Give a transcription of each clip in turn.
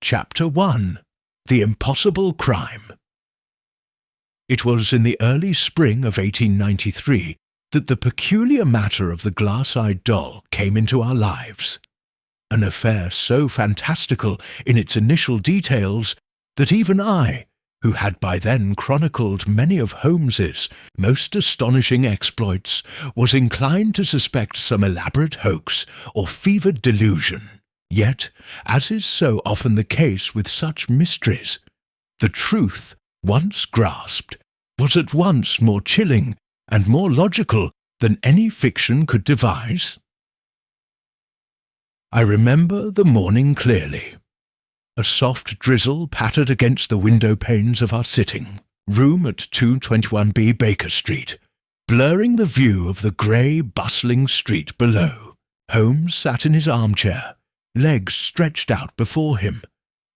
Chapter 1. The Impossible Crime. It was in the early spring of 1893 that the peculiar matter of the glass-eyed doll came into our lives. An affair so fantastical in its initial details that even I, who had by then chronicled many of Holmes's most astonishing exploits, was inclined to suspect some elaborate hoax or fevered delusion. Yet, as is so often the case with such mysteries, the truth, once grasped, was at once more chilling and more logical than any fiction could devise. I remember the morning clearly. A soft drizzle pattered against the window panes of our sitting room at 221B Baker Street, blurring the view of the grey, bustling street below. Holmes sat in his armchair, legs stretched out before him,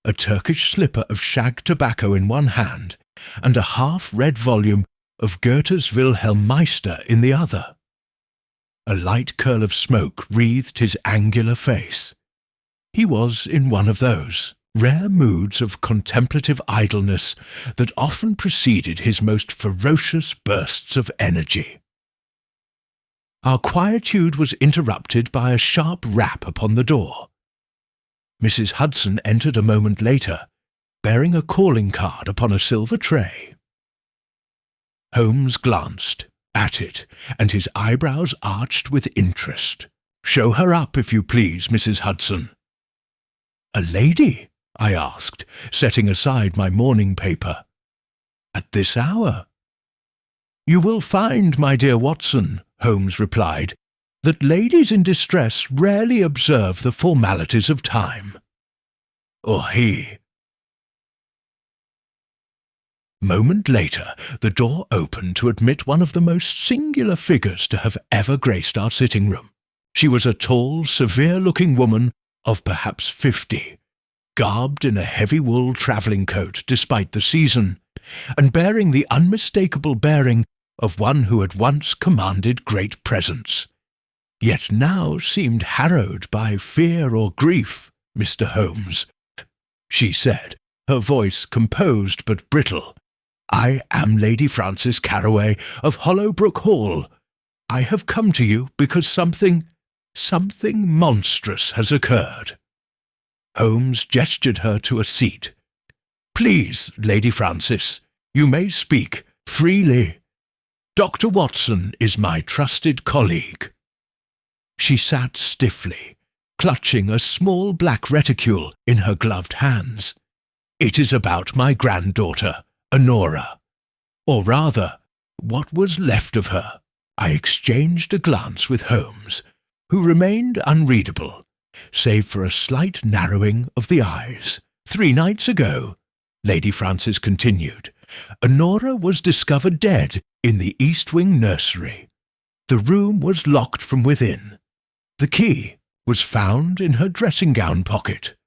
a Turkish slipper of shag tobacco in one hand, and a half-read volume of Goethe's Wilhelm Meister in the other. A light curl of smoke wreathed his angular face. He was in one of those rare moods of contemplative idleness that often preceded his most ferocious bursts of energy. Our quietude was interrupted by a sharp rap upon the door. Mrs. Hudson entered a moment later, bearing a calling card upon a silver tray. Holmes glanced at it, and his eyebrows arched with interest. "Show her up, if you please, Mrs. Hudson." "A lady?" I asked, setting aside my morning paper. "At this hour?" "You will find, my dear Watson," Holmes replied, "that ladies in distress rarely observe the formalities of time." Or he. Moment later, the door opened to admit one of the most singular figures to have ever graced our sitting-room. She was a tall, severe-looking woman of perhaps 50, garbed in a heavy wool travelling coat despite the season, and bearing the unmistakable bearing of one who had once commanded great presence, yet now seemed harrowed by fear or grief. "Mr. Holmes," she said, her voice composed but brittle, "I am Lady Frances Carroway of Hollowbrook Hall. I have come to you because something monstrous has occurred." Holmes gestured her to a seat. "Please, Lady Frances, you may speak freely. Dr. Watson is my trusted colleague." She sat stiffly, clutching a small black reticule in her gloved hands. "It is about my granddaughter, Honora. Or rather, what was left of her." I exchanged a glance with Holmes, who remained unreadable, save for a slight narrowing of the eyes. "3 nights ago," Lady Frances continued, "Honora was discovered dead in the East Wing nursery. The room was locked from within. The key was found in her dressing-gown pocket.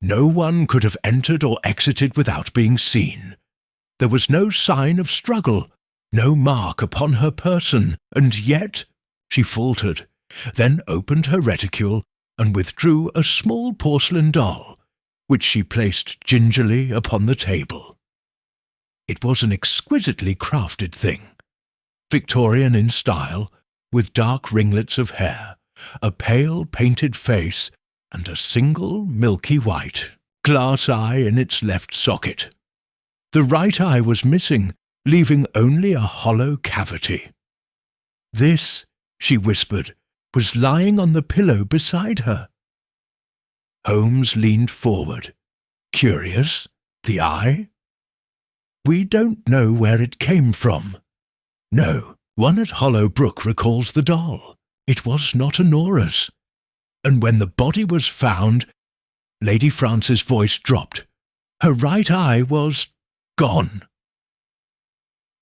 No one could have entered or exited without being seen. There was no sign of struggle, no mark upon her person, and yet—" She faltered, then opened her reticule and withdrew a small porcelain doll, which she placed gingerly upon the table. It was an exquisitely crafted thing, Victorian in style, with dark ringlets of hair, a pale painted face, and a single milky white glass eye in its left socket. The right eye was missing, leaving only a hollow cavity. "This," she whispered, "was lying on the pillow beside her." Holmes leaned forward. "Curious, the eye?" "We don't know where it came from. No, one at Hollowbrook recalls the doll. It was not Honora's. And when the body was found—" Lady Frances' voice dropped. "Her right eye was gone."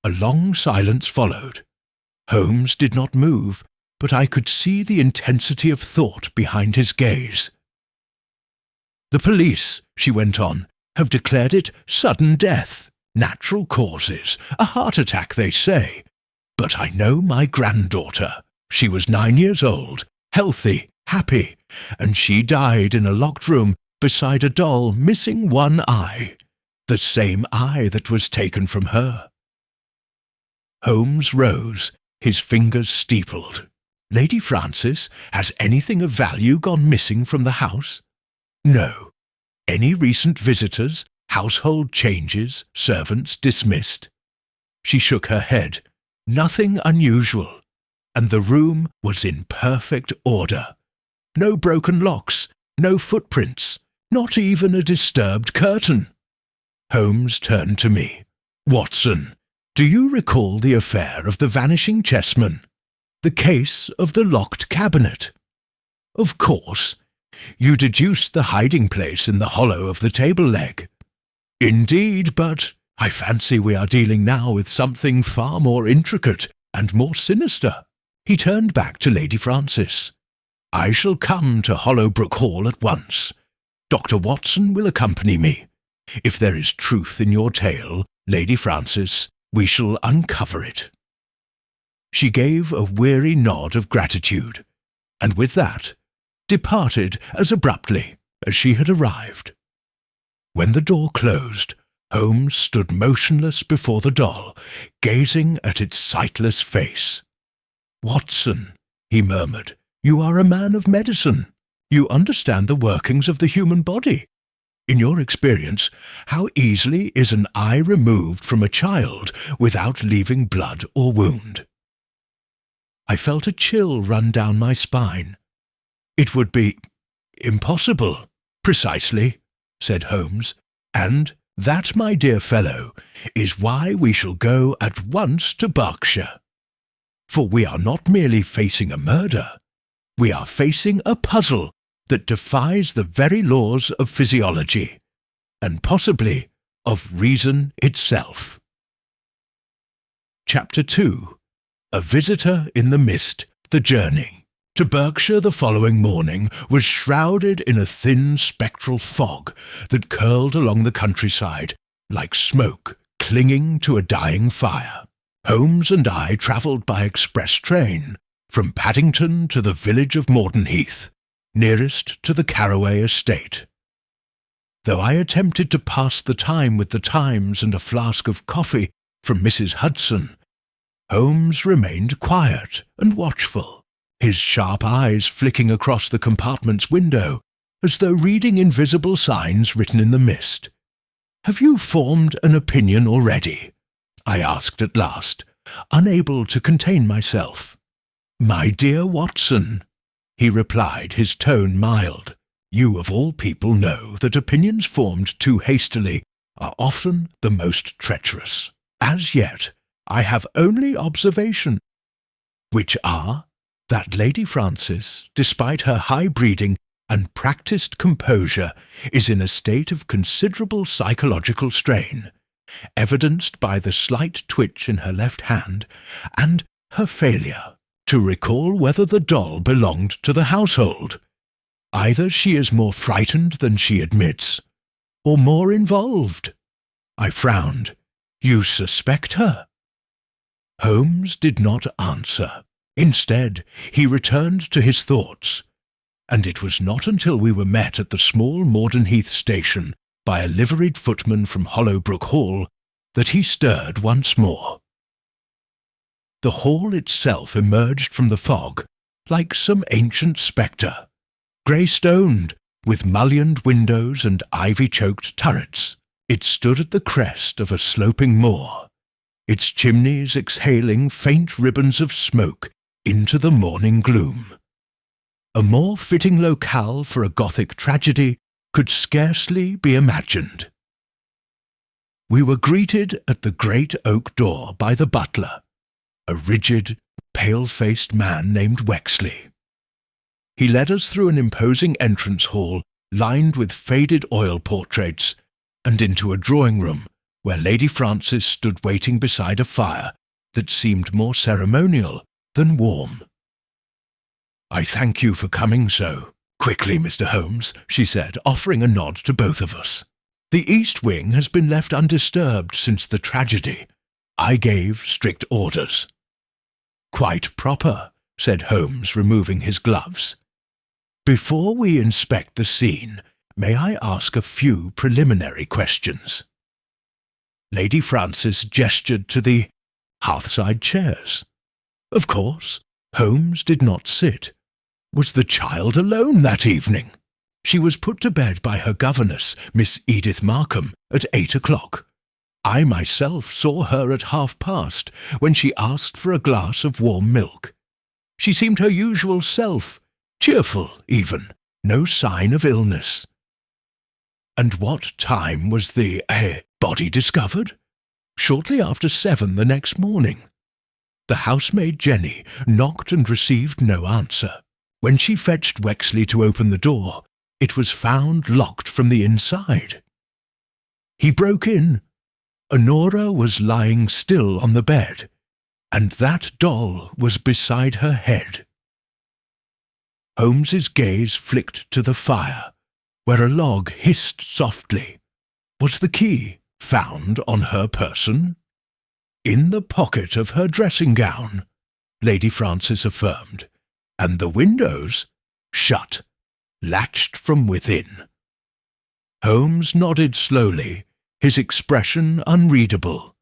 A long silence followed. Holmes did not move, but I could see the intensity of thought behind his gaze. "The police," she went on, "have declared it sudden death. Natural causes, a heart attack, they say. But I know my granddaughter. She was 9 years old, healthy, happy, and she died in a locked room beside a doll missing one eye, the same eye that was taken from her. Holmes rose, his fingers steepled. Lady Frances, has anything of value gone missing from the house? No. Any recent visitors, household changes, servants dismissed? She shook her head. Nothing unusual, and the room was in perfect order. No broken locks, no footprints, not even a disturbed curtain. Holmes turned to me. Watson, do you recall the affair of the vanishing chessman? The case of the locked cabinet? Of course. You deduced the hiding place in the hollow of the table leg. Indeed, but I fancy we are dealing now with something far more intricate and more sinister. He turned back to Lady Frances. I shall come to Hollowbrook Hall at once. Dr. Watson will accompany me. If there is truth in your tale, Lady Frances, we shall uncover it. She gave a weary nod of gratitude, and with that, departed as abruptly as she had arrived. When the door closed, Holmes stood motionless before the doll, gazing at its sightless face. Watson, he murmured, you are a man of medicine. You understand the workings of the human body. In your experience, how easily is an eye removed from a child without leaving blood or wound? I felt a chill run down my spine. It would be impossible. Precisely, said Holmes, and that, my dear fellow, is why we shall go at once to Berkshire. For we are not merely facing a murder, we are facing a puzzle that defies the very laws of physiology, and possibly of reason itself. Chapter 2. A Visitor in the Mist, The Journey. To Berkshire the following morning was shrouded in a thin spectral fog that curled along the countryside like smoke clinging to a dying fire. Holmes and I travelled by express train from Paddington to the village of Mordenheath, nearest to the Carraway estate. Though I attempted to pass the time with the Times and a flask of coffee from Mrs. Hudson, Holmes remained quiet and watchful, his sharp eyes flicking across the compartment's window as though reading invisible signs written in the mist. "Have you formed an opinion already?" I asked at last, unable to contain myself. "My dear Watson," he replied, his tone mild, "you of all people know that opinions formed too hastily are often the most treacherous. As yet, I have only observation, which are that Lady Frances, despite her high breeding and practised composure, is in a state of considerable psychological strain, evidenced by the slight twitch in her left hand, and her failure to recall whether the doll belonged to the household. Either she is more frightened than she admits, or more involved." I frowned. "You suspect her?" Holmes did not answer. Instead, he returned to his thoughts, and it was not until we were met at the small Mordenheath station by a liveried footman from Hollowbrook Hall that he stirred once more. The hall itself emerged from the fog like some ancient spectre, grey-stoned, with mullioned windows and ivy-choked turrets. It stood at the crest of a sloping moor, its chimneys exhaling faint ribbons of smoke into the morning gloom. A more fitting locale for a Gothic tragedy could scarcely be imagined. We were greeted at the great oak door by the butler, a rigid, pale-faced man named Wexley. He led us through an imposing entrance hall lined with faded oil portraits and into a drawing-room where Lady Frances stood waiting beside a fire that seemed more ceremonial than warm. "I thank you for coming so quickly, Mr. Holmes," she said, offering a nod to both of us. "The East Wing has been left undisturbed since the tragedy. I gave strict orders." "Quite proper," said Holmes, removing his gloves. "Before we inspect the scene, may I ask a few preliminary questions?" Lady Frances gestured to the hearthside chairs. Of course, Holmes did not sit. Was the child alone that evening? She was put to bed by her governess, Miss Edith Markham, at 8 o'clock. I myself saw her at past, when she asked for a glass of warm milk. She seemed her usual self, cheerful even, no sign of illness. And what time was the body discovered? Shortly after 7 the next morning. The housemaid Jenny knocked and received no answer. When she fetched Wexley to open the door, it was found locked from the inside. He broke in. Honora was lying still on the bed, and that doll was beside her head. Holmes's gaze flicked to the fire, where a log hissed softly. Was the key found on her person? In the pocket of her dressing gown, Lady Frances affirmed, and the windows shut, latched from within. Holmes nodded slowly, his expression unreadable.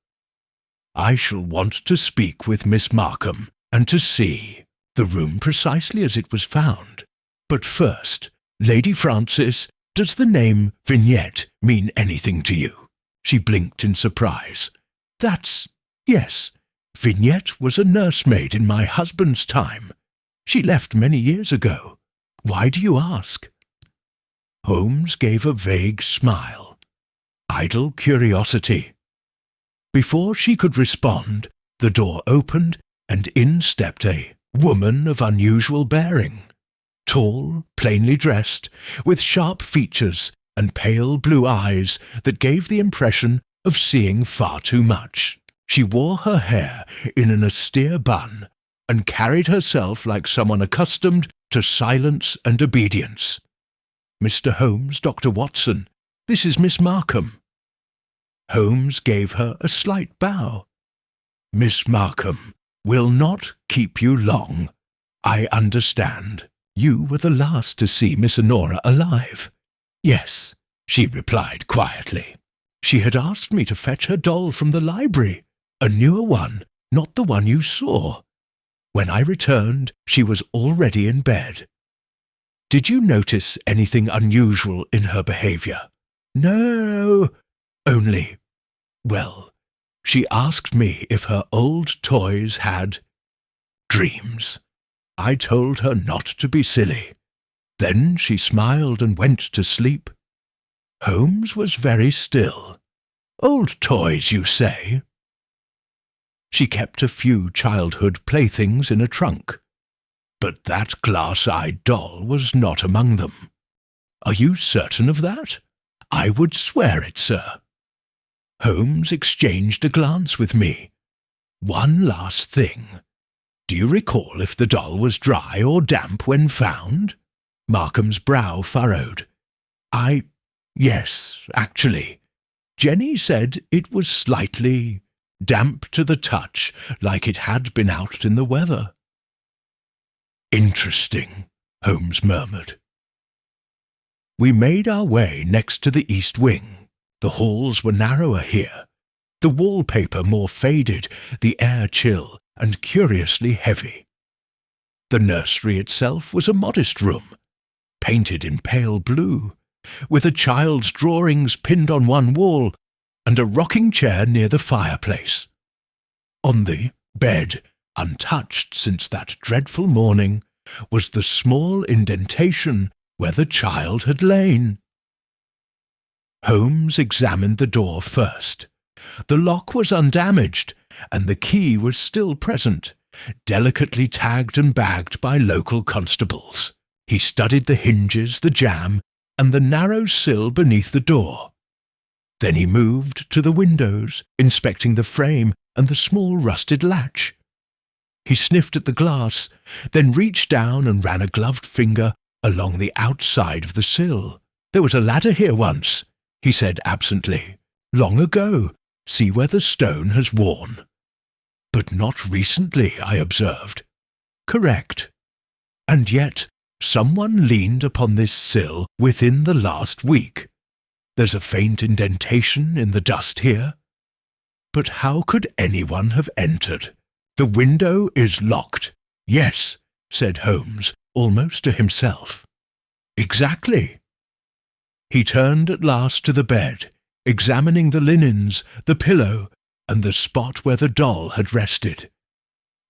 I shall want to speak with Miss Markham and to see the room precisely as it was found. But first, Lady Frances, does the name Vignette mean anything to you? She blinked in surprise. Yes, Vignette was a nursemaid in my husband's time. She left many years ago. Why do you ask? Holmes gave a vague smile. Idle curiosity. Before she could respond, the door opened, and in stepped a woman of unusual bearing. Tall, plainly dressed, with sharp features and pale blue eyes that gave the impression of seeing far too much. She wore her hair in an austere bun, and carried herself like someone accustomed to silence and obedience. "Mr. Holmes, Dr. Watson, this is Miss Markham." Holmes gave her a slight bow. "Miss Markham will not keep you long. I understand. You were the last to see Miss Honora alive." "Yes," she replied quietly. "She had asked me to fetch her doll from the library, a newer one, not the one you saw. When I returned, she was already in bed." "Did you notice anything unusual in her behavior?" "No, only, well, she asked me if her old toys had dreams. I told her not to be silly. Then she smiled and went to sleep." Holmes was very still. "Old toys, you say?" "She kept a few childhood playthings in a trunk, but that glass-eyed doll was not among them." "Are you certain of that?" "I would swear it, sir." Holmes exchanged a glance with me. "One last thing. Do you recall if the doll was dry or damp when found?" Markham's brow furrowed. Yes, actually. Jenny said it was slightly damp to the touch, like it had been out in the weather." "Interesting," Holmes murmured. We made our way next to the east wing. The halls were narrower here, the wallpaper more faded, the air chill and curiously heavy. The nursery itself was a modest room, painted in pale blue, with a child's drawings pinned on one wall and a rocking chair near the fireplace. On the bed, untouched since that dreadful morning, was the small indentation where the child had lain. Holmes examined the door first. The lock was undamaged, and the key was still present, delicately tagged and bagged by local constables. He studied the hinges, the jamb, and the narrow sill beneath the door. Then he moved to the windows, inspecting the frame and the small rusted latch. He sniffed at the glass, then reached down and ran a gloved finger along the outside of the sill. "There was a ladder here once," he said absently. "Long ago. See where the stone has worn." "But not recently," I observed. "Correct. And yet Someone leaned upon this sill within the last week. There's a faint indentation in the dust here. But how could anyone have entered? The window is locked. Yes, said Holmes, almost to himself. Exactly. He turned at last to the bed, examining the linens, the pillow, and the spot where the doll had rested.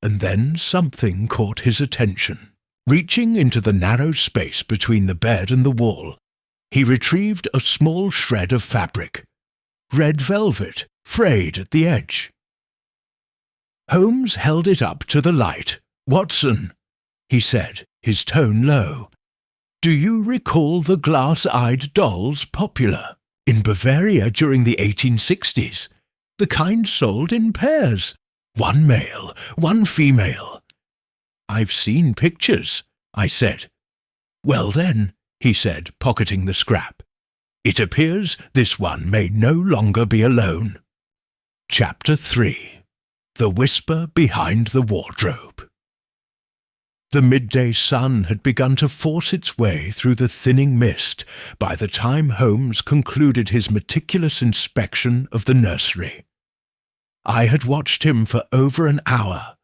And then something caught his attention. Reaching into the narrow space between the bed and the wall, he retrieved a small shred of fabric. Red velvet, frayed at the edge. Holmes held it up to the light. "Watson," he said, his tone low, "do you recall the glass-eyed dolls popular in Bavaria during the 1860s? The kind sold in pairs, one male, one female." "I've seen pictures," I said. "Well then," he said, pocketing the scrap, "it appears this one may no longer be alone." Chapter 3. The Whisper Behind the Wardrobe. The midday sun had begun to force its way through the thinning mist by the time Holmes concluded his meticulous inspection of the nursery. I had watched him for over an hour,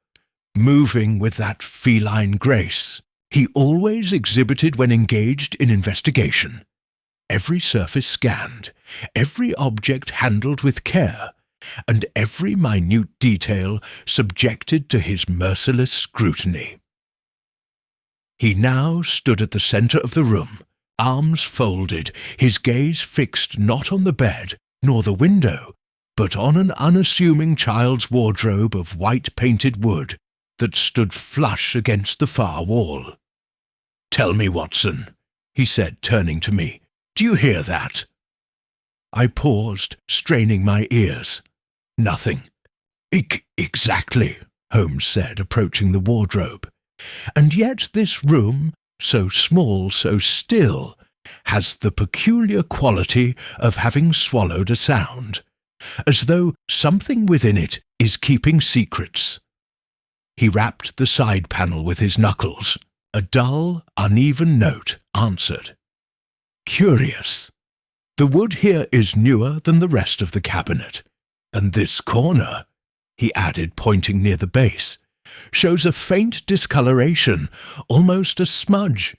moving with that feline grace he always exhibited when engaged in investigation. Every surface scanned, every object handled with care, and every minute detail subjected to his merciless scrutiny. He now stood at the centre of the room, arms folded, his gaze fixed not on the bed nor the window, but on an unassuming child's wardrobe of white-painted wood that stood flush against the far wall. "Tell me, Watson," he said, turning to me, "do you hear that?" I paused, straining my ears. Nothing. Exactly, Holmes said, approaching the wardrobe. "And yet this room, so small, so still, has the peculiar quality of having swallowed a sound, as though something within it is keeping secrets." He rapped the side panel with his knuckles. A dull, uneven note answered. "Curious. The wood here is newer than the rest of the cabinet, and this corner," he added, pointing near the base, "shows a faint discoloration, almost a smudge.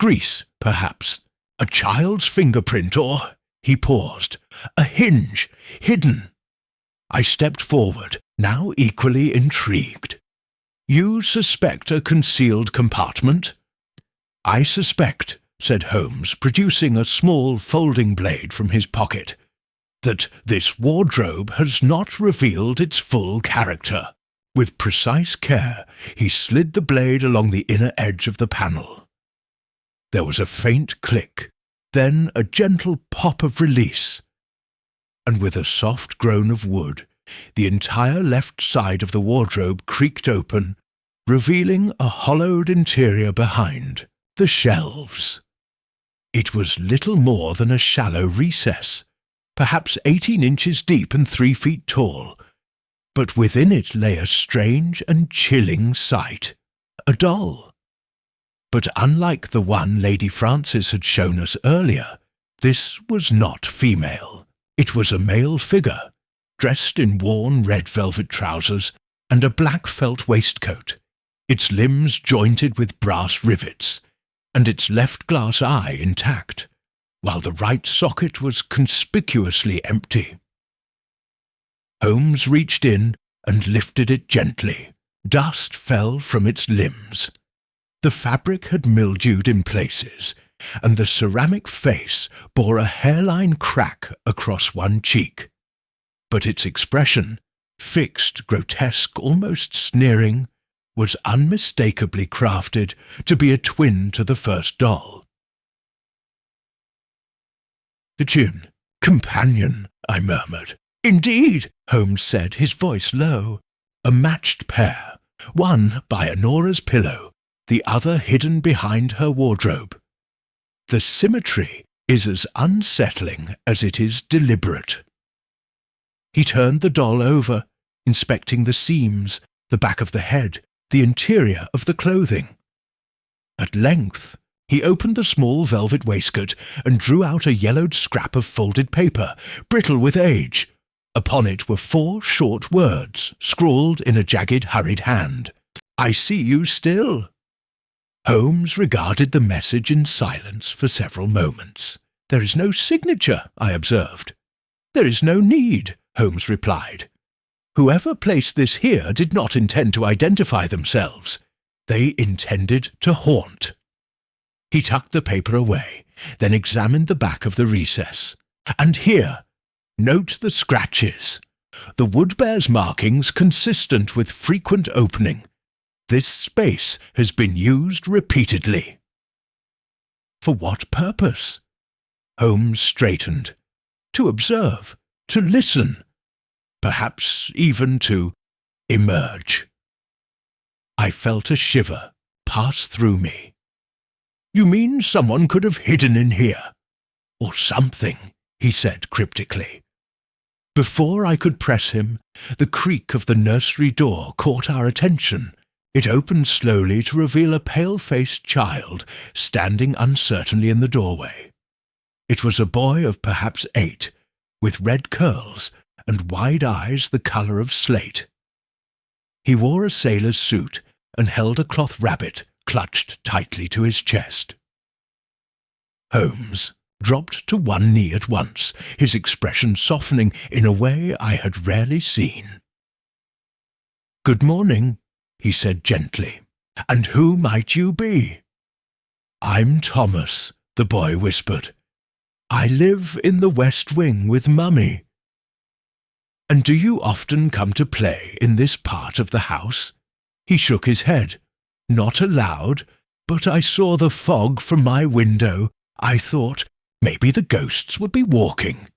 Grease, perhaps. A child's fingerprint, or—" He paused. "A hinge, hidden." I stepped forward, now equally intrigued. "You suspect a concealed compartment?" "I suspect," said Holmes, producing a small folding blade from his pocket, "that this wardrobe has not revealed its full character." With precise care, he slid the blade along the inner edge of the panel. There was a faint click, then a gentle pop of release, and with a soft groan of wood, the entire left side of the wardrobe creaked open, revealing a hollowed interior behind, the shelves. It was little more than a shallow recess, perhaps 18 inches deep and 3 feet tall, but within it lay a strange and chilling sight, a doll. But unlike the one Lady Frances had shown us earlier, this was not female. It was a male figure, dressed in worn red velvet trousers and a black felt waistcoat, its limbs jointed with brass rivets, and its left glass eye intact, while the right socket was conspicuously empty. Holmes reached in and lifted it gently. Dust fell from its limbs. The fabric had mildewed in places, and the ceramic face bore a hairline crack across one cheek. But its expression, fixed, grotesque, almost sneering, was unmistakably crafted to be a twin to the first doll. "The tune, companion," I murmured. "Indeed," Holmes said, his voice low. "A matched pair, one by Honora's pillow, the other hidden behind her wardrobe. The symmetry is as unsettling as it is deliberate." He turned the doll over, inspecting the seams, the back of the head, the interior of the clothing. At length, He opened the small velvet waistcoat and drew out a yellowed scrap of folded paper, brittle with age. Upon it were 4 short words, scrawled in a jagged, hurried hand. "I see you still." Holmes regarded the message in silence for several moments. "There is no signature," I observed. "There is no need," Holmes replied. "Whoever placed this here did not intend to identify themselves. They intended to haunt." He tucked the paper away, then examined the back of the recess. "And here, note the scratches. The wood bears markings consistent with frequent opening. This space has been used repeatedly." "For what purpose?" Holmes straightened. "To observe, to listen, perhaps even to emerge." I felt a shiver pass through me. "You mean someone could have hidden in here? Or something," he said cryptically. Before I could press him, the creak of the nursery door caught our attention. It opened slowly to reveal a pale-faced child standing uncertainly in the doorway. It was a boy of perhaps 8, with red curls and wide eyes the colour of slate. He wore a sailor's suit and held a cloth rabbit clutched tightly to his chest. Holmes dropped to one knee at once, his expression softening in a way I had rarely seen. "Good morning," he said gently. "And who might you be?" "I'm Thomas," the boy whispered. "I live in the West Wing with Mummy." "And do you often come to play in this part of the house?" He shook his head. "Not allowed, but I saw the fog from my window. I thought maybe the ghosts would be walking."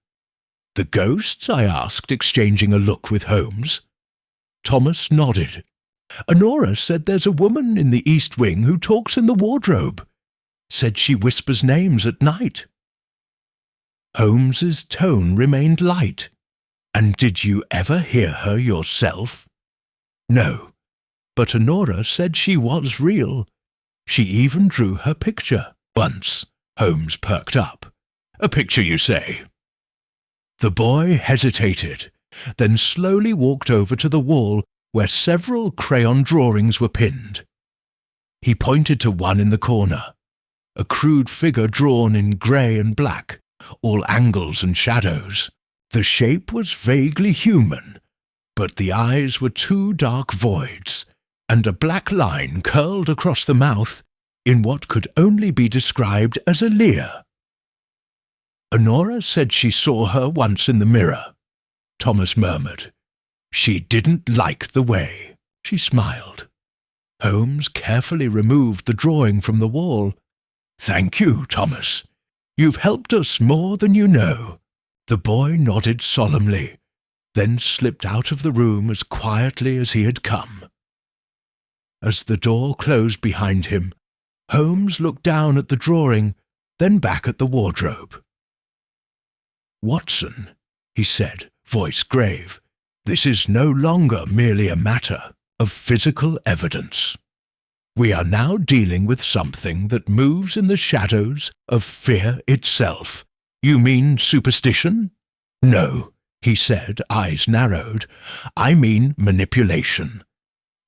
"The ghosts?" I asked, exchanging a look with Holmes. Thomas nodded. "Honora said there's a woman in the East Wing who talks in the wardrobe. Said she whispers names at night." Holmes's tone remained light. "And did you ever hear her yourself?" "No, but Honora said she was real. She even drew her picture once." Holmes perked up. "A picture, you say?" The boy hesitated, then slowly walked over to the wall where several crayon drawings were pinned. He pointed to one in the corner, a crude figure drawn in grey and black, all angles and shadows. The shape was vaguely human, but the eyes were 2 dark voids, and a black line curled across the mouth in what could only be described as a leer. "Honora said she saw her once in the mirror," Thomas murmured. "She didn't like the way." She smiled. Holmes carefully removed the drawing from the wall. "Thank you, Thomas. You've helped us more than you know." The boy nodded solemnly, then slipped out of the room as quietly as he had come. As the door closed behind him, Holmes looked down at the drawing, then back at the wardrobe. "Watson," he said, voice grave, "this is no longer merely a matter of physical evidence. We are now dealing with something that moves in the shadows of fear itself." "You mean superstition?" "No," he said, eyes narrowed. "I mean manipulation.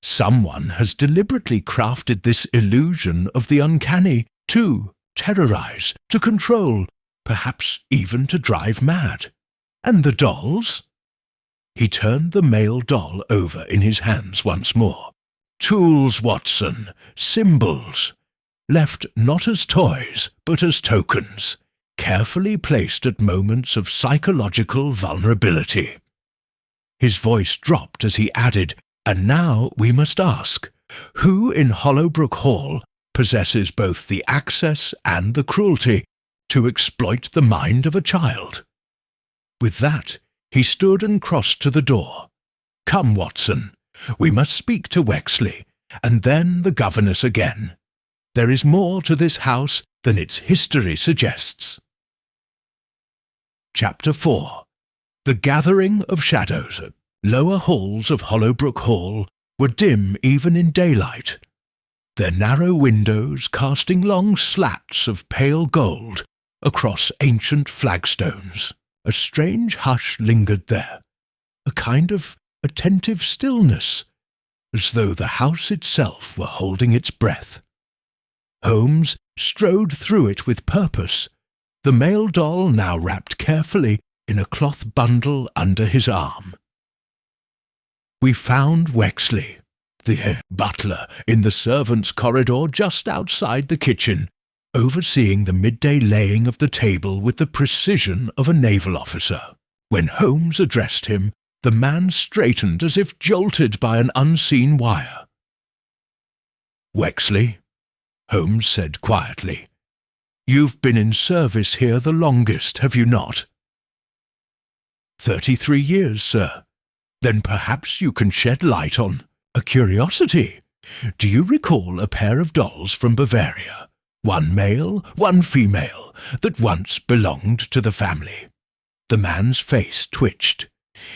Someone has deliberately crafted this illusion of the uncanny to terrorize, to control, perhaps even to drive mad. And the dolls?" He turned the male doll over in his hands once more. "Tools, Watson, symbols, left not as toys, but as tokens, carefully placed at moments of psychological vulnerability." His voice dropped as he added, "And now we must ask, who in Hollowbrook Hall possesses both the access and the cruelty to exploit the mind of a child?" With that, he stood and crossed to the door. "Come, Watson, we must speak to Wexley, and then the governess again. There is more to this house than its history suggests." Chapter 4. The Gathering of Shadows. Lower halls of Hollowbrook Hall were dim even in daylight. their narrow windows casting long slats of pale gold across ancient flagstones. A strange hush lingered there, a kind of attentive stillness, as though the house itself were holding its breath. Holmes strode through it with purpose, the male doll now wrapped carefully in a cloth bundle under his arm. We found Wexley, the butler, in the servants' corridor just outside the kitchen, overseeing the midday laying of the table with the precision of a naval officer. When Holmes addressed him, the man straightened as if jolted by an unseen wire. "Wexley," Holmes said quietly, "you've been in service here the longest, have you not?" 33 years, sir. Then perhaps you can shed light on a curiosity. Do you recall a pair of dolls from Bavaria, one male, one female, that once belonged to the family?" The man's face twitched.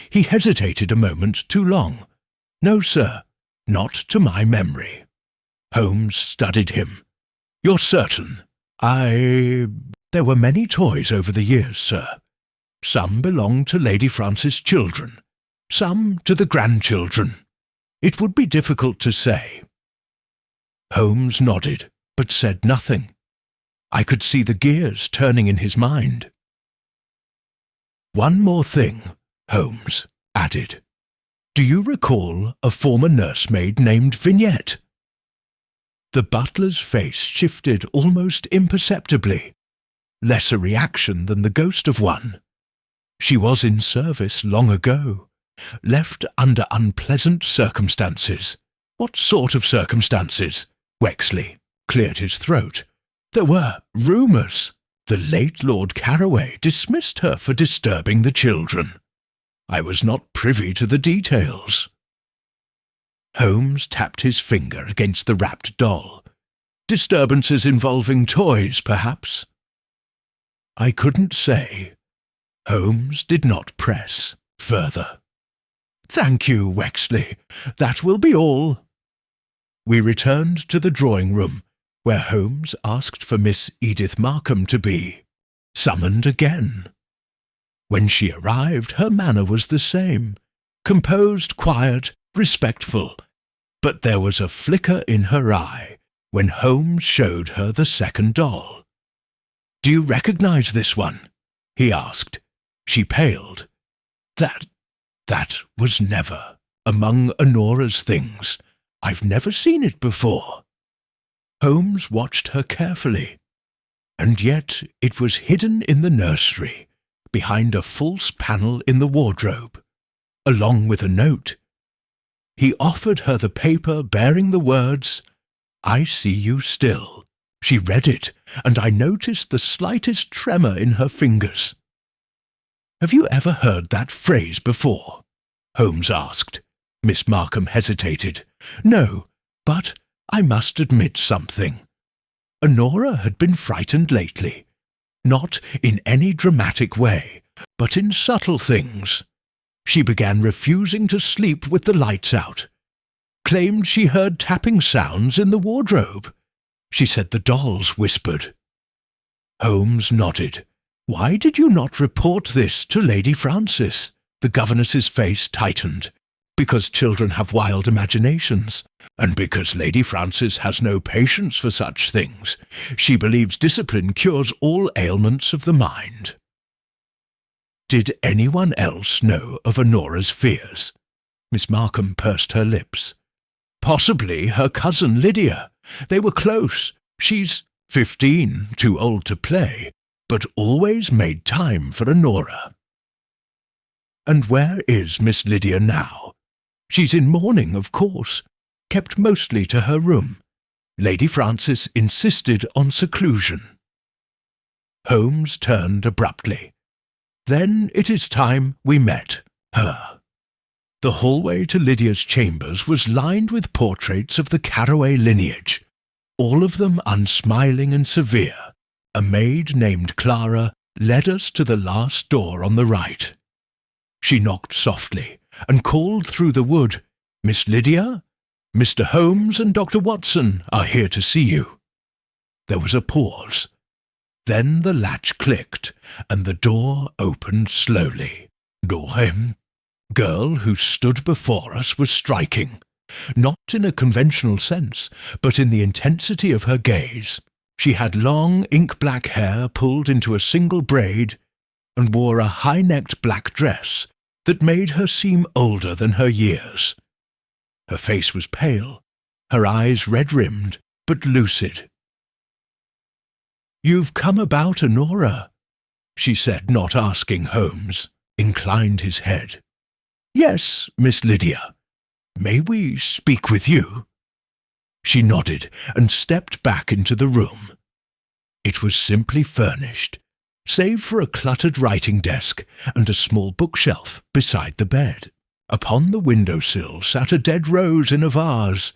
He hesitated a moment too long. "No, sir, not to my memory." Holmes studied him. "You're certain?" There were many toys over the years, sir. Some belonged to Lady Frances' children, some to the grandchildren. It would be difficult to say." Holmes nodded, but said nothing. I could see the gears turning in his mind. "One more thing," Holmes added. "Do you recall a former nursemaid named Vignette?" The butler's face shifted almost imperceptibly, less a reaction than the ghost of one. She was in service long ago, left under unpleasant circumstances. What sort of circumstances? Wexley cleared his throat. There were rumours. The late Lord Carraway dismissed her for disturbing the children. I was not privy to the details. Holmes tapped his finger against the wrapped doll. Disturbances involving toys, perhaps? I couldn't say. Holmes did not press further. "Thank you, Wexley. That will be all." We returned to the drawing-room, where Holmes asked for Miss Edith Markham to be summoned again. When she arrived, her manner was the same, composed, quiet, respectful, but there was a flicker in her eye when Holmes showed her the second doll. "Do you recognize this one?" he asked. She paled. That was never among Honora's things. I've never seen it before." Holmes watched her carefully, and yet it was hidden in the nursery, behind a false panel in the wardrobe, along with a note. He offered her the paper bearing the words, "I see you still." She read it, and I noticed the slightest tremor in her fingers. "Have you ever heard that phrase before?" Holmes asked. Miss Markham hesitated. "No, but I must admit something. Honora had been frightened lately, not in any dramatic way, but in subtle things. She began refusing to sleep with the lights out, claimed she heard tapping sounds in the wardrobe. She said the dolls whispered." Holmes nodded. "Why did you not report this to Lady Frances?" The governess's face tightened. "Because children have wild imaginations, and because Lady Frances has no patience for such things. She believes discipline cures all ailments of the mind." "Did anyone else know of Honora's fears?" Miss Markham pursed her lips. "Possibly her cousin Lydia. They were close. She's 15, too old to play, but always made time for Honora." "And where is Miss Lydia now?" "She's in mourning, of course, kept mostly to her room. Lady Frances insisted on seclusion." Holmes turned abruptly. "Then it is time we met her." The hallway to Lydia's chambers was lined with portraits of the Carraway lineage, all of them unsmiling and severe. A maid named Clara led us to the last door on the right. She knocked softly and called through the wood, "Miss Lydia?" Mr. Holmes and Dr. Watson are here to see you." There was a pause. Then the latch clicked, and the door opened slowly. The girl who stood before us was striking, not in a conventional sense, but in the intensity of her gaze. She had long ink-black hair pulled into a single braid, and wore a high-necked black dress that made her seem older than her years. Her face was pale, her eyes red-rimmed, but lucid. "You've come about Honora," she said, not asking Holmes, inclined his head. "Yes, Miss Lydia. May we speak with you?" She nodded and stepped back into the room. It was simply furnished, save for a cluttered writing desk and a small bookshelf beside the bed. Upon the window-sill sat a dead rose in a vase,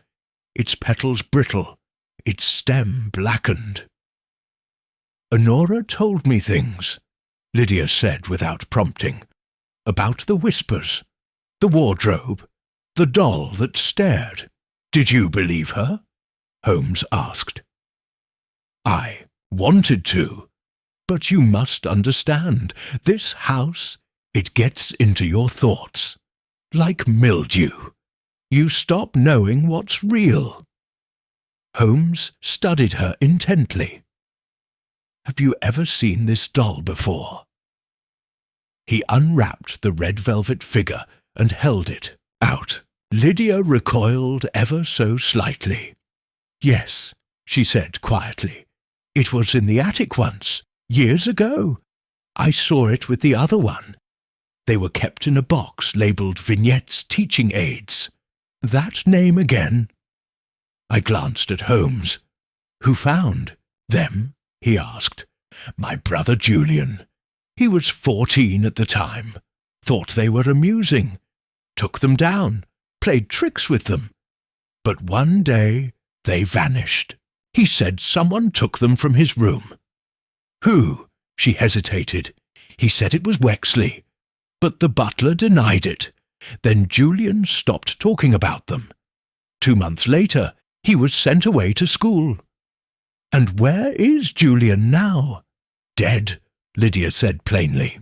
its petals brittle, its stem blackened. "Honora told me things," Lydia said without prompting, "about the whispers, the wardrobe, the doll that stared. Did you believe her?" Holmes asked. "I wanted to, but you must understand, this house, it gets into your thoughts. Like mildew. You stop knowing what's real." Holmes studied her intently. "Have you ever seen this doll before?" He unwrapped the red velvet figure and held it out. Lydia recoiled ever so slightly. "Yes," she said quietly. "It was in the attic once, years ago. I saw it with the other one. They were kept in a box labelled Vignettes Teaching Aids. That name again?" I glanced at Holmes. "Who found them?" he asked. "My brother Julian. He was 14 at the time. Thought they were amusing. Took them down, played tricks with them. But one day they vanished. He said someone took them from his room." "Who?" She hesitated. "He said it was Wexley, but the butler denied it. Then Julian stopped talking about them. 2 months later, he was sent away to school." "And where is Julian now?" "Dead," Lydia said plainly.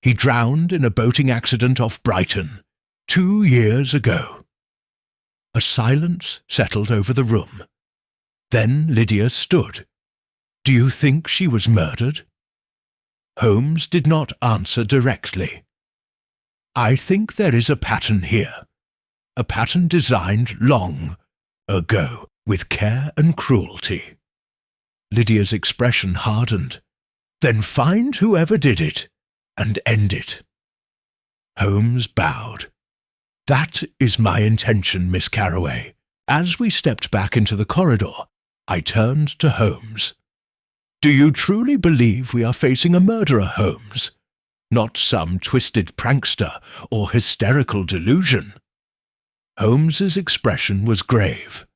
"He drowned in a boating accident off Brighton, 2 years ago." A silence settled over the room. Then Lydia stood. "Do you think she was murdered?" Holmes did not answer directly. "I think there is a pattern here. A pattern designed long ago, with care and cruelty." Lydia's expression hardened. "Then find whoever did it, and end it." Holmes bowed. "That is my intention, Miss Carroway." As we stepped back into the corridor, I turned to Holmes. "Do you truly believe we are facing a murderer, Holmes? Not some twisted prankster or hysterical delusion?" Holmes's expression was grave.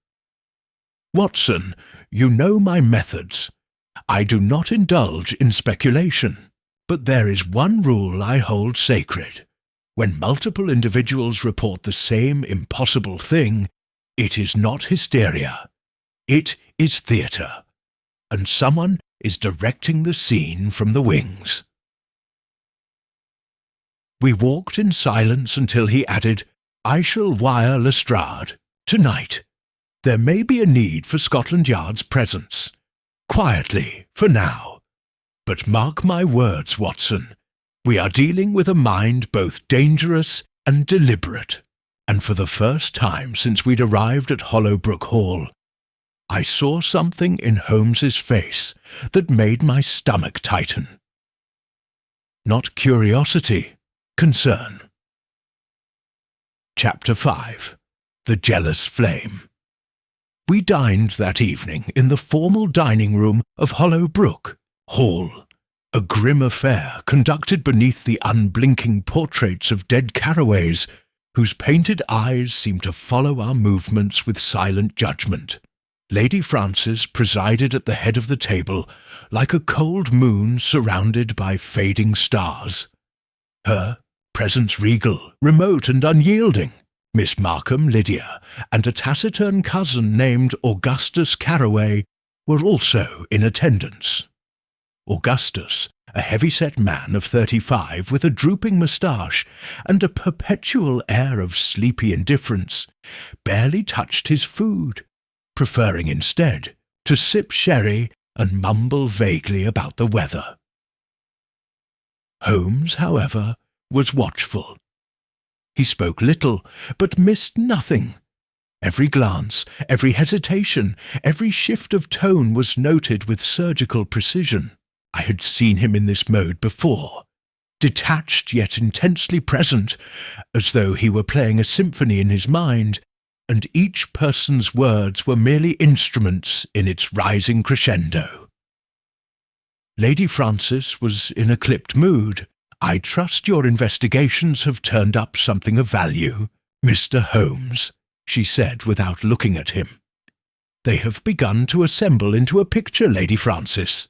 "Watson, you know my methods. I do not indulge in speculation. But there is one rule I hold sacred. When multiple individuals report the same impossible thing, it is not hysteria. It is theatre. And someone is directing the scene from the wings." We walked in silence until he added, "I shall wire Lestrade tonight. There may be a need for Scotland Yard's presence. Quietly, for now. But mark my words, Watson, we are dealing with a mind both dangerous and deliberate. And for the first time since we'd arrived at Hollowbrook Hall, I saw something in Holmes's face that made my stomach tighten. Not curiosity, concern. Chapter 5. The Jealous Flame. We dined that evening in the formal dining room of Hollowbrook Hall, a grim affair conducted beneath the unblinking portraits of dead Carraways, whose painted eyes seemed to follow our movements with silent judgment. Lady Frances presided at the head of the table like a cold moon surrounded by fading stars. Her presence regal, remote and unyielding. Miss Markham, Lydia, and a taciturn cousin named Augustus Carroway were also in attendance. Augustus, a heavy-set man of 35 with a drooping moustache and a perpetual air of sleepy indifference, barely touched his food, preferring instead to sip sherry and mumble vaguely about the weather. Holmes, however, was watchful. He spoke little, but missed nothing. Every glance, every hesitation, every shift of tone was noted with surgical precision. I had seen him in this mode before, detached yet intensely present, as though he were playing a symphony in his mind, and each person's words were merely instruments in its rising crescendo. Lady Frances was in a clipped mood. "I trust your investigations have turned up something of value, Mr. Holmes," she said without looking at him. "They have begun to assemble into a picture, Lady Frances,"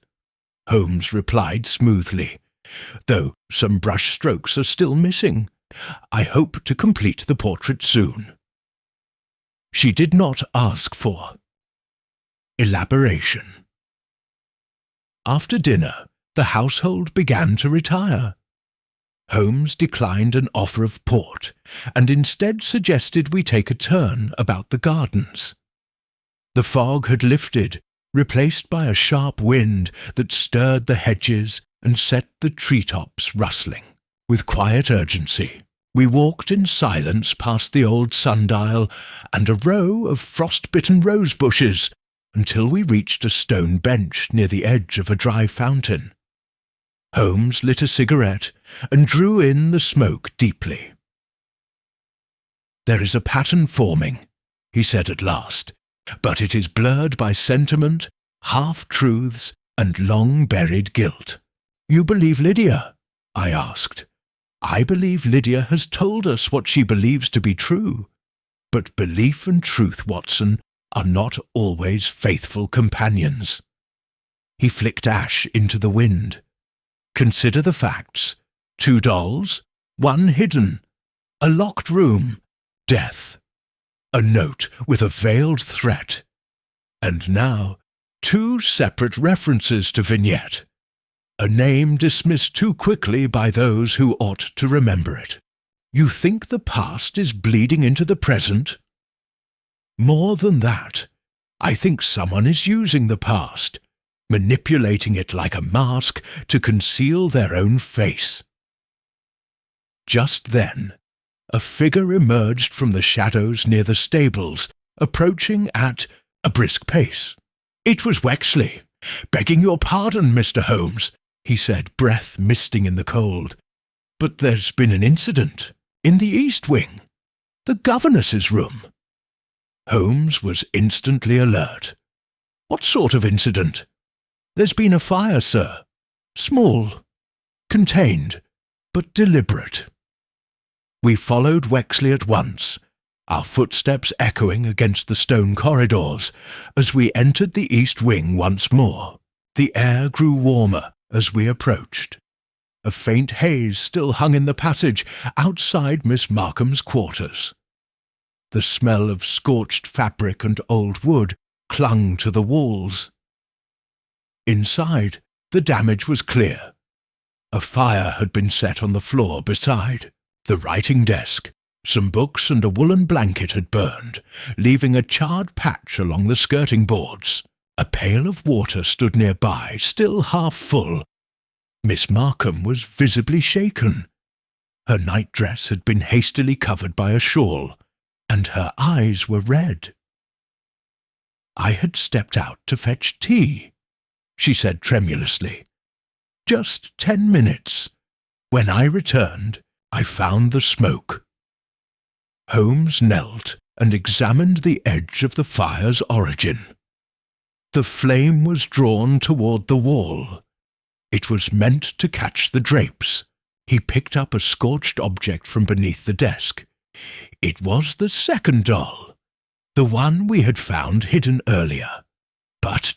Holmes replied smoothly, "though some brush strokes are still missing. I hope to complete the portrait soon." She did not ask for elaboration. After dinner, the household began to retire. Holmes declined an offer of port, and instead suggested we take a turn about the gardens. The fog had lifted, replaced by a sharp wind that stirred the hedges and set the treetops rustling. With quiet urgency, we walked in silence past the old sundial and a row of frost-bitten rose bushes until we reached a stone bench near the edge of a dry fountain. Holmes lit a cigarette and drew in the smoke deeply. "There is a pattern forming," he said at last, "but it is blurred by sentiment, half-truths, and long-buried guilt." "You believe Lydia?" I asked. "I believe Lydia has told us what she believes to be true. But belief and truth, Watson, are not always faithful companions." He flicked ash into the wind. "Consider the facts. 2 dolls, 1 hidden, a locked room, death, a note with a veiled threat, and now 2 separate references to Vignette, a name dismissed too quickly by those who ought to remember it. You think the past is bleeding into the present? More than that, I think someone is using the past, manipulating it like a mask to conceal their own face." Just then, a figure emerged from the shadows near the stables, approaching at a brisk pace. "It was Wexley. Begging your pardon, Mr. Holmes," he said, breath misting in the cold. "But there's been an incident in the East Wing, the governess's room." Holmes was instantly alert. "What sort of incident?" "There's been a fire, sir. Small, contained, but deliberate." We followed Wexley at once, our footsteps echoing against the stone corridors, as we entered the East Wing once more. The air grew warmer as we approached. A faint haze still hung in the passage outside Miss Markham's quarters. The smell of scorched fabric and old wood clung to the walls. Inside, the damage was clear. A fire had been set on the floor beside. The writing desk, some books and a woolen blanket had burned, leaving a charred patch along the skirting boards. A pail of water stood nearby, still half full. Miss Markham was visibly shaken. Her nightdress had been hastily covered by a shawl, and her eyes were red. "I had stepped out to fetch tea," she said tremulously. "Just 10 minutes. When I returned, I found the smoke." Holmes knelt and examined the edge of the fire's origin. The flame was drawn toward the wall. It was meant to catch the drapes. He picked up a scorched object from beneath the desk. It was the second doll, the one we had found hidden earlier. "But—"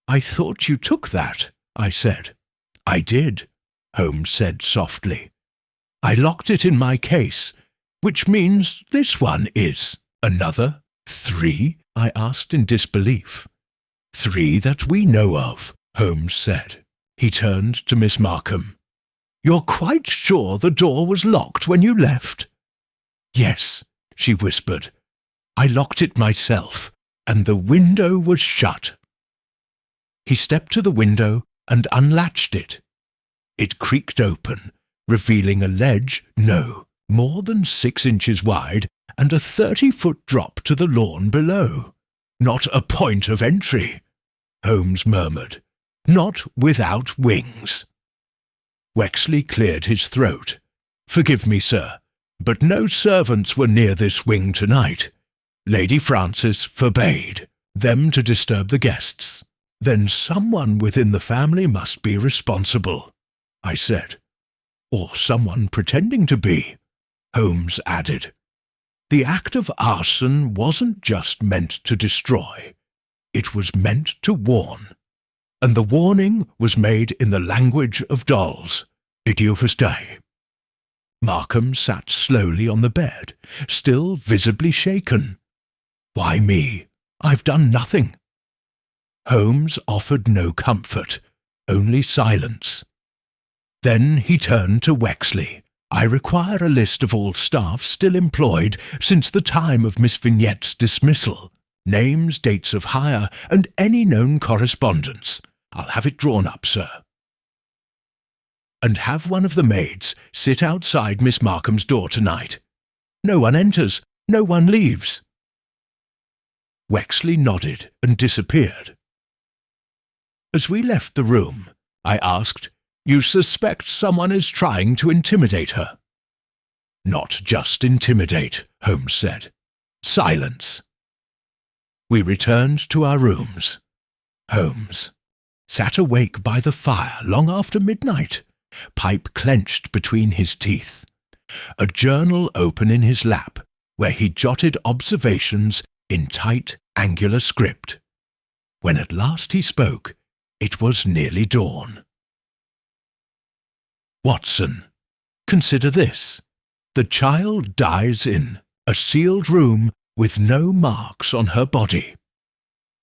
"I thought you took that," I said. "I did," Holmes said softly. "I locked it in my case, which means this one is. Another 3? I asked in disbelief. 3 that we know of, Holmes said. He turned to Miss Markham. You're quite sure the door was locked when you left? Yes, she whispered. I locked it myself, and the window was shut. He stepped to the window and unlatched it. It creaked open, revealing a ledge no more than 6 inches wide and a 30-foot drop to the lawn below. Not a point of entry, Holmes murmured. Not without wings. Wexley cleared his throat. Forgive me, sir, but no servants were near this wing tonight. Lady Frances forbade them to disturb the guests. Then someone within the family must be responsible, I said. Or someone pretending to be, Holmes added. The act of arson wasn't just meant to destroy. It was meant to warn. And the warning was made in the language of dolls. Idiophystai. Markham sat slowly on the bed, still visibly shaken. Why me? I've done nothing. Holmes offered no comfort, only silence. Then he turned to Wexley. I require a list of all staff still employed since the time of Miss Vignette's dismissal. Names, dates of hire, and any known correspondence. I'll have it drawn up, sir. And have one of the maids sit outside Miss Markham's door tonight. No one enters, no one leaves. Wexley nodded and disappeared. As we left the room, I asked, You suspect someone is trying to intimidate her? Not just intimidate, Holmes said. Silence. We returned to our rooms. Holmes sat awake by the fire long after midnight, pipe clenched between his teeth, a journal open in his lap, where he jotted observations in tight, angular script. When at last he spoke, it was nearly dawn. Watson, consider this. The child dies in a sealed room with no marks on her body.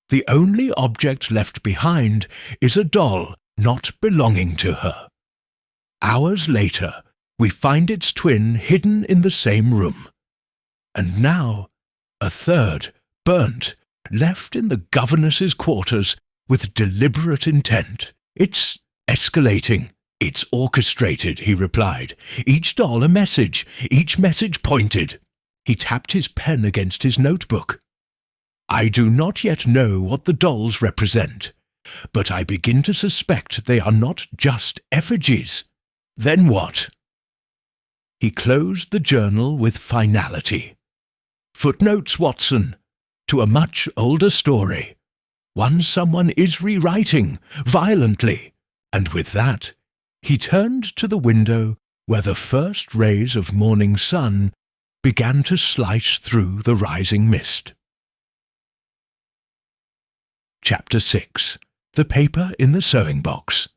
The only object left behind is a doll not belonging to her. Hours later, we find its twin hidden in the same room. And now, a third, burnt, left in the governess's quarters with deliberate intent. It's escalating. It's orchestrated, he replied. Each doll a message, each message pointed. He tapped his pen against his notebook. I do not yet know what the dolls represent, but I begin to suspect they are not just effigies. Then what? He closed the journal with finality. Footnotes, Watson, to a much older story. One someone is rewriting, violently. And with that, he turned to the window where the first rays of morning sun began to slice through the rising mist. Chapter 6. The Paper in the Sewing Box.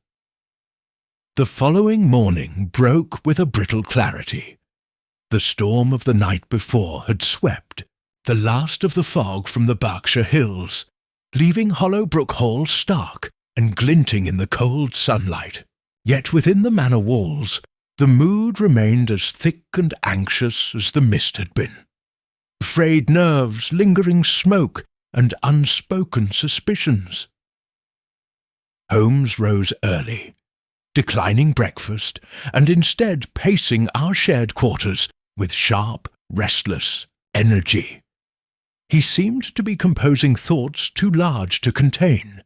The following morning broke with a brittle clarity. The storm of the night before had swept, the last of the fog from the Berkshire hills, leaving Hollowbrook Hall stark and glinting in the cold sunlight. Yet within the manor walls, the mood remained as thick and anxious as the mist had been. Frayed nerves, lingering smoke, and unspoken suspicions. Holmes rose early, declining breakfast, and instead pacing our shared quarters with sharp, restless energy. He seemed to be composing thoughts too large to contain,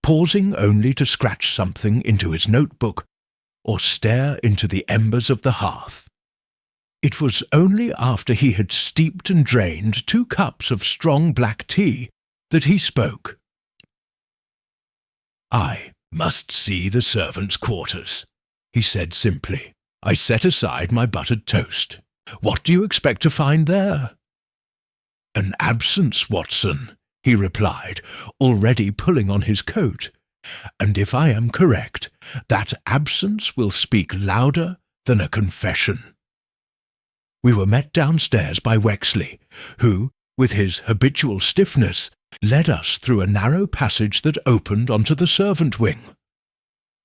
pausing only to scratch something into his notebook or stare into the embers of the hearth. It was only after he had steeped and drained 2 cups of strong black tea that he spoke. I must see the servants' quarters, he said simply. I set aside my buttered toast. What do you expect to find there? An absence, Watson, he replied, already pulling on his coat. And if I am correct, that absence will speak louder than a confession. We were met downstairs by Wexley, who, with his habitual stiffness, led us through a narrow passage that opened onto the servant wing.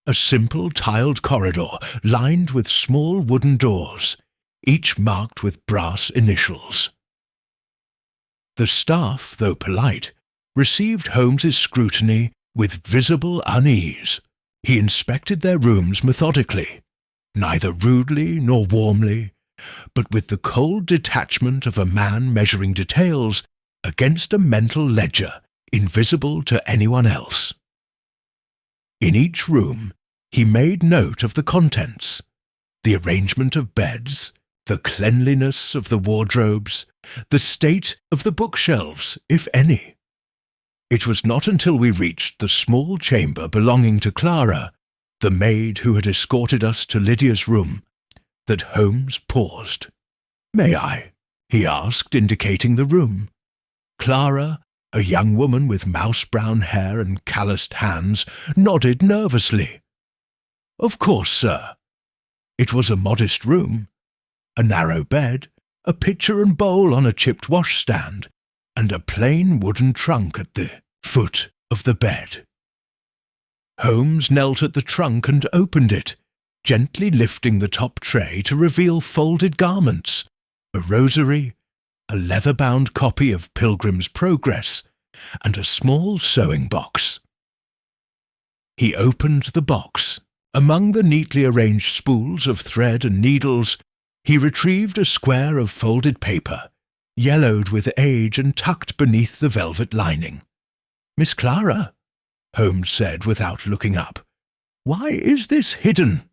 A simple tiled corridor lined with small wooden doors, each marked with brass initials. The staff, though polite, received Holmes's scrutiny with visible unease. He inspected their rooms methodically, neither rudely nor warmly, but with the cold detachment of a man measuring details against a mental ledger invisible to anyone else. In each room he made note of the contents, the arrangement of beds, the cleanliness of the wardrobes, the state of the bookshelves, if any. It was not until we reached the small chamber belonging to Clara, the maid who had escorted us to Lydia's room, that Holmes paused. "May I?" he asked, indicating the room. Clara, a young woman with mouse-brown hair and calloused hands, nodded nervously. "Of course, sir." It was a modest room, a narrow bed, a pitcher and bowl on a chipped washstand, and a plain wooden trunk at the foot of the bed. Holmes knelt at the trunk and opened it, gently lifting the top tray to reveal folded garments, a rosary, a leather-bound copy of Pilgrim's Progress, and a small sewing box. He opened the box. Among the neatly arranged spools of thread and needles, he retrieved a square of folded paper, yellowed with age and tucked beneath the velvet lining. "Miss Clara," Holmes said without looking up, "why is this hidden?"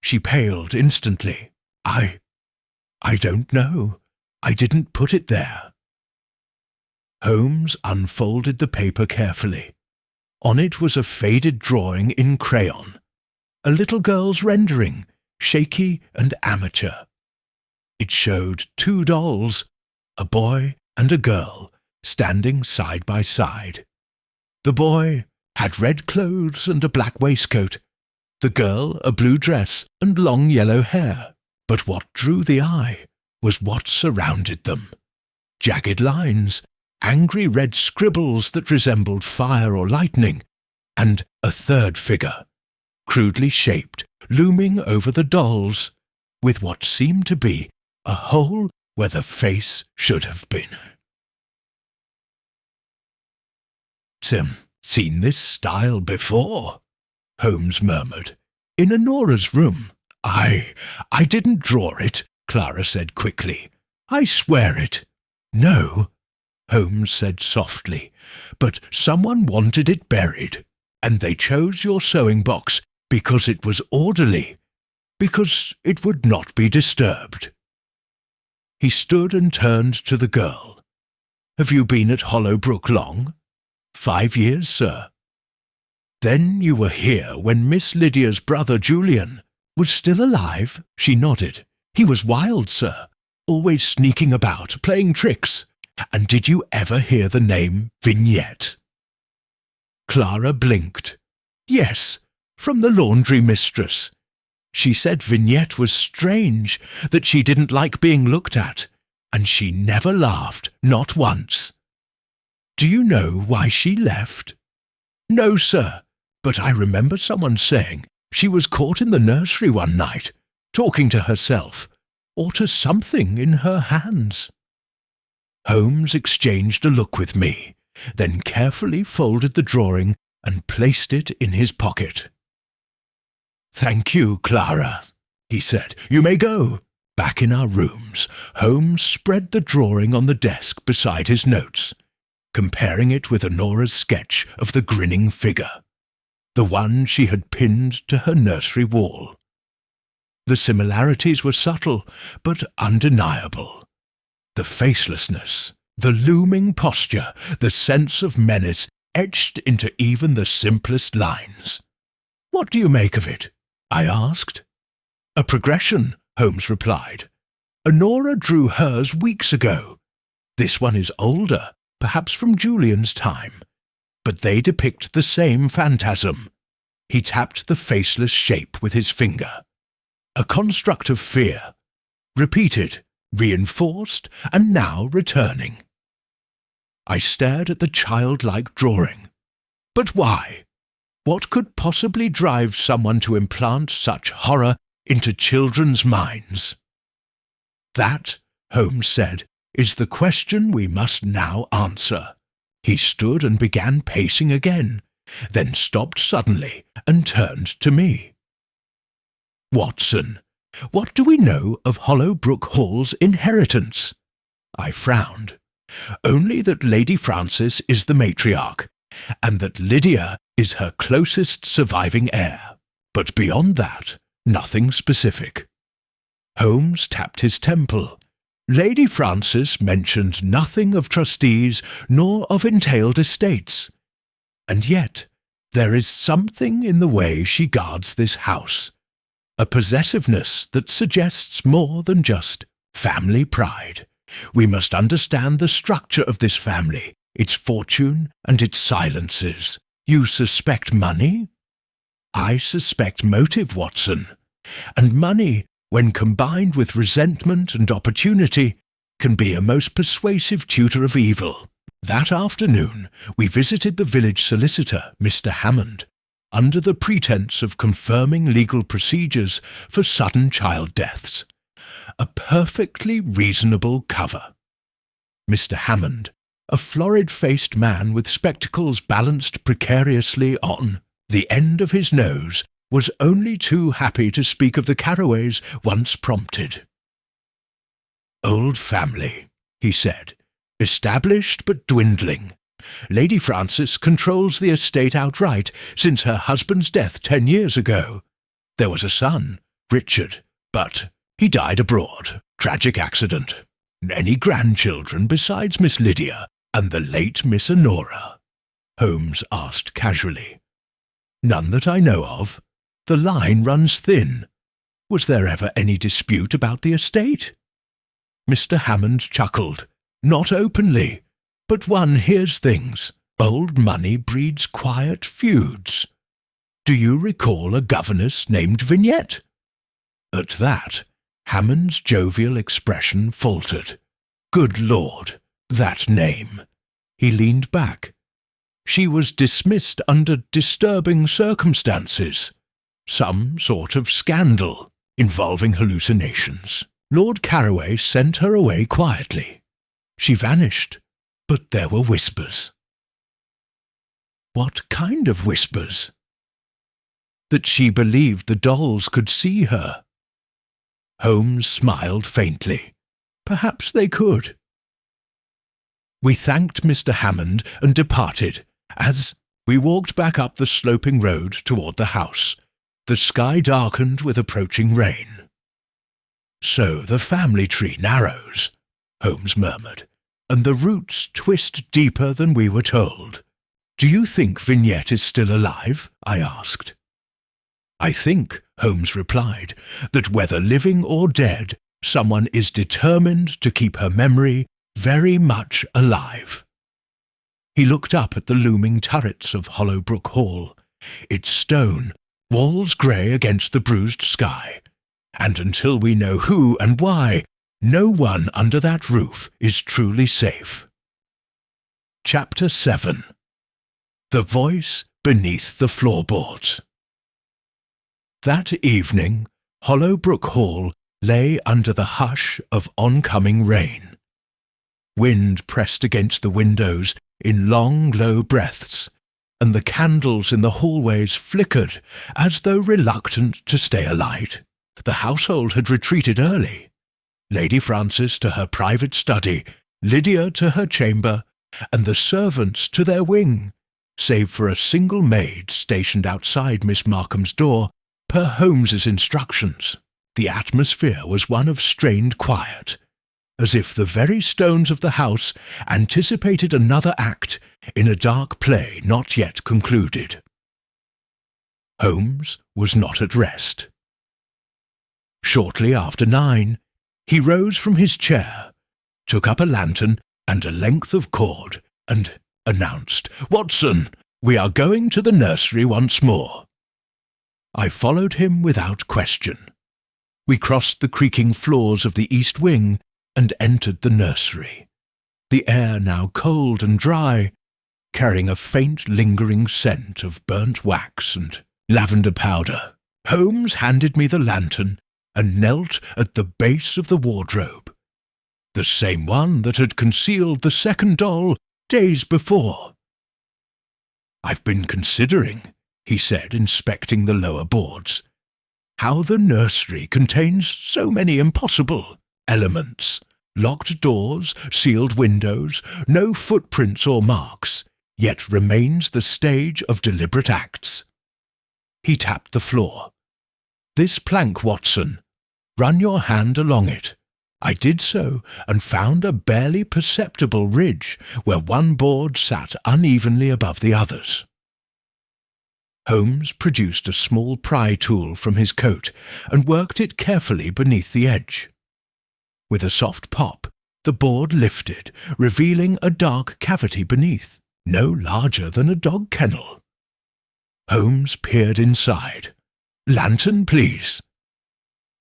She paled instantly. I don't know. I didn't put it there." Holmes unfolded the paper carefully. On it was a faded drawing in crayon, a little girl's rendering, shaky and amateur. It showed 2 dolls, a boy and a girl, standing side by side. The boy had red clothes and a black waistcoat, the girl a blue dress and long yellow hair. But what drew the eye was what surrounded them. Jagged lines, angry red scribbles that resembled fire or lightning, and a third figure, crudely shaped, looming over the dolls, with what seemed to be a hole where the face should have been. "Seen this style before," Holmes murmured. "In Honora's room. I didn't draw it," Clara said quickly. "I swear it." "No," Holmes said softly, "but someone wanted it buried, and they chose your sewing box because it was orderly, because it would not be disturbed." He stood and turned to the girl. "Have you been at Hollowbrook long?" "5 years, sir." "Then you were here when Miss Lydia's brother Julian was still alive?" She nodded. "He was wild, sir, always sneaking about, playing tricks. And did you ever hear the name Vignette?" Clara blinked. "Yes, from the laundry mistress. She said Vignette was strange, that she didn't like being looked at, and she never laughed, not once." "Do you know why she left?" "No, sir, but I remember someone saying she was caught in the nursery one night, talking to herself, or to something in her hands." Holmes exchanged a look with me, then carefully folded the drawing and placed it in his pocket. "Thank you, Clara," he said. "You may go." Back in our rooms, Holmes spread the drawing on the desk beside his notes, comparing it with Honora's sketch of the grinning figure, the one she had pinned to her nursery wall. The similarities were subtle, but undeniable. The facelessness, the looming posture, the sense of menace etched into even the simplest lines. "What do you make of it?" I asked. "A progression," Holmes replied. "Honora drew hers weeks ago. This one is older, perhaps from Julian's time, but they depict the same phantasm." He tapped the faceless shape with his finger. "A construct of fear, repeated, reinforced, and now returning. I stared at the childlike drawing. But why? What could possibly drive someone to implant such horror into children's minds? That, Holmes said, is the question we must now answer. He stood and began pacing again, then stopped suddenly and turned to me. Watson, what do we know of Hollowbrook Hall's inheritance? I frowned. Only that Lady Frances is the matriarch, and that Lydia is her closest surviving heir. But beyond that, nothing specific. Holmes tapped his temple. Lady Frances mentioned nothing of trustees nor of entailed estates. And yet, there is something in the way she guards this house, a possessiveness that suggests more than just family pride. We must understand the structure of this family, its fortune and its silences. You suspect money? I suspect motive, Watson. And money, when combined with resentment and opportunity, can be a most persuasive tutor of evil. That afternoon, we visited the village solicitor, Mr. Hammond, under the pretense of confirming legal procedures for sudden child deaths. A perfectly reasonable cover. Mr. Hammond, a florid-faced man with spectacles balanced precariously on the end of his nose, was only too happy to speak of the Carraways once prompted. Old family, he said, established but dwindling. Lady Frances controls the estate outright since her husband's death 10 years ago. There was a son, Richard, but he died abroad. Tragic accident. Any grandchildren besides Miss Lydia and the late Miss Honora? Holmes asked casually. None that I know of. The line runs thin. Was there ever any dispute about the estate? Mr. Hammond chuckled. Not openly, but one hears things. Old money breeds quiet feuds. Do you recall a governess named Vignette? At that, Hammond's jovial expression faltered. Good Lord, that name. He leaned back. She was dismissed under disturbing circumstances. Some sort of scandal involving hallucinations. Lord Carraway sent her away quietly. She vanished, but there were whispers. What kind of whispers? That she believed the dolls could see her. Holmes smiled faintly. Perhaps they could. We thanked Mr. Hammond and departed, as we walked back up the sloping road toward the house. The sky darkened with approaching rain. So the family tree narrows, Holmes murmured, and the roots twist deeper than we were told. Do you think Vignette is still alive? I asked. I think, Holmes replied, that whether living or dead, someone is determined to keep her memory very much alive. He looked up at the looming turrets of Hollowbrook Hall, its stone, walls grey against the bruised sky, and until we know who and why, no one under that roof is truly safe. Chapter 7. The Voice Beneath the Floorboards. That evening, Hollowbrook Hall lay under the hush of oncoming rain. Wind pressed against the windows in long, low breaths, and the candles in the hallways flickered as though reluctant to stay alight. The household had retreated early. Lady Frances to her private study, Lydia to her chamber, and the servants to their wing, save for a single maid stationed outside Miss Markham's door, per Holmes's instructions. The atmosphere was one of strained quiet, as if the very stones of the house anticipated another act in a dark play not yet concluded. Holmes was not at rest. Shortly after 9, he rose from his chair, took up a lantern and a length of cord, and announced, "Watson, we are going to the nursery once more." I followed him without question. We crossed the creaking floors of the east wing and entered the nursery, the air now cold and dry, carrying a faint lingering scent of burnt wax and lavender powder. Holmes handed me the lantern and knelt at the base of the wardrobe, the same one that had concealed the second doll days before. "I've been considering," he said, inspecting the lower boards, "how the nursery contains so many impossible elements. Locked doors, sealed windows, no footprints or marks, yet remains the stage of deliberate acts." He tapped the floor. "This plank, Watson. Run your hand along it." I did so, and found a barely perceptible ridge where one board sat unevenly above the others. Holmes produced a small pry tool from his coat and worked it carefully beneath the edge. With a soft pop, the board lifted, revealing a dark cavity beneath, no larger than a dog kennel. Holmes peered inside. "Lantern, please."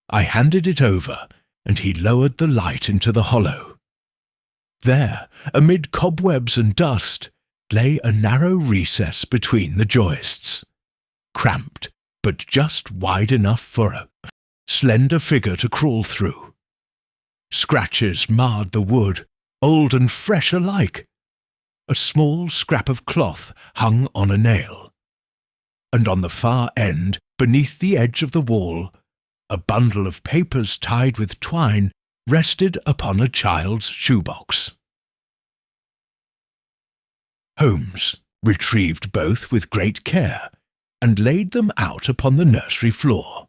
I handed it over, and he lowered the light into the hollow. There, amid cobwebs and dust, lay a narrow recess between the joists, cramped, but just wide enough for a slender figure to crawl through. Scratches marred the wood, old and fresh alike. A small scrap of cloth hung on a nail, and on the far end, beneath the edge of the wall, a bundle of papers tied with twine rested upon a child's shoebox. Holmes retrieved both with great care and laid them out upon the nursery floor.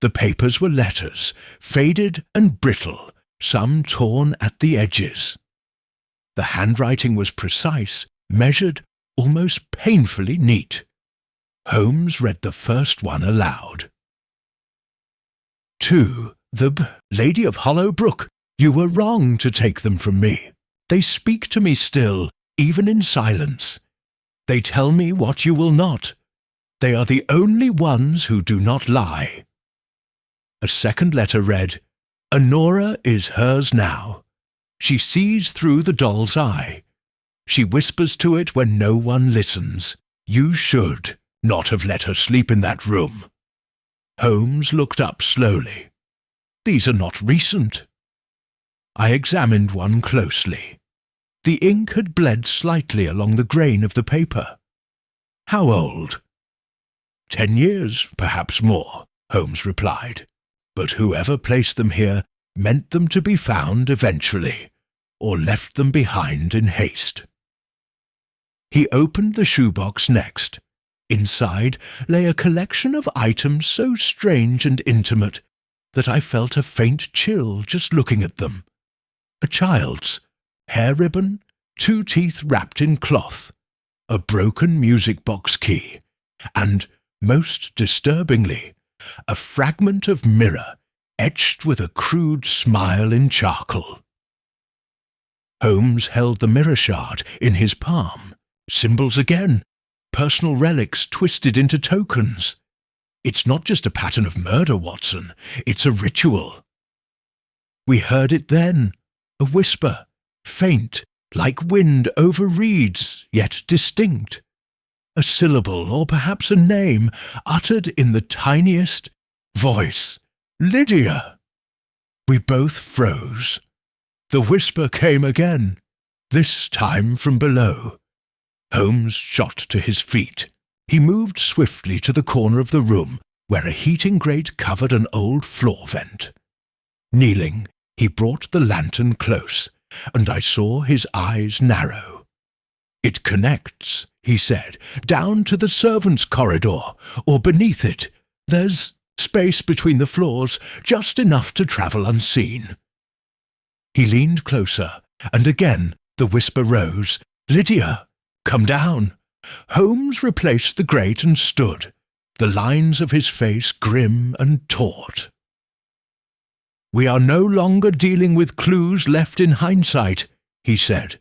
The papers were letters, faded and brittle, some torn at the edges. The handwriting was precise, measured, almost painfully neat. Holmes read the first one aloud. "To the Lady of Hollow Brook, you were wrong to take them from me. They speak to me still, even in silence. They tell me what you will not. They are the only ones who do not lie." A second letter read, "Honora is hers now. She sees through the doll's eye. She whispers to it when no one listens. You should not have let her sleep in that room." Holmes looked up slowly. "These are not recent." I examined one closely. The ink had bled slightly along the grain of the paper. "How old?" 10 years, perhaps more," Holmes replied. "But whoever placed them here meant them to be found eventually, or left them behind in haste." He opened the shoebox next. Inside lay a collection of items so strange and intimate that I felt a faint chill just looking at them. A child's hair ribbon, 2 teeth wrapped in cloth, a broken music box key, and, most disturbingly, a fragment of mirror etched with a crude smile in charcoal. Holmes held the mirror shard in his palm. Symbols again. Personal relics twisted into tokens. "It's not just a pattern of murder, Watson. It's a ritual." We heard it then, a whisper, faint, like wind over reeds, yet distinct. A syllable, or perhaps a name, uttered in the tiniest voice. "Lydia!" We both froze. The whisper came again, this time from below. Holmes shot to his feet. He moved swiftly to the corner of the room where a heating grate covered an old floor vent. Kneeling, he brought the lantern close, and I saw his eyes narrow. "It connects," he said, "down to the servants' corridor, or beneath it. There's space between the floors, just enough to travel unseen." He leaned closer, and again the whisper rose. "Lydia! Come down." Holmes replaced the grate and stood, the lines of his face grim and taut. "We are no longer dealing with clues left in hindsight," he said.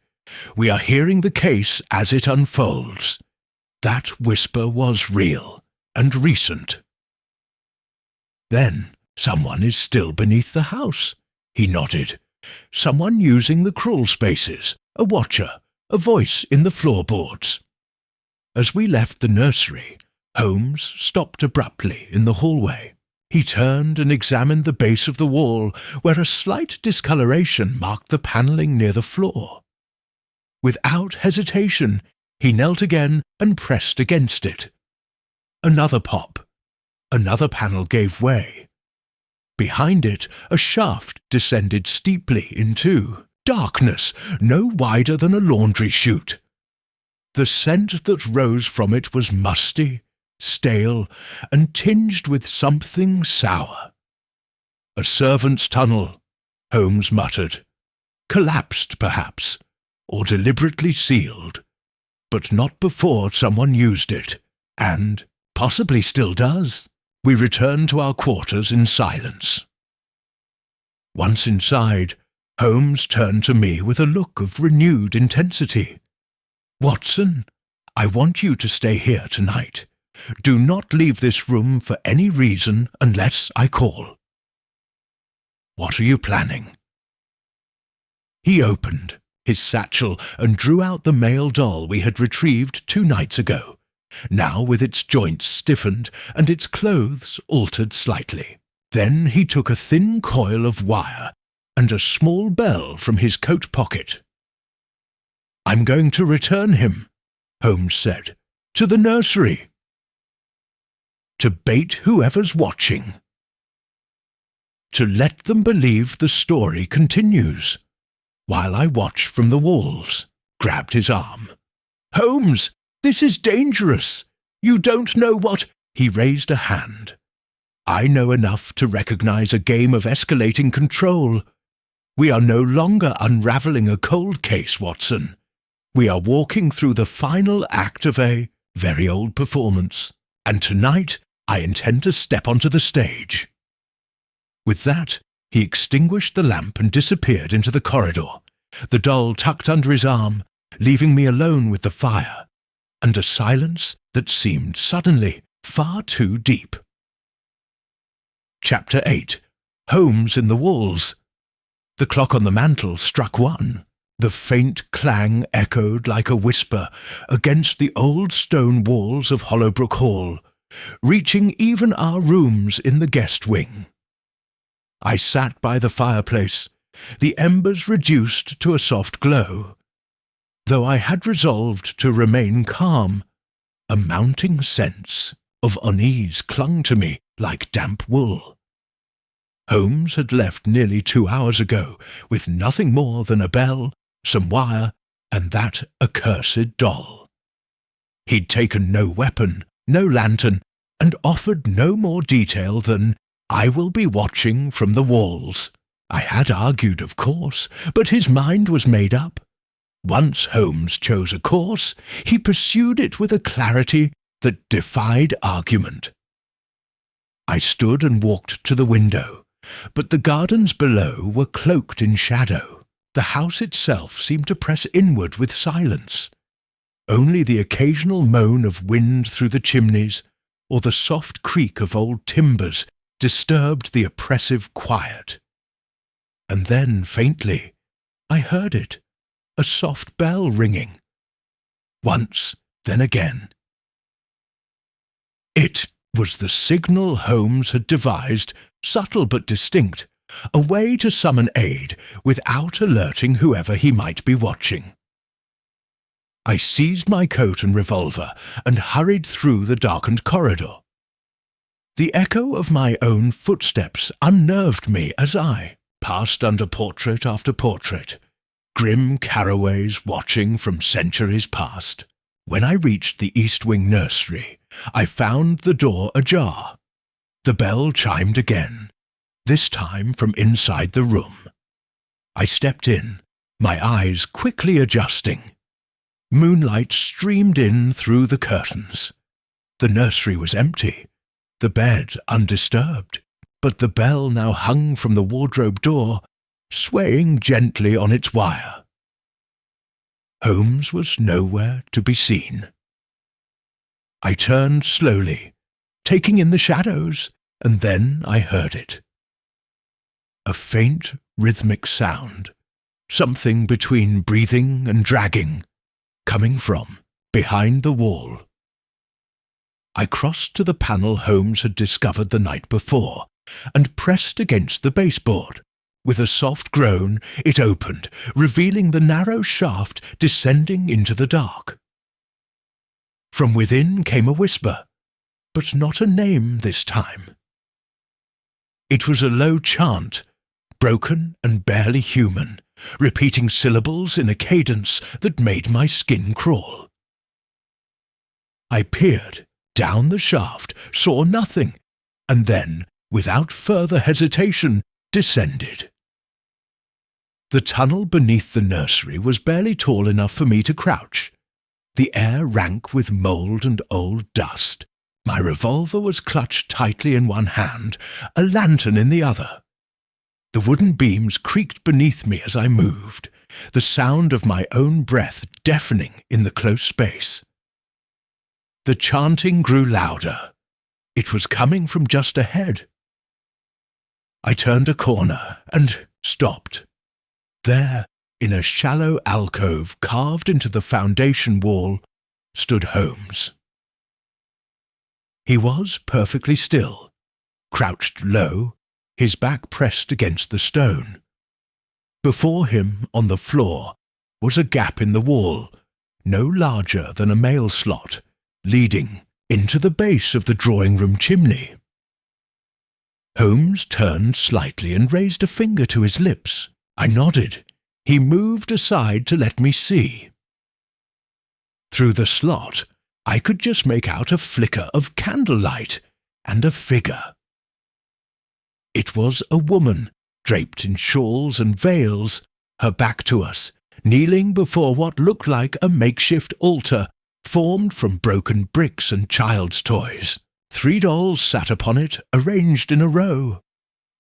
"We are hearing the case as it unfolds. That whisper was real and recent." Then Someone is still beneath the house. He nodded. Someone using the crawl spaces, a watcher, a voice in the floorboards. As we left the nursery, Holmes stopped abruptly in the hallway. He turned and examined the base of the wall, where a slight discoloration marked the panelling near the floor. Without hesitation, he knelt again and pressed against it. Another pop. Another panel gave way. Behind it, a shaft descended steeply into darkness no wider than a laundry chute. The scent that rose from it was musty, stale, and tinged with something sour. A servant's tunnel, Holmes muttered. Collapsed, perhaps, or deliberately sealed, but not before someone used it, and possibly still does. We returned to our quarters in silence. Once inside, Holmes turned to me with a look of renewed intensity. "Watson, I want you to stay here tonight. Do not leave this room for any reason unless I call." "What are you planning?" He opened his satchel and drew out the male doll we had retrieved 2 nights ago, now with its joints stiffened and its clothes altered slightly. Then he took a thin coil of wire and a small bell from his coat pocket. "I'm going to return him," Holmes said, "to the nursery. To bait whoever's watching. To let them believe the story continues, while I watch from the walls." Grabbed his arm. "Holmes, this is dangerous. You don't know what—" He raised a hand. "I know enough to recognize a game of escalating control. We are no longer unraveling a cold case, Watson. We are walking through the final act of a very old performance, and tonight I intend to step onto the stage." With that, he extinguished the lamp and disappeared into the corridor, the doll tucked under his arm, leaving me alone with the fire, and a silence that seemed suddenly far too deep. Chapter 8. Holmes in the walls. The clock on the mantel struck 1. The faint clang echoed like a whisper against the old stone walls of Hollowbrook Hall, reaching even our rooms in the guest wing. I sat by the fireplace, the embers reduced to a soft glow. Though I had resolved to remain calm, a mounting sense of unease clung to me like damp wool. Holmes had left nearly 2 hours ago with nothing more than a bell, some wire, and that accursed doll. He'd taken no weapon, no lantern, and offered no more detail than, "I will be watching from the walls." I had argued, of course, but his mind was made up. Once Holmes chose a course, he pursued it with a clarity that defied argument. I stood and walked to the window, but the gardens below were cloaked in shadow. The house itself seemed to press inward with silence. Only the occasional moan of wind through the chimneys, or the soft creak of old timbers, disturbed the oppressive quiet. And then, faintly, I heard it, a soft bell ringing. Once, then again. It was the signal Holmes had devised, subtle but distinct, a way to summon aid without alerting whoever he might be watching. I seized my coat and revolver and hurried through the darkened corridor. The echo of my own footsteps unnerved me as I passed under portrait after portrait, grim caraways watching from centuries past. When I reached the East Wing nursery, I found the door ajar. The bell chimed again, this time from inside the room. I stepped in, my eyes quickly adjusting. Moonlight streamed in through the curtains. The nursery was empty, the bed undisturbed, but the bell now hung from the wardrobe door, swaying gently on its wire. Holmes was nowhere to be seen. I turned slowly, taking in the shadows, and then I heard it. a faint, rhythmic sound, something between breathing and dragging, coming from behind the wall. I crossed to the panel Holmes had discovered the night before and pressed against the baseboard. With a soft groan, it opened, revealing the narrow shaft descending into the dark. From within came a whisper, but not a name this time. It was a low chant, broken and barely human, repeating syllables in a cadence that made my skin crawl. I peered down the shaft, saw nothing, and then, without further hesitation, descended. The tunnel beneath the nursery was barely tall enough for me to crouch. The air rank with mould and old dust. My revolver was clutched tightly in one hand, a lantern in the other. The wooden beams creaked beneath me as I moved, the sound of my own breath deafening in the close space. The chanting grew louder. It was coming from just ahead. I turned a corner and stopped. There, in a shallow alcove carved into the foundation wall, stood Holmes. He was perfectly still, crouched low, his back pressed against the stone. Before him, on the floor, was a gap in the wall, no larger than a mail slot, leading into the base of the drawing-room chimney. Holmes turned slightly and raised a finger to his lips. I nodded. He moved aside to let me see. Through the slot, I could just make out a flicker of candlelight and a figure. It was a woman, draped in shawls and veils, her back to us, kneeling before what looked like a makeshift altar formed from broken bricks and child's toys. 3 dolls sat upon it, arranged in a row.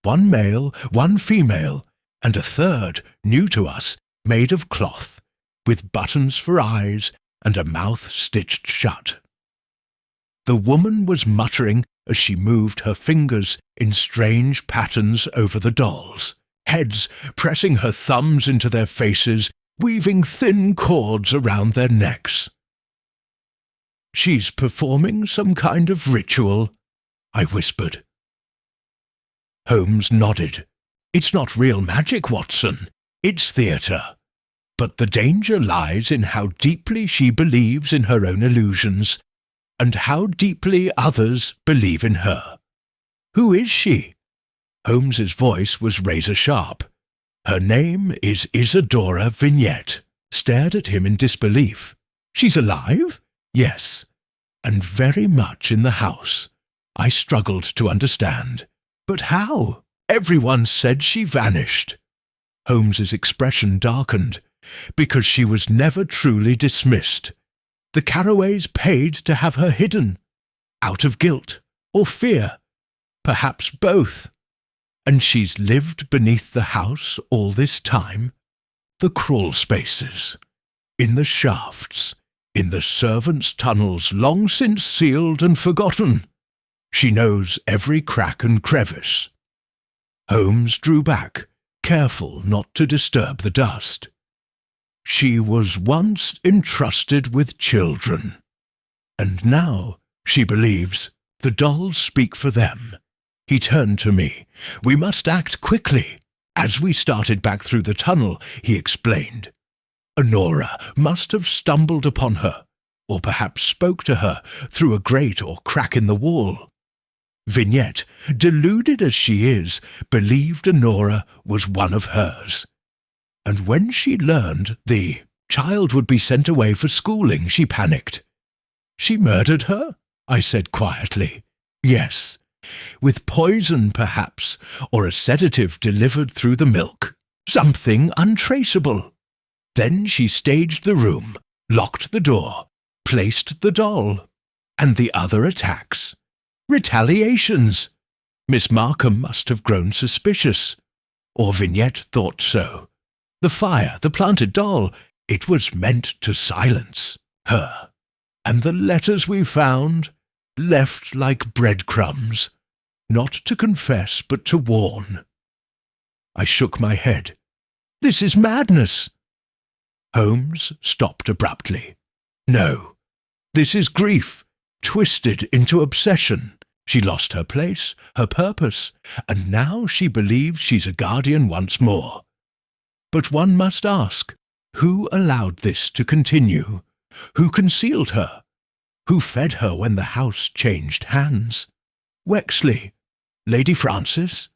1 male, 1 female, and a third, new to us, made of cloth, with buttons for eyes and a mouth stitched shut. The woman was muttering as she moved her fingers in strange patterns over the dolls, heads pressing her thumbs into their faces, weaving thin cords around their necks. "She's performing some kind of ritual," I whispered. Holmes nodded. "It's not real magic, Watson. It's theatre. But the danger lies in how deeply she believes in her own illusions, and how deeply others believe in her." "Who is she?" Holmes's voice was razor-sharp. "Her name is Isadora Vignette." Stared at him in disbelief. "She's alive?" "Yes, and very much in the house." I struggled to understand. "But how? Everyone said she vanished." Holmes's expression darkened. "Because she was never truly dismissed. The Carraways paid to have her hidden, out of guilt or fear, perhaps both. And she's lived beneath the house all this time. The crawl spaces, in the shafts, in the servants' tunnels long since sealed and forgotten. She knows every crack and crevice." Holmes drew back, careful not to disturb the dust. "She was once entrusted with children, and now, she believes, the dolls speak for them." He turned to me. "We must act quickly." As we started back through the tunnel, he explained. "Honora must have stumbled upon her, or perhaps spoke to her through a grate or crack in the wall. Vignette, deluded as she is, believed Honora was one of hers. And when she learned the child would be sent away for schooling, she panicked." "She murdered her?" I said quietly. "Yes, with poison perhaps, or a sedative delivered through the milk. Something untraceable. Then she staged the room, locked the door, placed the doll. And the other attacks. Retaliations. Miss Markham must have grown suspicious. Or Vignette thought so. The fire, the planted doll, it was meant to silence her. And the letters we found, left like breadcrumbs, not to confess but to warn. I shook my head. "This is madness." Holmes stopped abruptly. "No, this is grief, twisted into obsession. She lost her place, her purpose, and now she believes she's a guardian once more. But one must ask, who allowed this to continue? Who concealed her? Who fed her when the house changed hands? Wexley? Lady Francis?"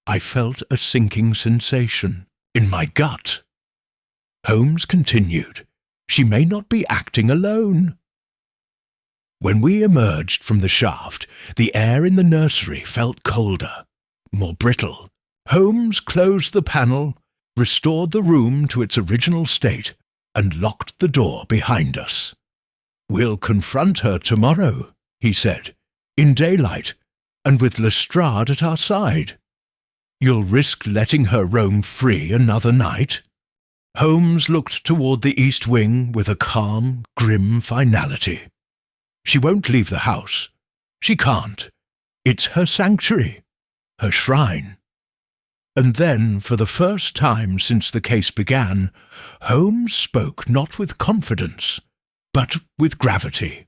I felt a sinking sensation in my gut. Holmes continued, "She may not be acting alone." When we emerged from the shaft, the air in the nursery felt colder, more brittle. Holmes closed the panel, restored the room to its original state, and locked the door behind us. "We'll confront her tomorrow," he said, "in daylight, and with Lestrade at our side. You'll risk letting her roam free another night?" Holmes looked toward the east wing with a calm, grim finality. "She won't leave the house. She can't. It's her sanctuary, her shrine." And then, for the first time since the case began, Holmes spoke not with confidence, but with gravity.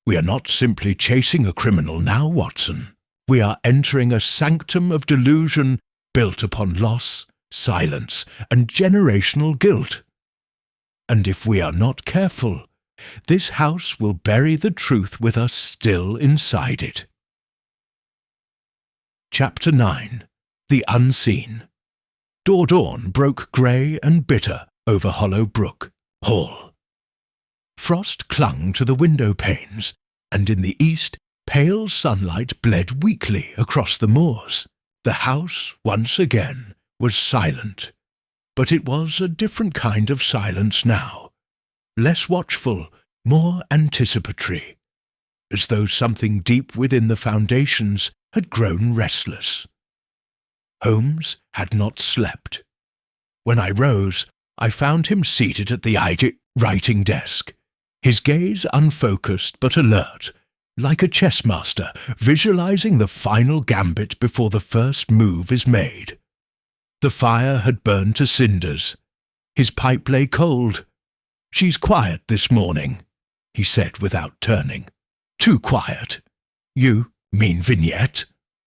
"We are not simply chasing a criminal now, Watson. We are entering a sanctum of delusion built upon loss, silence, and generational guilt. And if we are not careful, this house will bury the truth with us still inside it." Chapter 9. The Unseen. Dawn broke grey and bitter over Hollow Brook Hall. Frost clung to the window panes, and in the east pale sunlight bled weakly across the moors. The house, once again, was silent, but it was a different kind of silence now, less watchful, more anticipatory, as though something deep within the foundations had grown restless. Holmes had not slept. When I rose, I found him seated at the writing desk, his gaze unfocused but alert, like a chess master visualizing the final gambit before the first move is made. The fire had burned to cinders. His pipe lay cold. "She's quiet this morning," he said without turning. "Too quiet." "You mean Vignette?"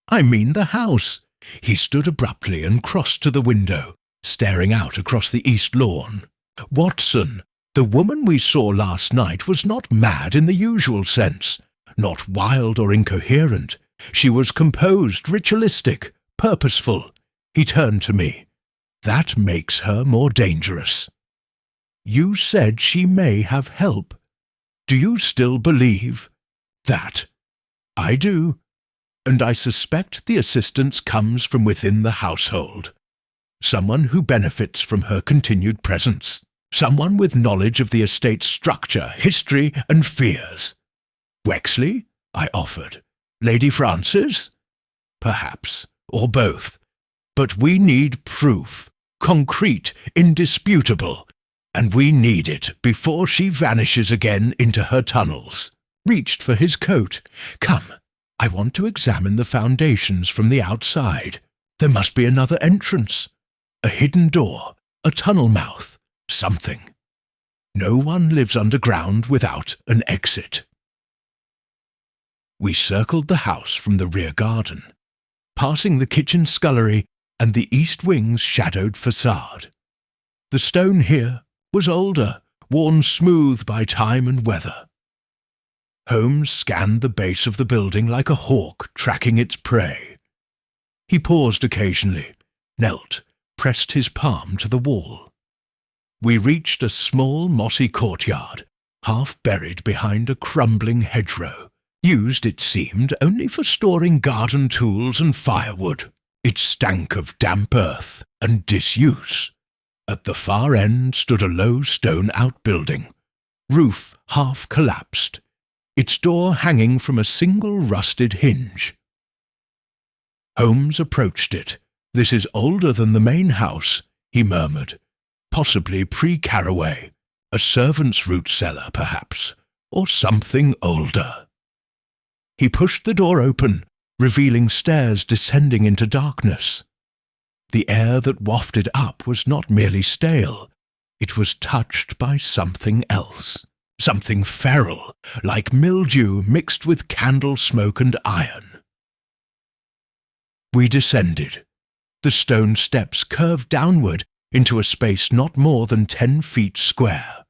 "I mean the house." He stood abruptly and crossed to the window, staring out across the east lawn. "Watson, the woman we saw last night was not mad in the usual sense, not wild or incoherent. She was composed, ritualistic, purposeful." He turned to me. "That makes her more dangerous." "You said she may have help. Do you still believe that?" "I do, and I suspect the assistance comes from within the household. Someone who benefits from her continued presence. Someone with knowledge of the estate's structure, history, and fears." "Wexley?" I offered. "Lady Francis?" "Perhaps, or both. But we need proof, concrete, indisputable, and we need it before she vanishes again into her tunnels." Reached for his coat. "Come, I want to examine the foundations from the outside. There must be another entrance, a hidden door, a tunnel mouth, something. No one lives underground without an exit." We circled the house from the rear garden, passing the kitchen scullery and the east wing's shadowed facade. The stone here was older, worn smooth by time and weather. Holmes scanned the base of the building like a hawk tracking its prey. He paused occasionally, knelt, pressed his palm to the wall. We reached a small mossy courtyard, half buried behind a crumbling hedgerow, used, it seemed, only for storing garden tools and firewood. It stank of damp earth and disuse. At the far end stood a low stone outbuilding, roof half collapsed, its door hanging from a single rusted hinge. Holmes approached it. "This is older than the main house," he murmured. "Possibly pre-Caraway. A servant's root cellar, perhaps, or something older." He pushed the door open, revealing stairs descending into darkness. The air that wafted up was not merely stale, it was touched by something else, something feral, like mildew mixed with candle smoke and iron. We descended. The stone steps curved downward into a space not more than 10 feet square.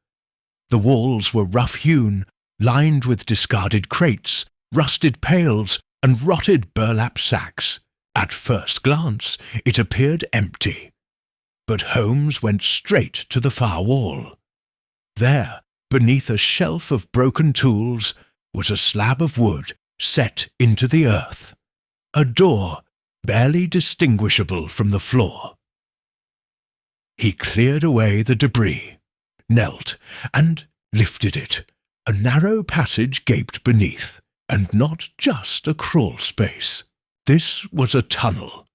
The walls were rough-hewn, lined with discarded crates, rusted pails, and rotted burlap sacks. At first glance, it appeared empty. But Holmes went straight to the far wall. There, beneath a shelf of broken tools, was a slab of wood set into the earth. A door, barely distinguishable from the floor. He cleared away the debris, knelt, and lifted it. A narrow passage gaped beneath, and not just a crawl space. This was a tunnel,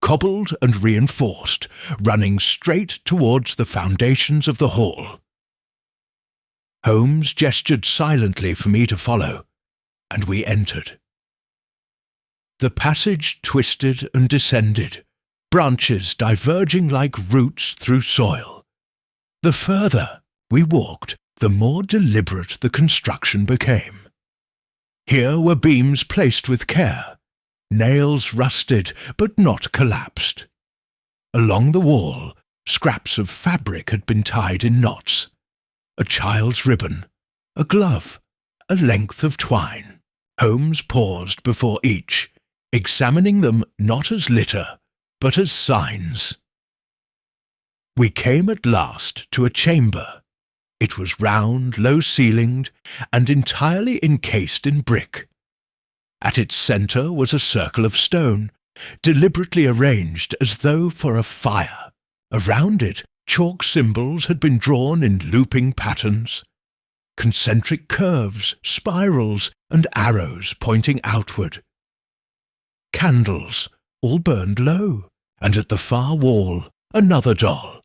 cobbled and reinforced, running straight towards the foundations of the hall. Holmes gestured silently for me to follow, and we entered. The passage twisted and descended, branches diverging like roots through soil. The further we walked, the more deliberate the construction became. Here were beams placed with care, nails rusted but not collapsed. Along the wall, scraps of fabric had been tied in knots. A child's ribbon, a glove, a length of twine. Holmes paused before each, examining them not as litter, but as signs. We came at last to a chamber. It was round, low-ceilinged, and entirely encased in brick. At its centre was a circle of stone, deliberately arranged as though for a fire. Around it, chalk symbols had been drawn in looping patterns. Concentric curves, spirals, and arrows pointing outward. Candles, all burned low, and at the far wall, another doll.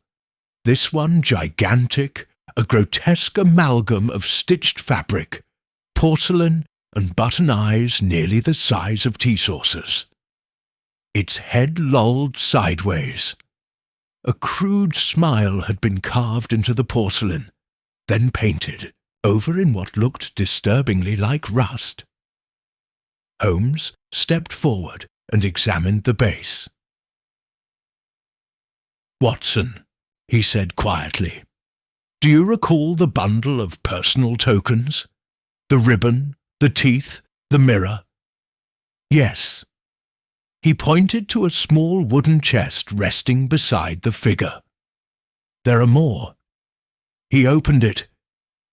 This one gigantic, a grotesque amalgam of stitched fabric, porcelain, and button eyes nearly the size of tea saucers. Its head lolled sideways. A crude smile had been carved into the porcelain, then painted, over in what looked disturbingly like rust. Holmes stepped forward and examined the base. "Watson," he said quietly, "do you recall the bundle of personal tokens? The ribbon, the teeth, the mirror?" "Yes." He pointed to a small wooden chest resting beside the figure. "There are more." He opened it.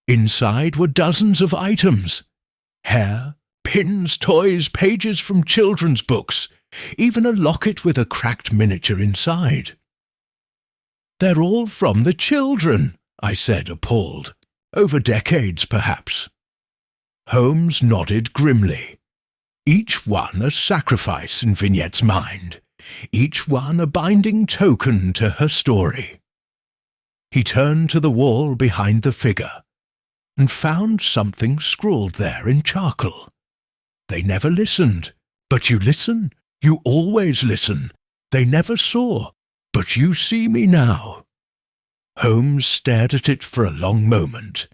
Inside were dozens of items. Hair, pins, toys, pages from children's books, even a locket with a cracked miniature inside. "They're all from the children," I said, appalled. "Over decades, perhaps." Holmes nodded grimly. Each one a sacrifice in Vignette's mind, each one a binding token to her story. He turned to the wall behind the figure, and found something scrawled there in charcoal. "They never listened, but you listen, you always listen. They never saw, but you see me now." Holmes stared at it for a long moment.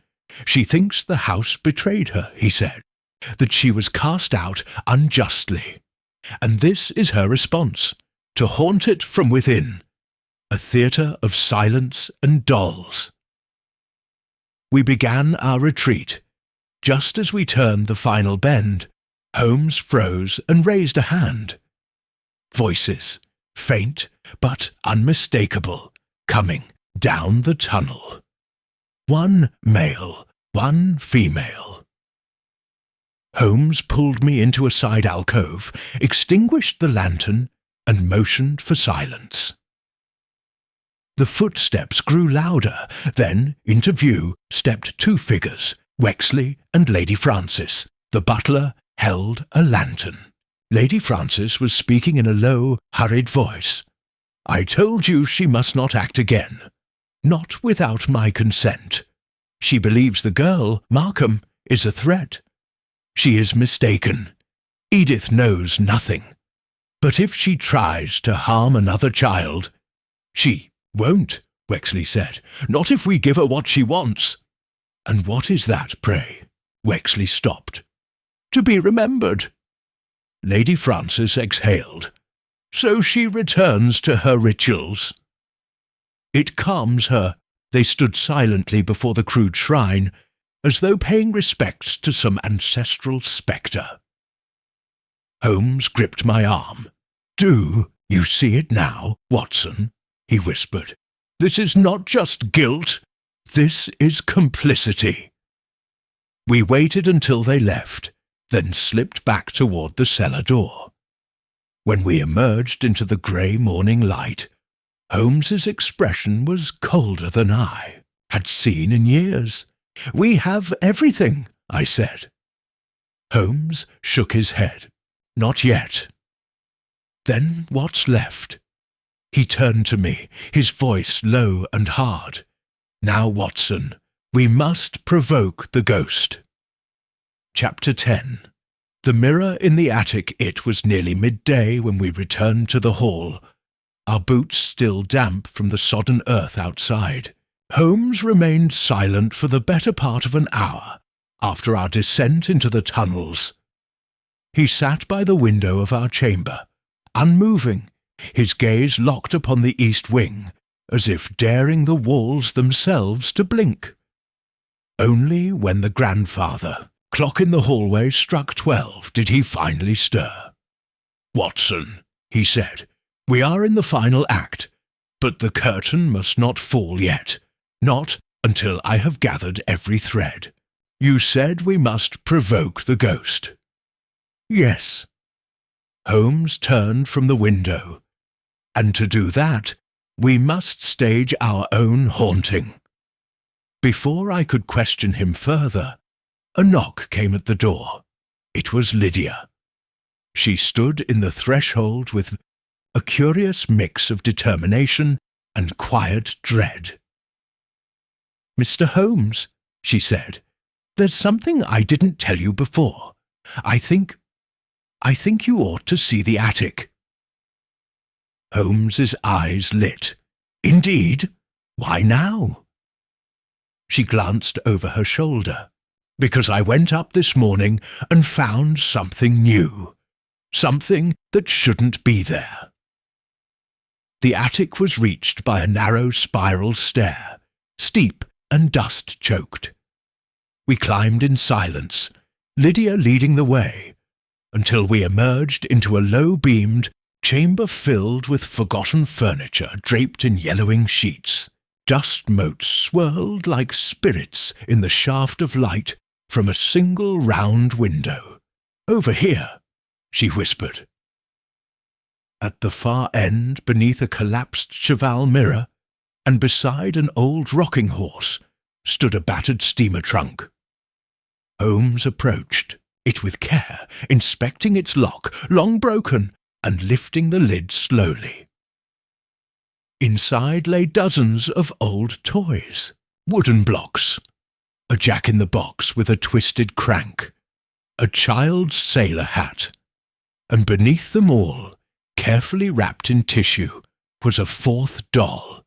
"She thinks the house betrayed her," he said, "that she was cast out unjustly. And this is her response, to haunt it from within, a theatre of silence and dolls." We began our retreat. Just as we turned the final bend, Holmes froze and raised a hand. Voices, faint but unmistakable, coming down the tunnel. One male, one female. Holmes pulled me into a side alcove, extinguished the lantern, and motioned for silence. The footsteps grew louder. Then, into view, stepped two figures, Wexley and Lady Frances. The butler held a lantern. Lady Frances was speaking in a low, hurried voice. "I told you she must not act again. Not without my consent. She believes the girl, Markham, is a threat. She is mistaken. Edith knows nothing. But if she tries to harm another child—" "She won't," Wexley said. "Not if we give her what she wants." "And what is that, pray?" Wexley stopped. "To be remembered." Lady Frances exhaled. "So she returns to her rituals." It calms her. They stood silently before the crude shrine, as though paying respects to some ancestral spectre. Holmes gripped my arm. "Do you see it now, Watson?" he whispered. "This is not just guilt. This is complicity." We waited until they left, then slipped back toward the cellar door. When we emerged into the grey morning light, Holmes's expression was colder than I had seen in years. "We have everything," I said. Holmes shook his head. "Not yet." "Then what's left?" He turned to me, his voice low and hard. "Now, Watson, we must provoke the ghost." Chapter 10. The mirror in the attic. It was nearly midday when we returned to the hall, our boots still damp from the sodden earth outside. Holmes remained silent for the better part of an hour after our descent into the tunnels. He sat by the window of our chamber, unmoving, his gaze locked upon the east wing, as if daring the walls themselves to blink. Only when the grandfather clock in the hallway struck 12 did he finally stir. "Watson," he said, "we are in the final act, but the curtain must not fall yet, not until I have gathered every thread. You said we must provoke the ghost." "Yes." Holmes turned from the window. "And to do that, we must stage our own haunting." Before I could question him further, a knock came at the door. It was Lydia. She stood in the threshold with a curious mix of determination and quiet dread. "Mr. Holmes," she said, "there's something I didn't tell you before. I think you ought to see the attic." Holmes's eyes lit. "Indeed? Why now?" She glanced over her shoulder. "Because I went up this morning and found something new. Something that shouldn't be there." The attic was reached by a narrow spiral stair, steep and dust-choked. We climbed in silence, Lydia leading the way, until we emerged into a low-beamed chamber filled with forgotten furniture draped in yellowing sheets. Dust motes swirled like spirits in the shaft of light from a single round window. "Over here," she whispered. At the far end, beneath a collapsed cheval mirror, and beside an old rocking horse, stood a battered steamer trunk. Holmes approached it with care, inspecting its lock, long broken, and lifting the lid slowly. Inside lay dozens of old toys, wooden blocks, a jack-in-the-box with a twisted crank, a child's sailor hat, and beneath them all, carefully wrapped in tissue, was a fourth doll.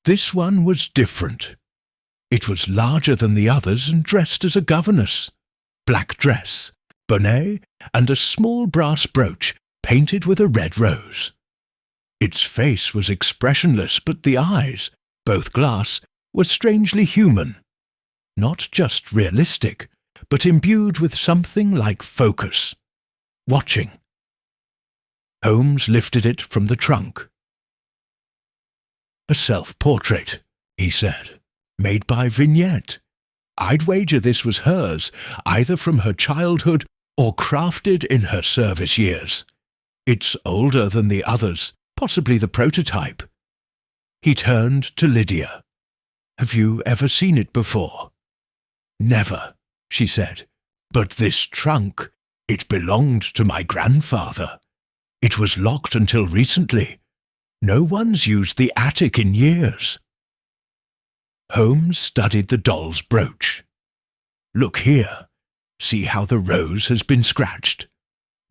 This one was different. It was larger than the others and dressed as a governess. Black dress, bonnet, and a small brass brooch painted with a red rose. Its face was expressionless, but the eyes, both glass, were strangely human. Not just realistic, but imbued with something like focus. Watching. Holmes lifted it from the trunk. "A self-portrait," he said, "made by Vignette. I'd wager this was hers, either from her childhood or crafted in her service years. It's older than the others, possibly the prototype." He turned to Lydia. "Have you ever seen it before?" "Never," she said. "But this trunk, it belonged to my grandfather. It was locked until recently. No one's used the attic in years." Holmes studied the doll's brooch. "Look here. See how the rose has been scratched?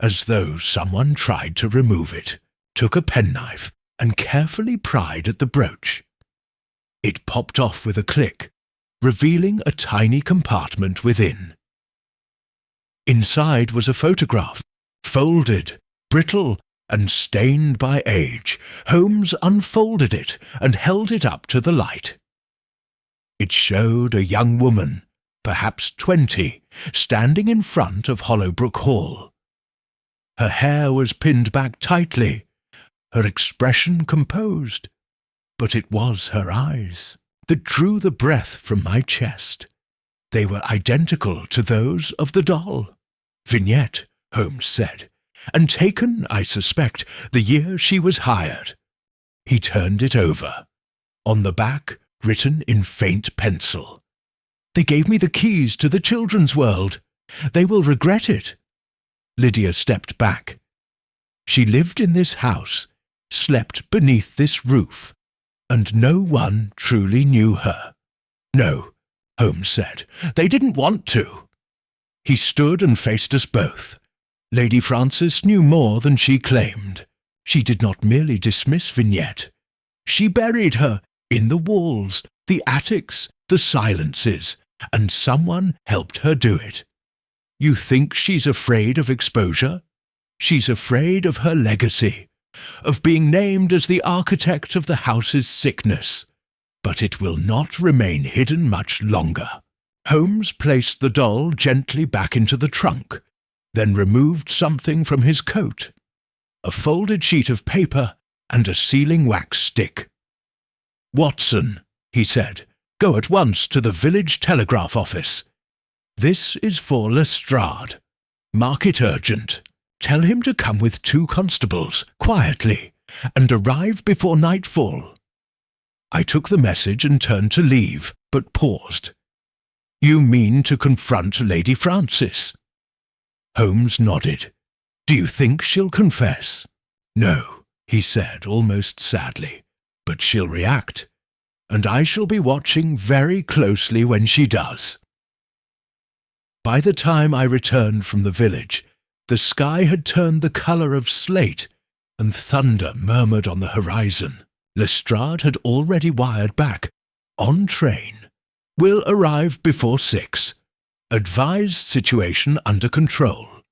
as though someone tried to remove it, took a penknife and carefully pried at the brooch. It popped off with a click, revealing a tiny compartment within. Inside was a photograph, folded, brittle, and stained by age. Holmes unfolded it and held it up to the light. It showed a young woman, perhaps 20, standing in front of Hollowbrook Hall. Her hair was pinned back tightly, her expression composed, but it was her eyes that drew the breath from my chest. They were identical to those of the doll. Vignette, Holmes said, and taken, I suspect, the year she was hired. He turned it over. On the back, written in faint pencil, "They gave me the keys to the children's world. They will regret it." Lydia stepped back. She lived in this house, slept beneath this roof, and no one truly knew her. "No," Holmes said, "they didn't want to." He stood and faced us both. Lady Frances knew more than she claimed. She did not merely dismiss Vignette. She buried her in the walls, the attics, the silences, and someone helped her do it. You think she's afraid of exposure? She's afraid of her legacy, of being named as the architect of the house's sickness. But it will not remain hidden much longer. Holmes placed the doll gently back into the trunk, then removed something from his coat, a folded sheet of paper and a sealing wax stick. "Watson," he said, "go at once to the village telegraph office. This is for Lestrade. Mark it urgent. Tell him to come with 2 constables, quietly, and arrive before nightfall." I took the message and turned to leave, but paused. "You mean to confront Lady Frances?" Holmes nodded. "Do you think she'll confess?" "No," he said, almost sadly, "but she'll react, and I shall be watching very closely when she does." By the time I returned from the village, the sky had turned the colour of slate, and thunder murmured on the horizon. Lestrade had already wired back, "On train. Will arrive before 6. Advised situation under control."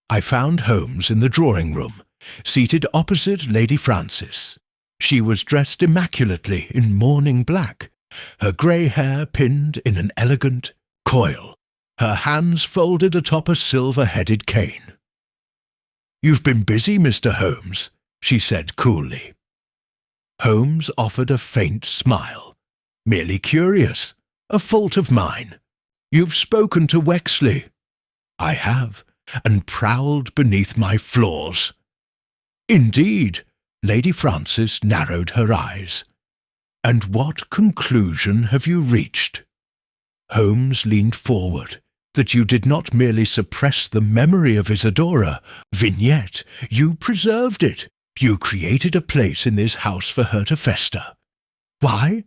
I found Holmes in the drawing-room, seated opposite Lady Frances. She was dressed immaculately in mourning black, her grey hair pinned in an elegant coil, her hands folded atop a silver-headed cane. "You've been busy, Mr. Holmes," she said coolly. Holmes offered a faint smile. "Merely curious. A fault of mine. You've spoken to Wexley." "I have, and prowled beneath my flaws." "Indeed." Lady Frances narrowed her eyes. "And what conclusion have you reached?" Holmes leaned forward. "That you did not merely suppress the memory of Isadora, Vignette, you preserved it. You created a place in this house for her to fester." "Why?"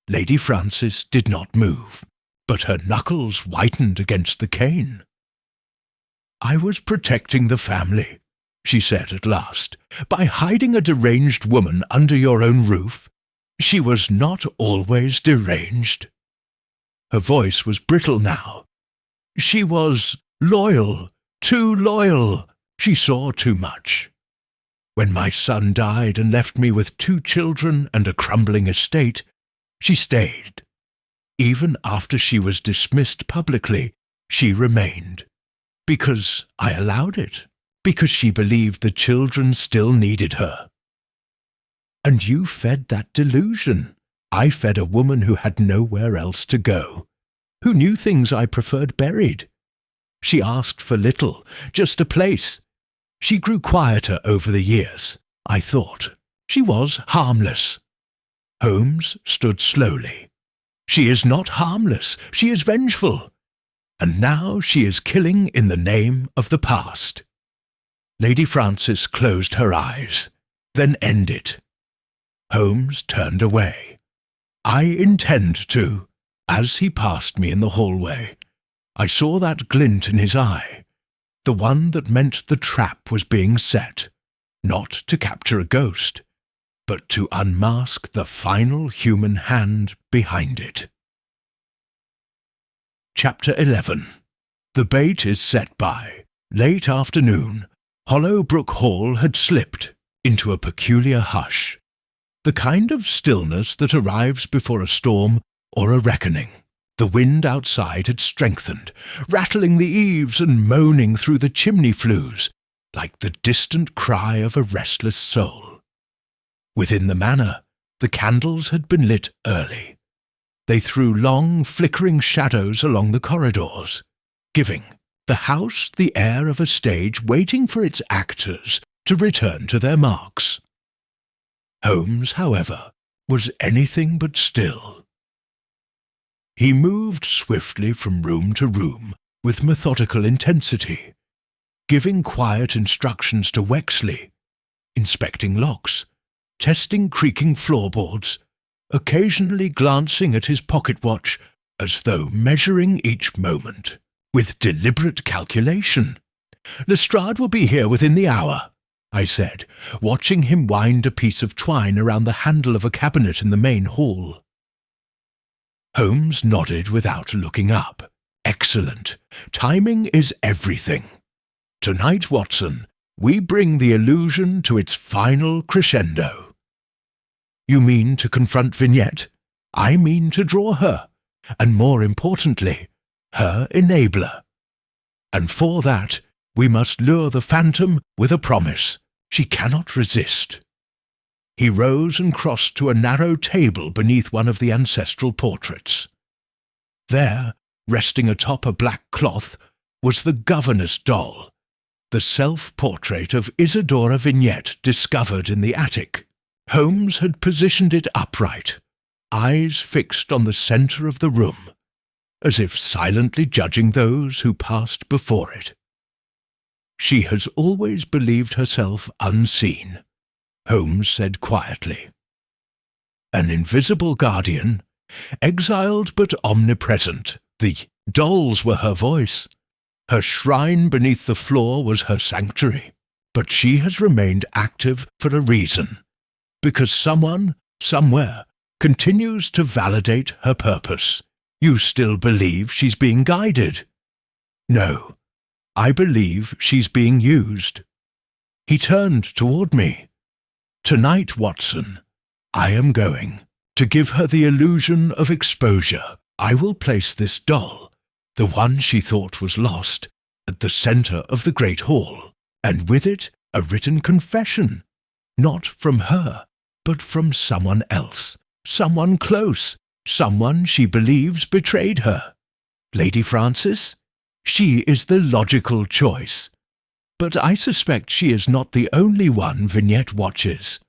Lady Frances did not move, but her knuckles whitened against the cane. "I was protecting the family," she said at last, "by hiding a deranged woman under your own roof. She was not always deranged." Her voice was brittle now. "She was loyal, too loyal. She saw too much. When my son died and left me with 2 children and a crumbling estate, she stayed. Even after she was dismissed publicly, she remained. Because I allowed it. Because she believed the children still needed her." "And you fed that delusion. I fed a woman who had nowhere else to go, who knew things I preferred buried. She asked for little, just a place. She grew quieter over the years, I thought. She was harmless." Holmes stood slowly. "She is not harmless. She is vengeful. And now she is killing in the name of the past." Lady Frances closed her eyes, then ended. Holmes turned away. "I intend to." As he passed me in the hallway, I saw that glint in his eye. the one that meant the trap was being set, not to capture a ghost, but to unmask the final human hand behind it. Chapter 11. The bait is set by. Late afternoon, Hollowbrook Hall had slipped into a peculiar hush, the kind of stillness that arrives before a storm or a reckoning. The wind outside had strengthened, rattling the eaves and moaning through the chimney flues like the distant cry of a restless soul. Within the manor, the candles had been lit early. They threw long, flickering shadows along the corridors, giving the house the air of a stage waiting for its actors to return to their marks. Holmes, however, was anything but still. He moved swiftly from room to room with methodical intensity, giving quiet instructions to Wexley, inspecting locks, testing creaking floorboards, occasionally glancing at his pocket watch as though measuring each moment with deliberate calculation. "Lestrade will be here within the hour," I said, watching him wind a piece of twine around the handle of a cabinet in the main hall. Holmes nodded without looking up. "Excellent. Timing is everything. Tonight, Watson, we bring the illusion to its final crescendo." "You mean to confront Vignette?" "I mean to draw her, and more importantly, her enabler. And for that, we must lure the phantom with a promise. She cannot resist." He rose and crossed to a narrow table beneath one of the ancestral portraits. There, resting atop a black cloth, was the governess doll, the self-portrait of Isidora Vignette discovered in the attic. Holmes had positioned it upright, eyes fixed on the centre of the room, as if silently judging those who passed before it. "She has always believed herself unseen," Holmes said quietly. "An invisible guardian, exiled but omnipresent. The dolls were her voice. Her shrine beneath the floor was her sanctuary. But she has remained active for a reason, because someone, somewhere, continues to validate her purpose. You still believe she's being guided?" "No, I believe she's being used." He turned toward me. "Tonight, Watson, I am going to give her the illusion of exposure. I will place this doll, the one she thought was lost, at the centre of the great hall, and with it a written confession, not from her, but from someone else, someone close, someone she believes betrayed her. Lady Francis? She is the logical choice. But I suspect she is not the only one Vignette watches.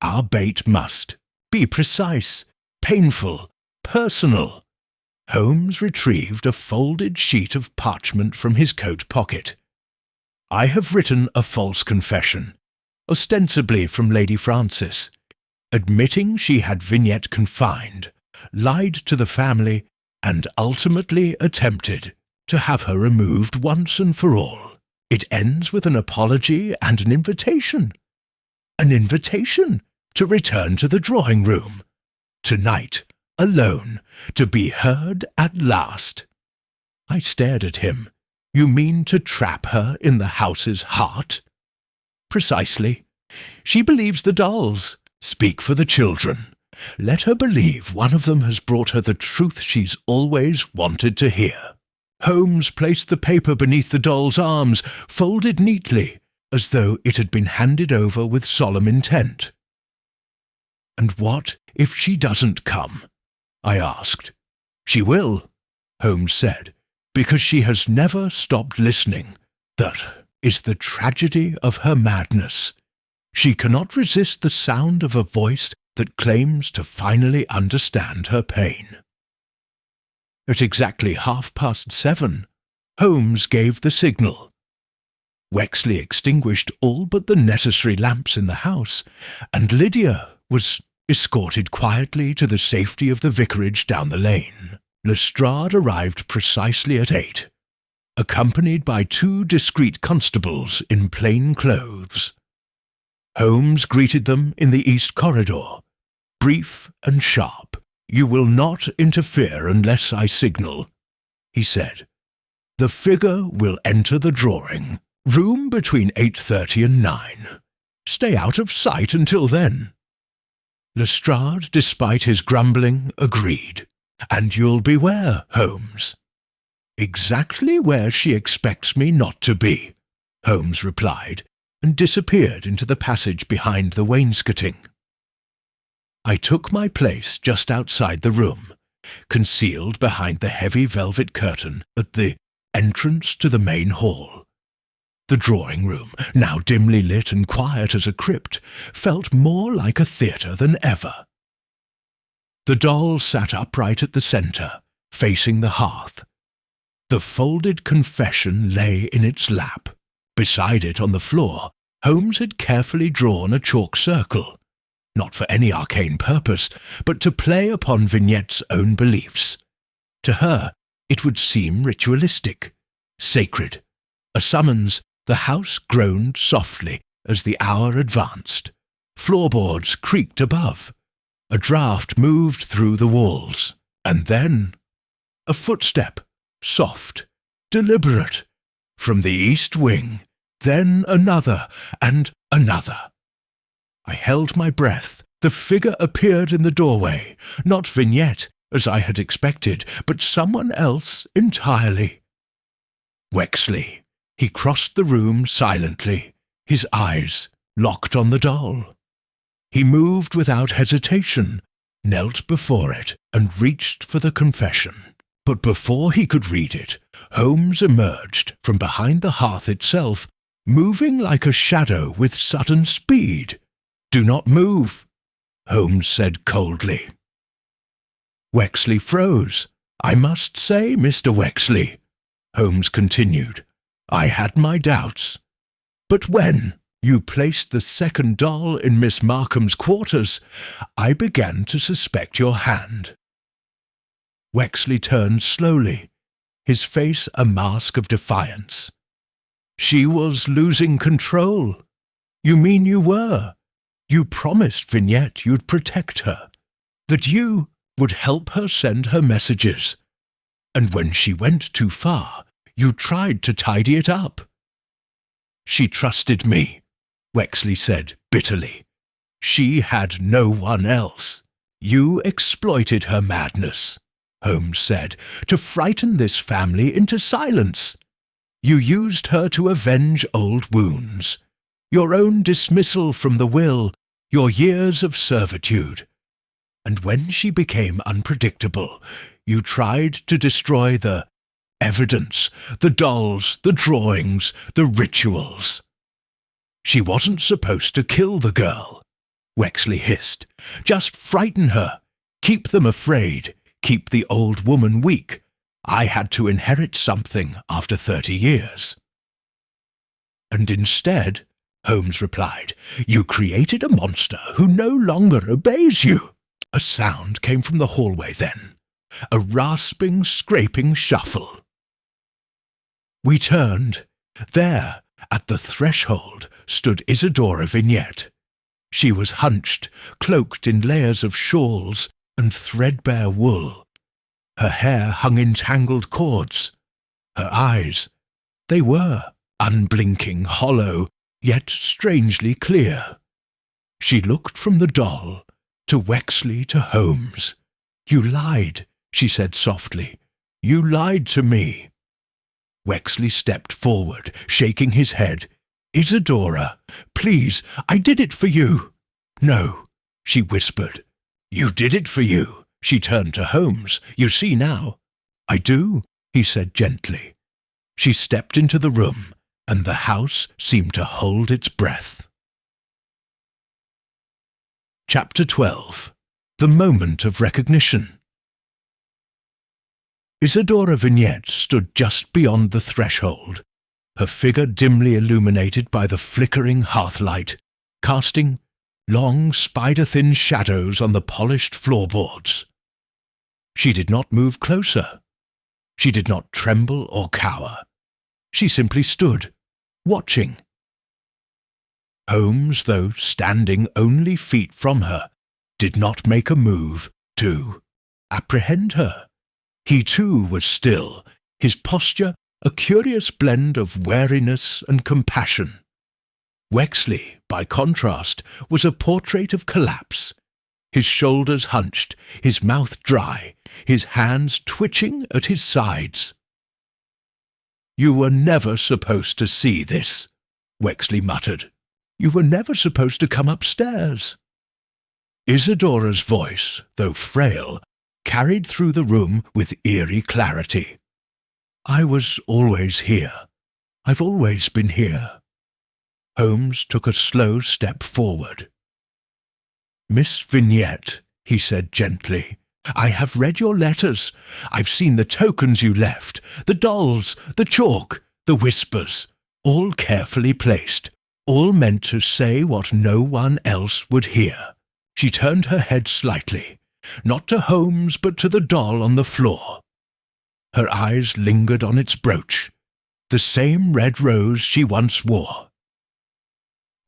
Our bait must be precise, painful, personal." Holmes retrieved a folded sheet of parchment from his coat pocket. "I have written a false confession, ostensibly from Lady Francis, admitting she had Vignette confined, lied to the family, and ultimately attempted to have her removed once and for all. It ends with an apology and an invitation. An invitation to return to the drawing room. Tonight, alone, to be heard at last." I stared at him. "You mean to trap her in the house's heart?" "Precisely. She believes the dolls. Speak for the children. Let her believe one of them has brought her the truth she's always wanted to hear." Holmes placed the paper beneath the doll's arms, folded neatly, as though it had been handed over with solemn intent. "And what if she doesn't come?" I asked. "She will," Holmes said, "because she has never stopped listening. That is the tragedy of her madness. She cannot resist the sound of a voice that claims to finally understand her pain." At exactly 7:30, Holmes gave the signal. Wexley extinguished all but the necessary lamps in the house, and Lydia was escorted quietly to the safety of the vicarage down the lane. Lestrade arrived precisely at 8. accompanied by 2 discreet constables in plain clothes. Holmes greeted them in the east corridor, brief and sharp. "You will not interfere unless I signal," he said. "The figure will enter the drawing room between 8:30 and 9. Stay out of sight until then." Lestrade, despite his grumbling, agreed. "And you'll be where, Holmes?" "Exactly where she expects me not to be," Holmes replied, and disappeared into the passage behind the wainscoting. I took my place just outside the room, concealed behind the heavy velvet curtain at the entrance to the main hall. The drawing-room, now dimly lit and quiet as a crypt, felt more like a theatre than ever. The doll sat upright at the centre, facing the hearth. The folded confession lay in its lap. Beside it on the floor, Holmes had carefully drawn a chalk circle, not for any arcane purpose, but to play upon Vignette's own beliefs. To her, it would seem ritualistic, sacred. A summons, the house groaned softly as the hour advanced. Floorboards creaked above. A draught moved through the walls. And then a footstep, soft, deliberate, from the east wing, then another and another. I held my breath. The figure appeared in the doorway, not Vignette, as I had expected, but someone else entirely. Wexley. He crossed the room silently, his eyes locked on the doll. He moved without hesitation, knelt before it, and reached for the confession. But before he could read it, Holmes emerged from behind the hearth itself, moving like a shadow with sudden speed. "Do not move," Holmes said coldly. Wexley froze. "I must say, Mr. Wexley," Holmes continued, "I had my doubts. But when you placed the second doll in Miss Markham's quarters, I began to suspect your hand." Wexley turned slowly, his face a mask of defiance. "She was losing control. You mean you were? You promised Vignette you'd protect her, that you would help her send her messages. And when she went too far, you tried to tidy it up." "She trusted me," Wexley said bitterly. "She had no one else." "You exploited her madness," Holmes said, "to frighten this family into silence. You used her to avenge old wounds, your own dismissal from the will, your years of servitude. And when she became unpredictable, you tried to destroy the evidence, the dolls, the drawings, the rituals." "She wasn't supposed to kill the girl," Wexley hissed. "Just frighten her, keep them afraid, keep the old woman weak. I had to inherit something after 30 years. "And instead," Holmes replied, "you created a monster who no longer obeys you." A sound came from the hallway then, a rasping, scraping shuffle. We turned. There, at the threshold, stood Isidora Vignette. She was hunched, cloaked in layers of shawls and threadbare wool. Her hair hung in tangled cords. Her eyes, they were unblinking, hollow, yet strangely clear. She looked from the doll to Wexley to Holmes. "You lied," she said softly. "You lied to me." Wexley stepped forward, shaking his head. "Isidora, please, I did it for you." "No," she whispered. "You did it for you." She turned to Holmes. "You see now." "I do," he said gently. She stepped into the room, and the house seemed to hold its breath. Chapter 12. The Moment of Recognition. Isidora Vignette stood just beyond the threshold, her figure dimly illuminated by the flickering hearthlight, casting long spider-thin shadows on the polished floorboards. She did not move closer. She did not tremble or cower. She simply stood, watching. Holmes, though standing only feet from her, did not make a move to apprehend her. He too was still, his posture a curious blend of wariness and compassion. Wexley, by contrast, was a portrait of collapse, his shoulders hunched, his mouth dry, his hands twitching at his sides. "You were never supposed to see this," Wexley muttered. "You were never supposed to come upstairs." Isadora's voice, though frail, carried through the room with eerie clarity. "I was always here. I've always been here." Holmes took a slow step forward. "Miss Vignette," he said gently, "I have read your letters. I've seen the tokens you left, the dolls, the chalk, the whispers, all carefully placed, all meant to say what no one else would hear." She turned her head slightly, not to Holmes but to the doll on the floor. Her eyes lingered on its brooch, the same red rose she once wore.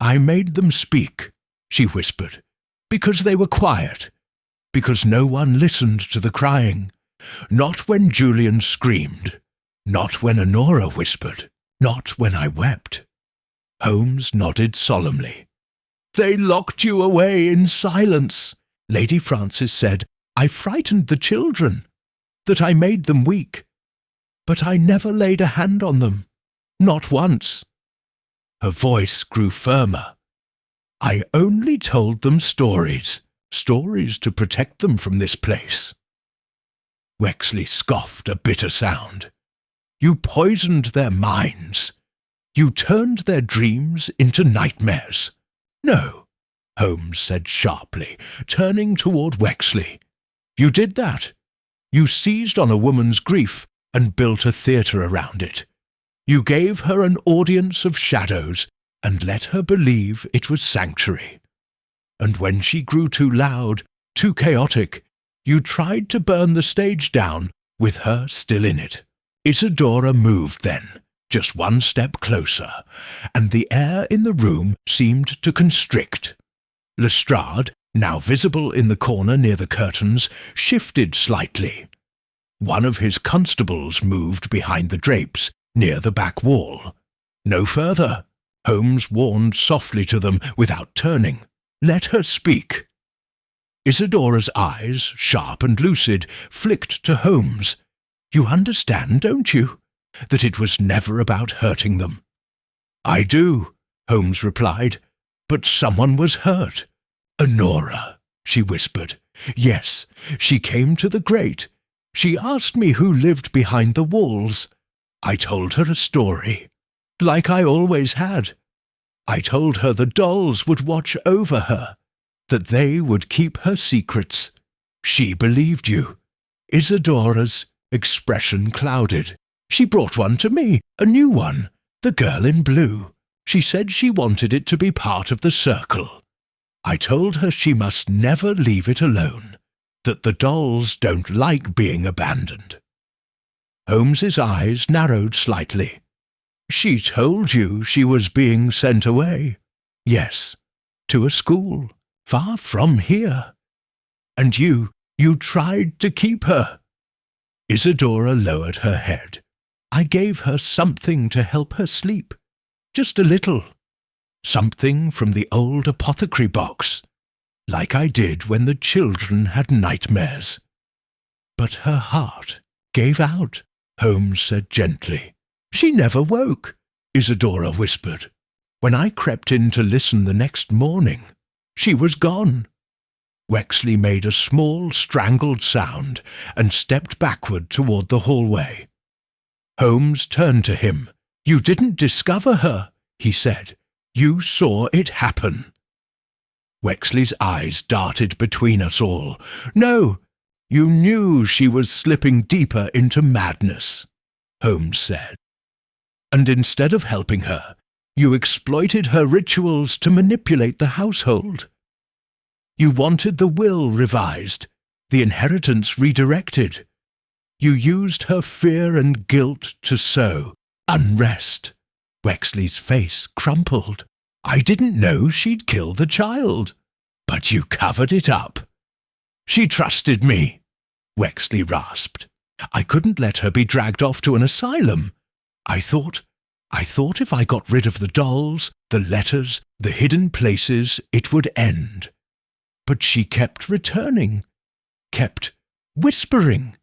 "I made them speak," she whispered, "because they were quiet, because no one listened to the crying, not when Julian screamed, not when Honora whispered, not when I wept." Holmes nodded solemnly. "They locked you away in silence," Lady Frances said. "I frightened the children, that I made them weak. But I never laid a hand on them, not once." Her voice grew firmer. "I only told them stories, stories to protect them from this place." Wexley scoffed a bitter sound. "You poisoned their minds. You turned their dreams into nightmares." "No," Holmes said sharply, turning toward Wexley. "You did that. You seized on a woman's grief and built a theatre around it. You gave her an audience of shadows and let her believe it was sanctuary. And when she grew too loud, too chaotic, you tried to burn the stage down with her still in it." Isadora moved then, just one step closer, and the air in the room seemed to constrict. Lestrade, now visible in the corner near the curtains, shifted slightly. One of his constables moved behind the drapes, near the back wall. "No further," Holmes warned softly to them without turning. "Let her speak." Isadora's eyes, sharp and lucid, flicked to Holmes. "You understand, don't you, that it was never about hurting them?" "I do," Holmes replied, "but someone was hurt. Honora," she whispered. "Yes, she came to the grate. She asked me who lived behind the walls. I told her a story, like I always had. I told her the dolls would watch over her, that they would keep her secrets. She believed you." Isadora's expression clouded. "She brought one to me, a new one, the girl in blue. She said she wanted it to be part of the circle. I told her she must never leave it alone, that the dolls don't like being abandoned." Holmes's eyes narrowed slightly. "She told you she was being sent away?" "Yes, to a school, far from here. And you tried to keep her." Isadora lowered her head. "I gave her something to help her sleep, just a little. Something from the old apothecary box, like I did when the children had nightmares." "But her heart gave out," Holmes said gently. "She never woke," Isadora whispered. "When I crept in to listen the next morning, she was gone." Wexley made a small, strangled sound and stepped backward toward the hallway. Holmes turned to him. "You didn't discover her," he said. "You saw it happen." Wexley's eyes darted between us all. "No, you knew she was slipping deeper into madness," Holmes said. "And instead of helping her, you exploited her rituals to manipulate the household. You wanted the will revised, the inheritance redirected. You used her fear and guilt to sow, unrest. Wexley's face crumpled. I didn't know she'd killed the child. But you covered it up. She trusted me, Wexley rasped. I couldn't let her be dragged off to an asylum. I thought if I got rid of the dolls, the letters, the hidden places, it would end. But she kept returning, kept whispering.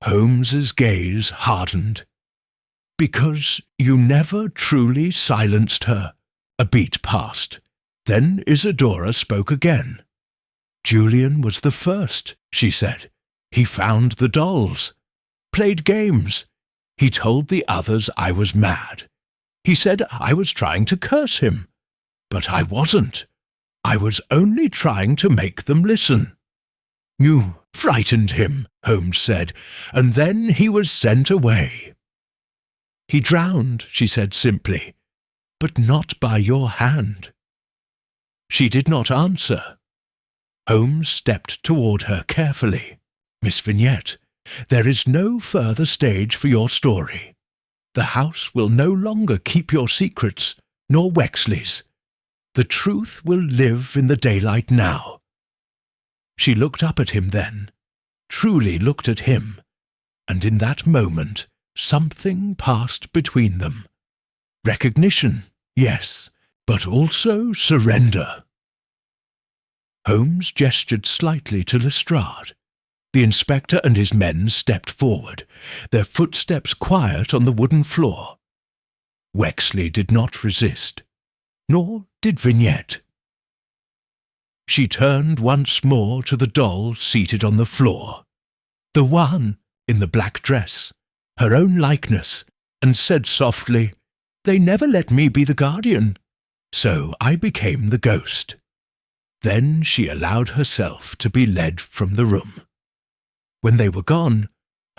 Holmes's gaze hardened. Because you never truly silenced her. A beat passed. Then Isadora spoke again. Julian was the first, she said. He found the dolls, played games. He told the others I was mad. He said I was trying to curse him. But I wasn't. I was only trying to make them listen. You frightened him, Holmes said, and then he was sent away. He drowned, she said simply, but not by your hand. She did not answer. Holmes stepped toward her carefully. Miss Vignette, there is no further stage for your story. The house will no longer keep your secrets, nor Wexley's. The truth will live in the daylight now. She looked up at him then, truly looked at him, and in that moment something passed between them. Recognition, yes, but also surrender. Holmes gestured slightly to Lestrade. The inspector and his men stepped forward, their footsteps quiet on the wooden floor. Wexley did not resist, nor did Vignette. She turned once more to the doll seated on the floor, the one in the black dress, her own likeness, and said softly, "They never let me be the guardian, so I became the ghost." Then she allowed herself to be led from the room. When they were gone,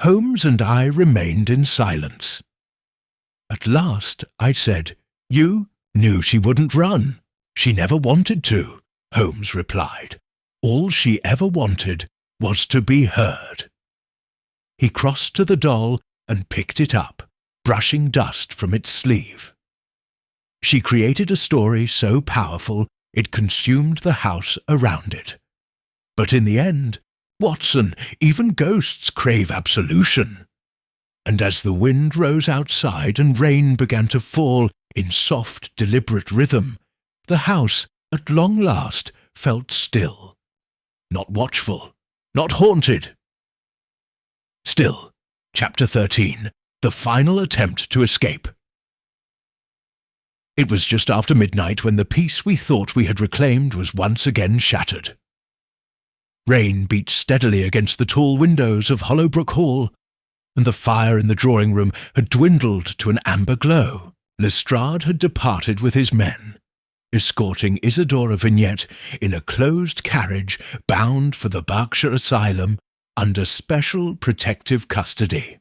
Holmes and I remained in silence. At last I said, "You knew she wouldn't run. She never wanted to," Holmes replied. "All she ever wanted was to be heard." He crossed to the doll and picked it up, brushing dust from its sleeve. She created a story so powerful it consumed the house around it. But in the end, Watson, even ghosts crave absolution. And as the wind rose outside and rain began to fall in soft, deliberate rhythm, the house, at long last, felt still. Not watchful, not haunted. Still, Chapter 13, the final attempt to escape. It was just after midnight when the peace we thought we had reclaimed was once again shattered. Rain beat steadily against the tall windows of Hollowbrook Hall, and the fire in the drawing-room had dwindled to an amber glow. Lestrade had departed with his men, escorting Isadora Vignette in a closed carriage bound for the Berkshire Asylum under special protective custody.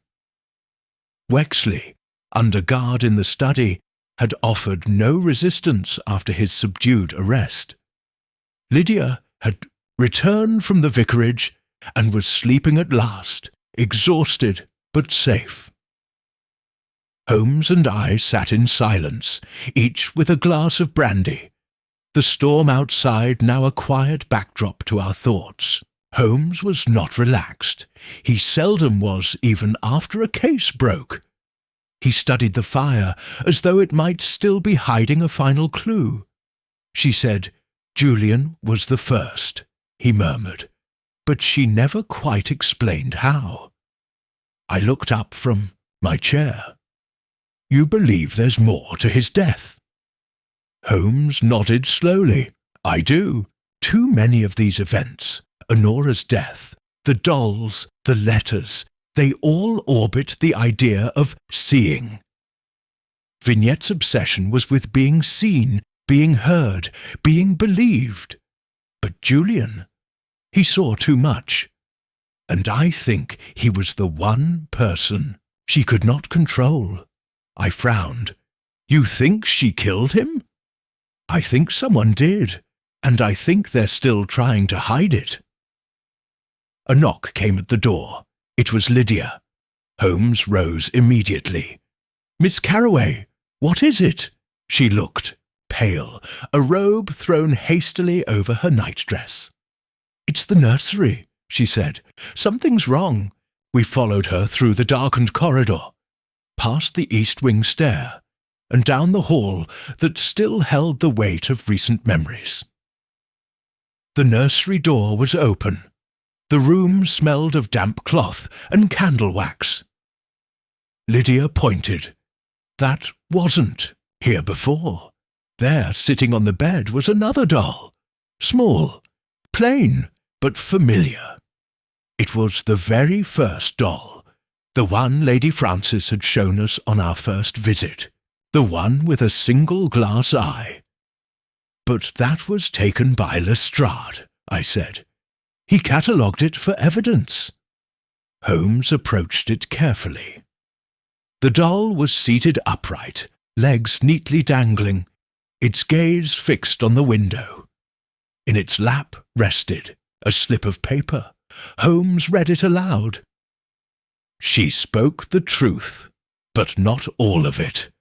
Wexley, under guard in the study, had offered no resistance after his subdued arrest. Lydia had returned from the vicarage and was sleeping at last, exhausted but safe. Holmes and I sat in silence, each with a glass of brandy, the storm outside now a quiet backdrop to our thoughts. Holmes was not relaxed. He seldom was, even after a case broke. He studied the fire as though it might still be hiding a final clue. She said, "Julian was the first," he murmured, but she never quite explained how. I looked up from my chair. "You believe there's more to his death?" Holmes nodded slowly. "I do. Too many of these events, Honora's death, the dolls, the letters, they all orbit the idea of seeing. Vignette's obsession was with being seen, being heard, being believed. But Julian, he saw too much. And I think he was the one person she could not control." I frowned. "You think she killed him?" "I think someone did, and I think they're still trying to hide it." A knock came at the door. It was Lydia. Holmes rose immediately. Miss Carroway, what is it? She looked, pale, a robe thrown hastily over her nightdress. It's the nursery, she said. Something's wrong. We followed her through the darkened corridor, past the east wing stair, and down the hall that still held the weight of recent memories. The nursery door was open. The room smelled of damp cloth and candle wax. Lydia pointed. That wasn't here before. There, sitting on the bed, was another doll. Small, plain, but familiar. It was the very first doll, the one Lady Frances had shown us on our first visit, the one with a single glass eye. But that was taken by Lestrade, I said. He catalogued it for evidence. Holmes approached it carefully. The doll was seated upright, legs neatly dangling, its gaze fixed on the window. In its lap rested a slip of paper. Holmes read it aloud. She spoke the truth, but not all of it.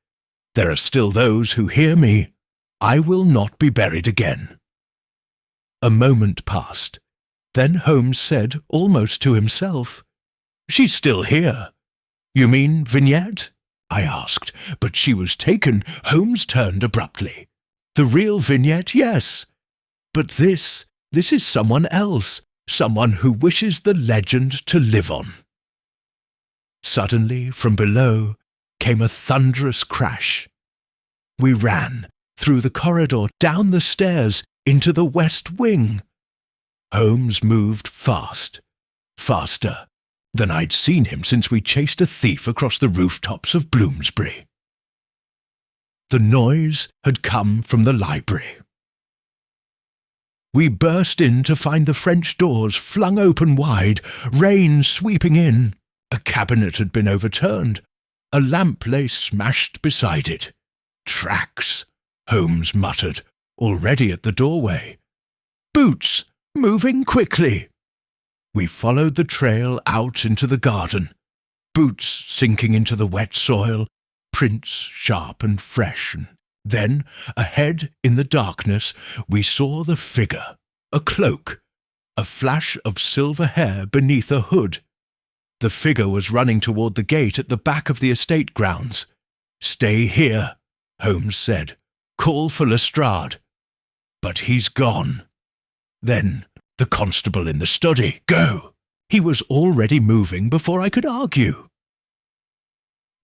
There are still those who hear me. I will not be buried again. A moment passed. Then Holmes said, almost to himself, She's still here. You mean Vignette? I asked, but she was taken. Holmes turned abruptly. The real Vignette, yes. But this is someone else, someone who wishes the legend to live on. Suddenly, from below, came a thunderous crash. We ran, through the corridor, down the stairs, into the west wing. Holmes moved fast, faster than I'd seen him since we chased a thief across the rooftops of Bloomsbury. The noise had come from the library. We burst in to find the French doors flung open wide, rain sweeping in. A cabinet had been overturned. A lamp lay smashed beside it. Tracks, Holmes muttered, already at the doorway. Boots, moving quickly. We followed the trail out into the garden. Boots sinking into the wet soil, prints sharp and fresh. And then, ahead in the darkness, we saw the figure, a cloak, a flash of silver hair beneath a hood. The figure was running toward the gate at the back of the estate grounds. Stay here, Holmes said. Call for Lestrade. But he's gone. Then the constable in the study. Go! He was already moving before I could argue.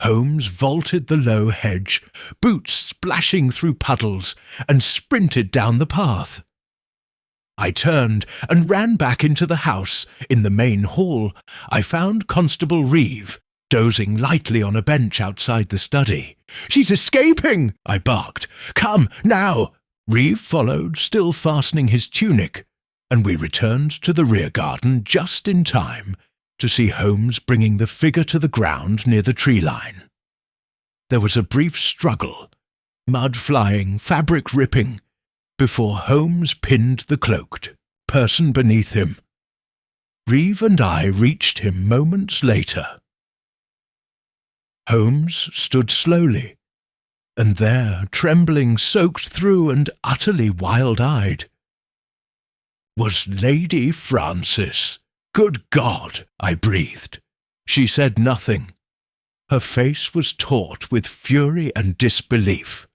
Holmes vaulted the low hedge, boots splashing through puddles, and sprinted down the path. I turned and ran back into the house. In the main hall, I found Constable Reeve, dozing lightly on a bench outside the study. She's escaping, I barked. Come, now! Reeve followed, still fastening his tunic, and we returned to the rear garden just in time to see Holmes bringing the figure to the ground near the tree line. There was a brief struggle, mud flying, fabric ripping, before Holmes pinned the cloaked person beneath him. Reeve and I reached him moments later. Holmes stood slowly, and there, trembling, soaked through and utterly wild-eyed, was Lady Frances. Good God, I breathed. She said nothing. Her face was taut with fury and disbelief.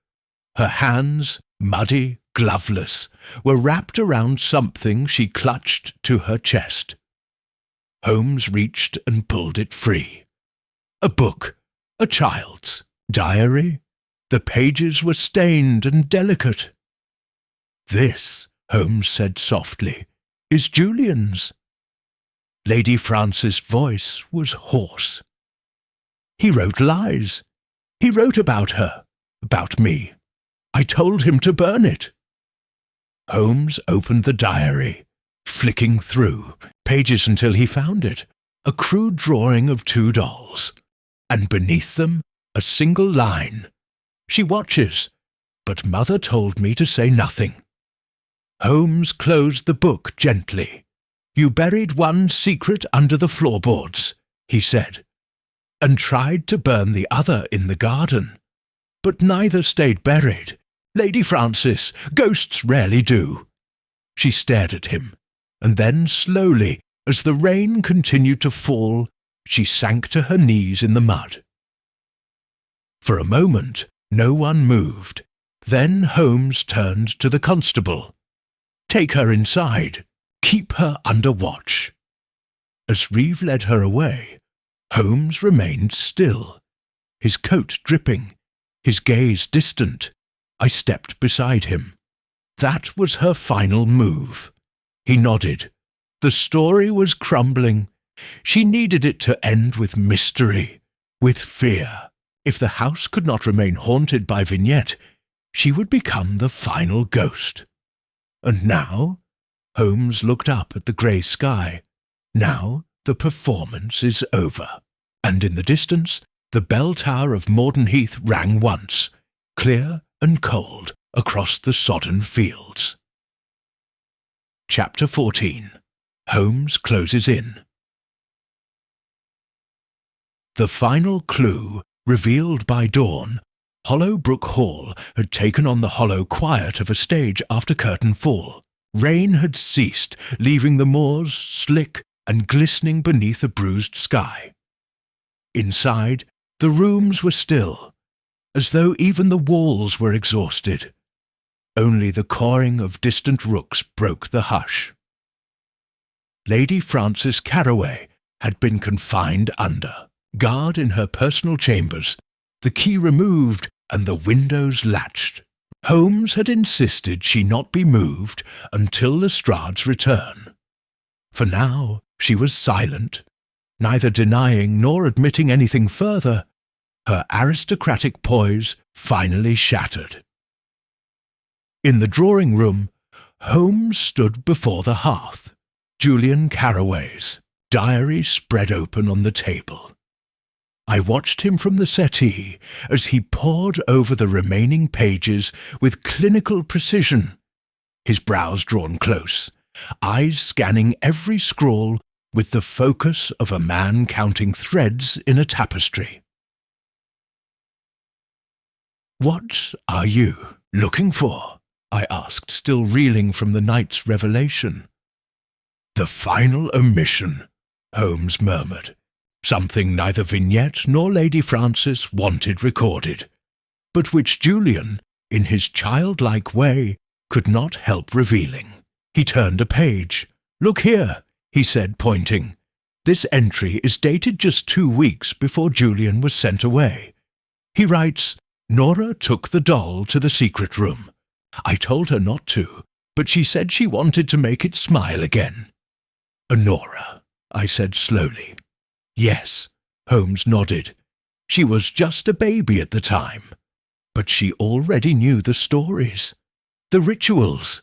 Her hands, muddy, gloveless, were wrapped around something she clutched to her chest. Holmes reached and pulled it free. A book, a child's diary. The pages were stained and delicate. This, Holmes said softly, is Julian's. Lady Frances' voice was hoarse. He wrote lies. He wrote about her, about me. I told him to burn it. Holmes opened the diary, flicking through pages until he found it, a crude drawing of two dolls, and beneath them a single line. She watches, but Mother told me to say nothing. Holmes closed the book gently. You buried one secret under the floorboards, he said. and tried to burn the other in the garden. But neither stayed buried. Lady Frances, ghosts rarely do. She stared at him, and then slowly, as the rain continued to fall, she sank to her knees in the mud. For a moment, no one moved. Then Holmes turned to the constable. "Take her inside. Keep her under watch." As Reeve led her away, Holmes remained still, his coat dripping, his gaze distant. I stepped beside him. That was her final move. He nodded. The story was crumbling. She needed it to end with mystery, with fear. If the house could not remain haunted by Vignette, she would become the final ghost. And now? Holmes looked up at the grey sky. Now the performance is over. And in the distance, the bell tower of Morden Heath rang once, clear and cold, across the sodden fields. Chapter 14. Holmes closes in. The final clue, revealed by dawn, Hollowbrook Hall had taken on the hollow quiet of a stage after curtain fall. Rain had ceased, leaving the moors slick and glistening beneath a bruised sky. Inside, the rooms were still, as though even the walls were exhausted. Only the cawing of distant rooks broke the hush. Lady Frances Carroway had been confined under, guard in her personal chambers, the key removed and the windows latched. Holmes had insisted she not be moved until Lestrade's return. For now she was silent, neither denying nor admitting anything further, her aristocratic poise finally shattered. In the drawing-room, Holmes stood before the hearth, Julian Carroway's diary spread open on the table. I watched him from the settee as he pored over the remaining pages with clinical precision, his brows drawn close, eyes scanning every scrawl with the focus of a man counting threads in a tapestry. "What are you looking for?" I asked, still reeling from the night's revelation. "The final omission," Holmes murmured, something neither Vignette nor Lady Frances wanted recorded, but which Julian, in his childlike way, could not help revealing. He turned a page. "Look here," he said, pointing. "This entry is dated just 2 weeks before Julian was sent away. He writes, 'Nora took the doll to the secret room. I told her not to, but she said she wanted to make it smile again.'" "Nora," I said slowly. "Yes," Holmes nodded. "She was just a baby at the time. But she already knew the stories, the rituals.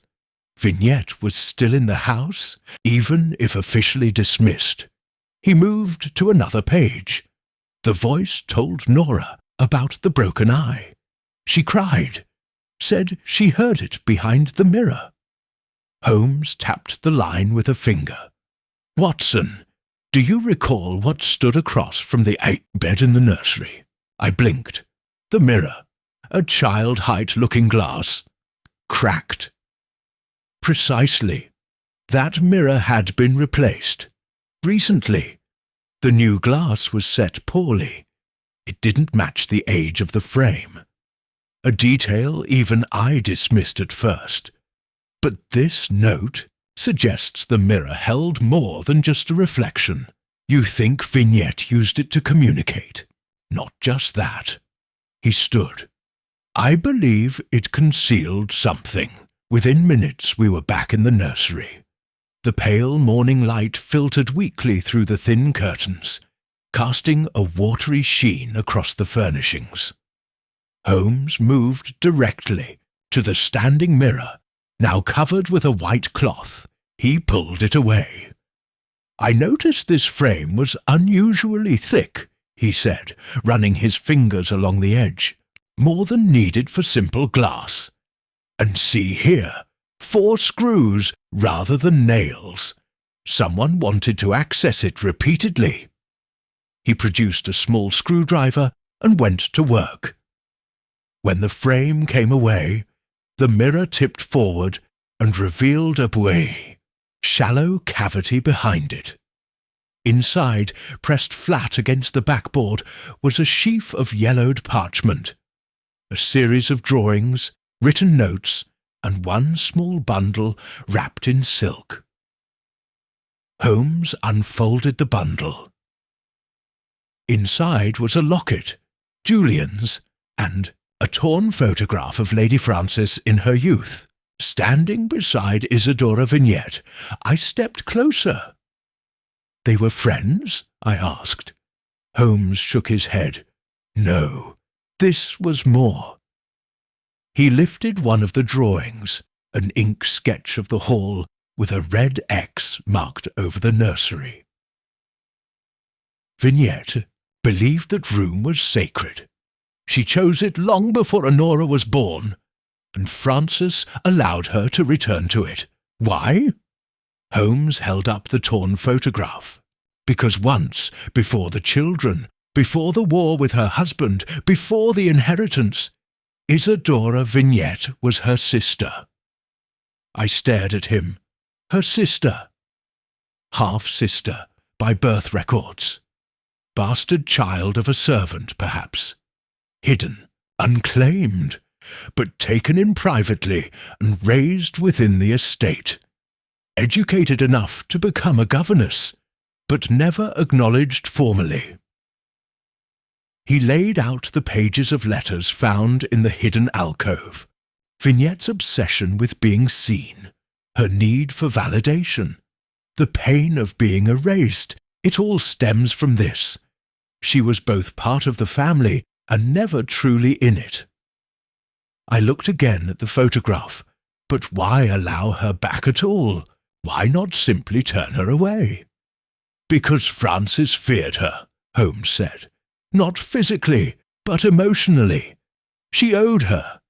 Vignette was still in the house, even if officially dismissed." He moved to another page. The voice told Nora about the broken eye. She cried, said she heard it behind the mirror. Holmes tapped the line with a finger. "Watson, do you recall what stood across from the bed in the nursery?" I blinked. The mirror, a child-height-looking glass, cracked. Precisely. That mirror had been replaced. Recently. The new glass was set poorly. It didn't match the age of the frame. A detail even I dismissed at first. But this note suggests the mirror held more than just a reflection. You think Vignette used it to communicate? Not just that. He stood. "I believe it concealed something." Within minutes we were back in the nursery. The pale morning light filtered weakly through the thin curtains, casting a watery sheen across the furnishings. Holmes moved directly to the standing mirror, now covered with a white cloth. He pulled it away. "I noticed this frame was unusually thick," he said, running his fingers along the edge, "more than needed for simple glass. And see here, 4 screws rather than nails. Someone wanted to access it repeatedly." He produced a small screwdriver and went to work. When the frame came away, the mirror tipped forward and revealed a buoy, shallow cavity behind it. Inside, pressed flat against the backboard, was a sheaf of yellowed parchment, a series of drawings, written notes, and one small bundle wrapped in silk. Holmes unfolded the bundle. Inside was a locket, Julian's, and a torn photograph of Lady Frances in her youth. Standing beside Isidora Vignette, I stepped closer. "They were friends?" I asked. Holmes shook his head. No, this was more. He lifted one of the drawings, an ink sketch of the hall with a red X marked over the nursery. Vignette believed that room was sacred. She chose it long before Honora was born, and Frances allowed her to return to it. Why? Holmes held up the torn photograph. Because once, before the children, before the war with her husband, before the inheritance, Isidora Vignette was her sister. I stared at him. Her sister. Half-sister, by birth records. Bastard child of a servant, perhaps. Hidden, unclaimed, but taken in privately and raised within the estate. Educated enough to become a governess, but never acknowledged formally. He laid out the pages of letters found in the hidden alcove. Vignette's obsession with being seen, her need for validation, the pain of being erased, it all stems from this. She was both part of the family and never truly in it. I looked again at the photograph, but why allow her back at all? Why not simply turn her away? Because Frances feared her, Holmes said. Not physically, but emotionally. She owed her,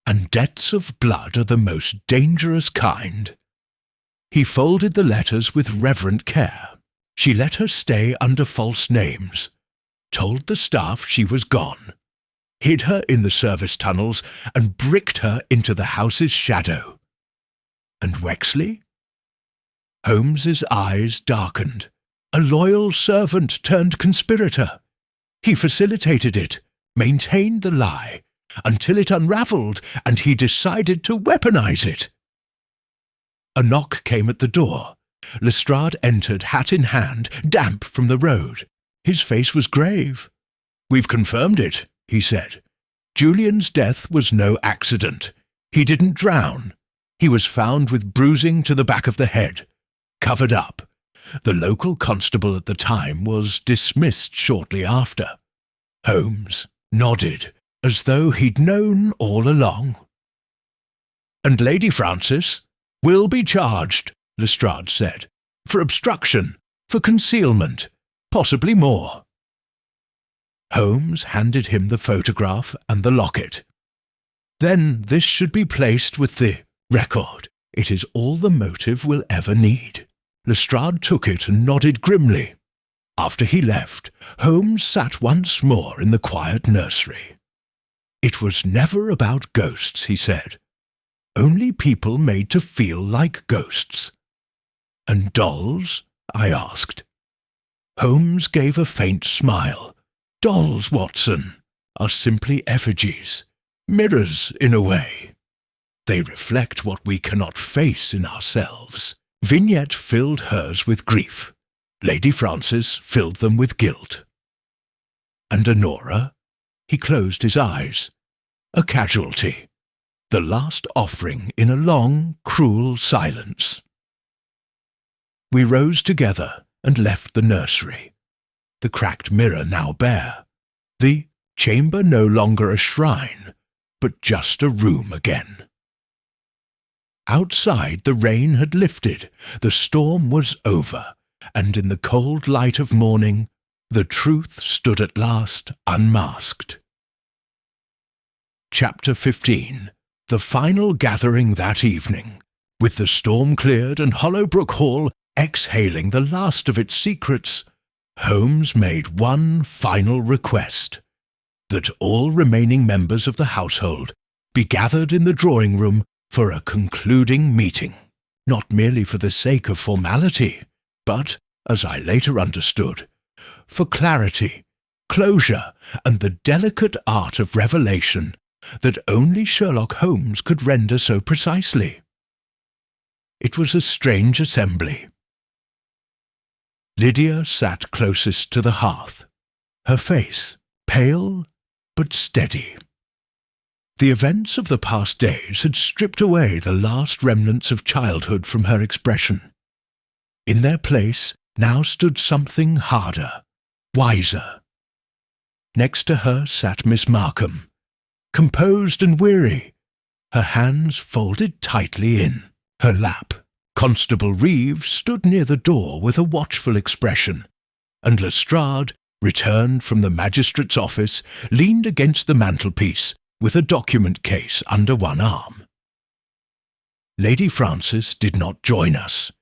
and debts of blood are the most dangerous kind. He folded the letters with reverent care. She let her stay under false names, told the staff she was gone, hid her in the service tunnels, and bricked her into the house's shadow. And Wexley? Holmes's eyes darkened. A loyal servant turned conspirator. He facilitated it, maintained the lie, until it unraveled and he decided to weaponize it. A knock came at the door. Lestrade entered, hat in hand, damp from the road. His face was grave. "We've confirmed it," he said. "Julian's death was no accident. He didn't drown. He was found with bruising to the back of the head, covered up. The local constable at the time was dismissed shortly after." Holmes nodded, as though he'd known all along. "And Lady Frances will be charged," Lestrade said, "for obstruction, for concealment, possibly more." Holmes handed him the photograph and the locket. "Then this should be placed with the record. It is all the motive we'll ever need." Lestrade took it and nodded grimly. After he left, Holmes sat once more in the quiet nursery. "It was never about ghosts," he said. "Only people made to feel like ghosts." "And dolls?" I asked. Holmes gave a faint smile. "Dolls, Watson, are simply effigies, mirrors in a way. They reflect what we cannot face in ourselves." Vignette filled hers with grief. Lady Frances filled them with guilt. "And Honora?" He closed his eyes. "A casualty. The last offering in a long, cruel silence." We rose together and left the nursery, the cracked mirror now bare, the chamber no longer a shrine, but just a room again. Outside the rain had lifted, the storm was over, and in the cold light of morning the truth stood at last unmasked. Chapter 15. The final gathering that evening, with the storm cleared and Hollowbrook Hall exhaling the last of its secrets, Holmes made one final request, that all remaining members of the household be gathered in the drawing room for a concluding meeting, not merely for the sake of formality, but, as I later understood, for clarity, closure, and the delicate art of revelation that only Sherlock Holmes could render so precisely. It was a strange assembly. Lydia sat closest to the hearth, her face pale but steady. The events of the past days had stripped away the last remnants of childhood from her expression. In their place now stood something harder, wiser. Next to her sat Miss Markham, composed and weary, her hands folded tightly in her lap. Constable Reeves stood near the door with a watchful expression, and Lestrade, returned from the magistrate's office, leaned against the mantelpiece with a document case under one arm. Lady Frances did not join us.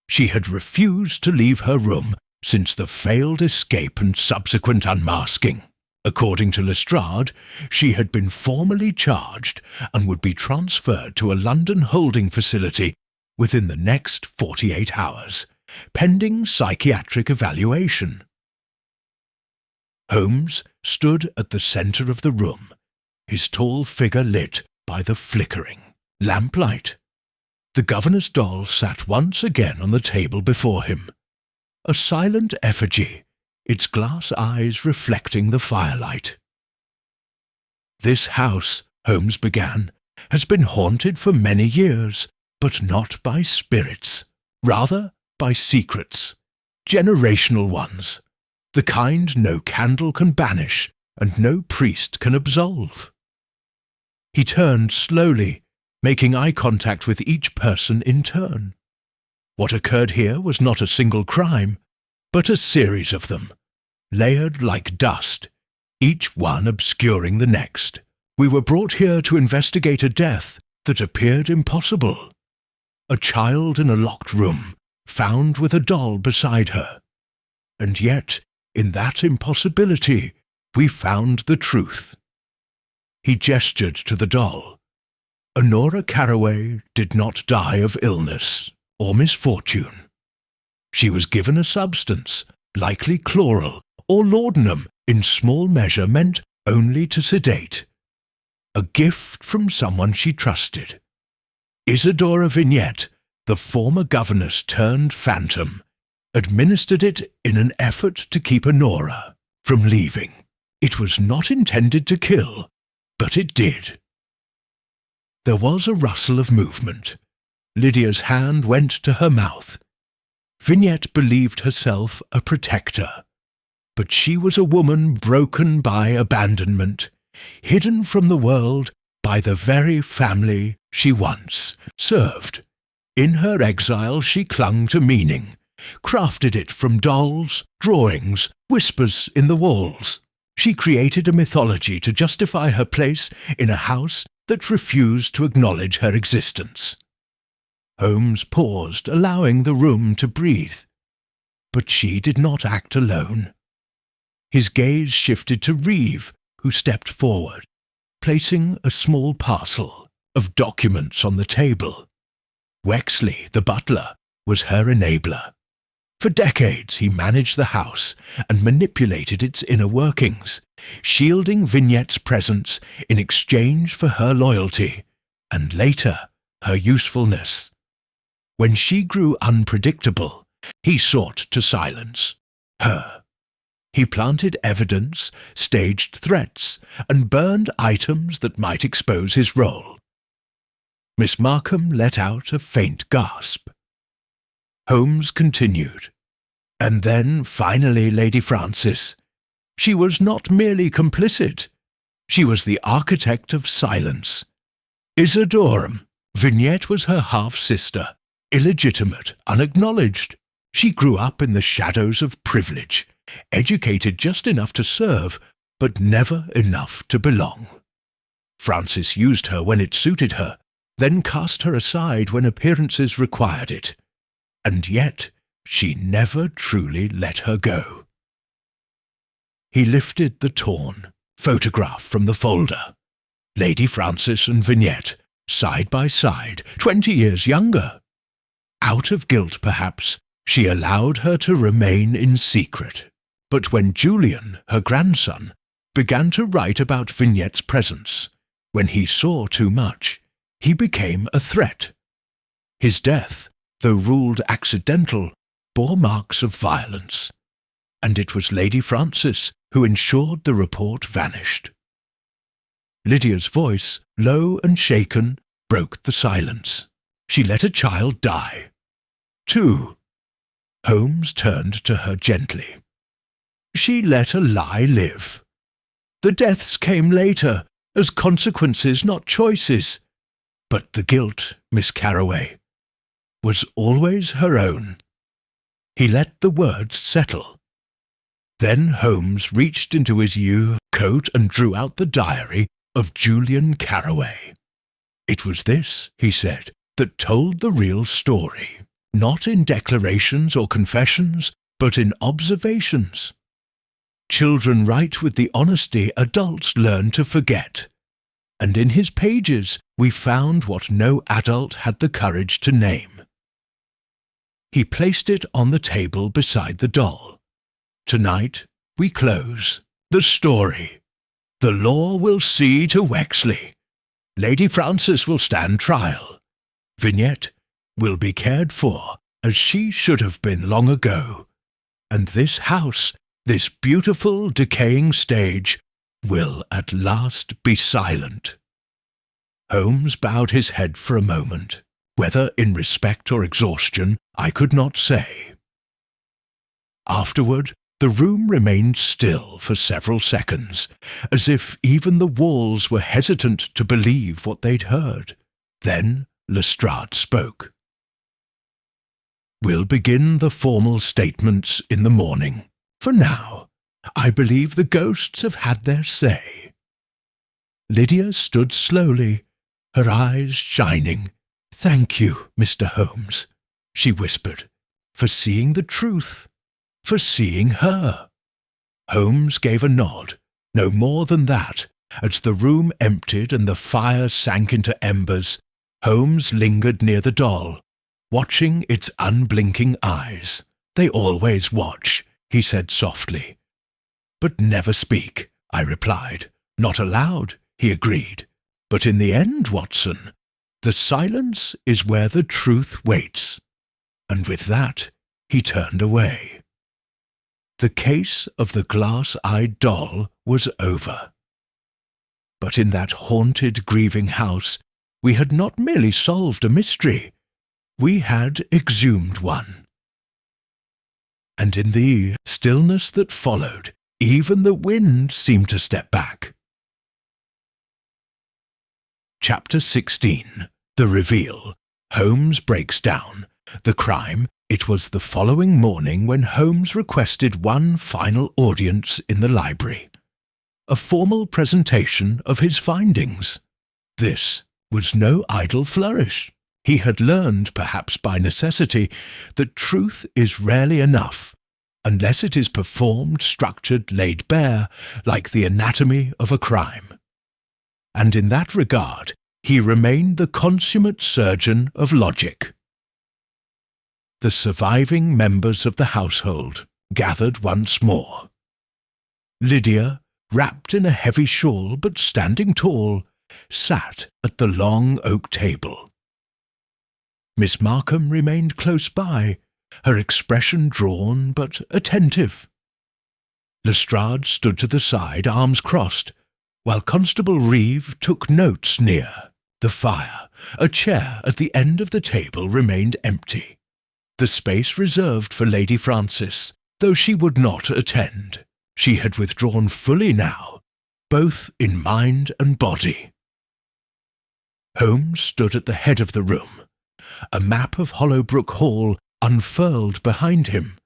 She had refused to leave her room since the failed escape and subsequent unmasking. According to Lestrade, she had been formally charged and would be transferred to a London holding facility within the next 48 hours, pending psychiatric evaluation. Holmes stood at the centre of the room, his tall figure lit by the flickering lamplight. The governor's doll sat once again on the table before him, a silent effigy, its glass eyes reflecting the firelight. "This house," Holmes began, "has been haunted for many years, but not by spirits, rather by secrets, generational ones, the kind no candle can banish and no priest can absolve." He turned slowly, making eye contact with each person in turn. What occurred here was not a single crime, but a series of them, layered like dust, each one obscuring the next. We were brought here to investigate a death that appeared impossible. A child in a locked room, found with a doll beside her. And yet, in that impossibility, we found the truth. He gestured to the doll. Honora Carraway did not die of illness or misfortune. She was given a substance, likely chloral or laudanum, in small measure meant only to sedate. A gift from someone she trusted. Isadora Vignette, the former governess turned phantom, administered it in an effort to keep Honora from leaving. It was not intended to kill, but it did. There was a rustle of movement. Lydia's hand went to her mouth. Vignette believed herself a protector, but she was a woman broken by abandonment, hidden from the world by the very family she once served. In her exile she clung to meaning, crafted it from dolls, drawings, whispers in the walls. She created a mythology to justify her place in a house that refused to acknowledge her existence. Holmes paused, allowing the room to breathe. But she did not act alone. His gaze shifted to Reeve, who stepped forward, placing a small parcel of documents on the table. Wexley, the butler, was her enabler. For decades he managed the house and manipulated its inner workings, shielding Vignette's presence in exchange for her loyalty, and later her usefulness. When she grew unpredictable, he sought to silence her. He planted evidence, staged threats, and burned items that might expose his role. Miss Markham let out a faint gasp. Holmes continued. And then, finally, Lady Frances. She was not merely complicit. She was the architect of silence. Isadorum. Vignette was her half-sister, illegitimate, unacknowledged. She grew up in the shadows of privilege, educated just enough to serve, but never enough to belong. Frances used her when it suited her, then cast her aside when appearances required it. And yet she never truly let her go. He lifted the torn photograph from the folder. Lady Francis and Vignette, side by side, 20 years younger. Out of guilt, perhaps, she allowed her to remain in secret. But when Julian, her grandson, began to write about Vignette's presence, when he saw too much, he became a threat. His death, though ruled accidental, bore marks of violence, and it was Lady Francis who ensured the report vanished. Lydia's voice, low and shaken, broke the silence. She let a child die. 2. Holmes turned to her gently. She let a lie live. The deaths came later, as consequences, not choices. But the guilt, Miss Carroway, was always her own. He let the words settle. Then Holmes reached into his coat and drew out the diary of Julian Carroway. It was this, he said, that told the real story, not in declarations or confessions, but in observations. Children write with the honesty adults learn to forget, and in his pages we found what no adult had the courage to name. He placed it on the table beside the doll. Tonight we close the story. The law will see to Wexley. Lady Francis will stand trial. Vignette will be cared for as she should have been long ago. And this house, this beautiful decaying stage, will at last be silent. Holmes bowed his head for a moment. Whether in respect or exhaustion, I could not say. Afterward, the room remained still for several seconds, as if even the walls were hesitant to believe what they'd heard. Then Lestrade spoke. "We'll begin the formal statements in the morning. For now, I believe the ghosts have had their say." Lydia stood slowly, her eyes shining. "Thank you, Mr. Holmes," she whispered, "for seeing the truth. For seeing her." Holmes gave a nod, no more than that. As the room emptied and the fire sank into embers, Holmes lingered near the doll, watching its unblinking eyes. "They always watch," he said softly. "But never speak," I replied. "Not aloud," he agreed. "But in the end, Watson, the silence is where the truth waits." And with that, he turned away. The case of the glass-eyed doll was over. But in that haunted, grieving house, we had not merely solved a mystery, we had exhumed one. And in the stillness that followed, even the wind seemed to step back. Chapter 16. The Reveal. Holmes breaks down. The crime. It was the following morning when Holmes requested one final audience in the library. A formal presentation of his findings. This was no idle flourish. He had learned, perhaps by necessity, that truth is rarely enough, unless it is performed, structured, laid bare, like the anatomy of a crime. And in that regard, he remained the consummate surgeon of logic. The surviving members of the household gathered once more. Lydia, wrapped in a heavy shawl but standing tall, sat at the long oak table. Miss Markham remained close by, her expression drawn but attentive. Lestrade stood to the side, arms crossed, while Constable Reeve took notes near. The fire, a chair at the end of the table, remained empty. The space reserved for Lady Francis, though she would not attend. She had withdrawn fully now, both in mind and body. Holmes stood at the head of the room, a map of Hollowbrook Hall unfurled behind him,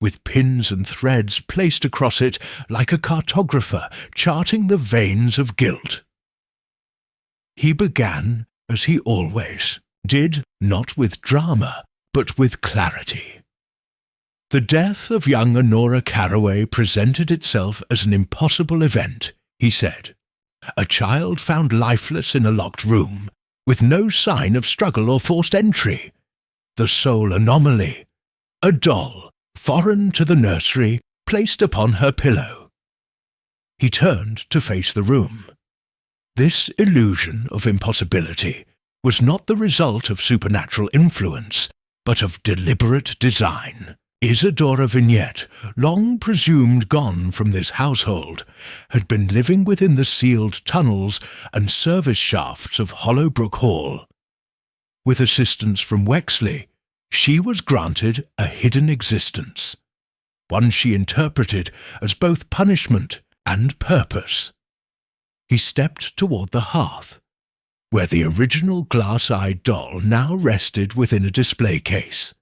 with pins and threads placed across it like a cartographer charting the veins of guilt. He began, as he always did, not with drama, but with clarity. The death of young Honora Carraway presented itself as an impossible event, he said. A child found lifeless in a locked room, with no sign of struggle or forced entry. The sole anomaly, a doll, foreign to the nursery, placed upon her pillow. He turned to face the room. This illusion of impossibility was not the result of supernatural influence, but of deliberate design. Isadora Vignette, long presumed gone from this household, had been living within the sealed tunnels and service shafts of Hollowbrook Hall. With assistance from Wexley, she was granted a hidden existence, one she interpreted as both punishment and purpose. He stepped toward the hearth, where the original glass-eyed doll now rested within a display case.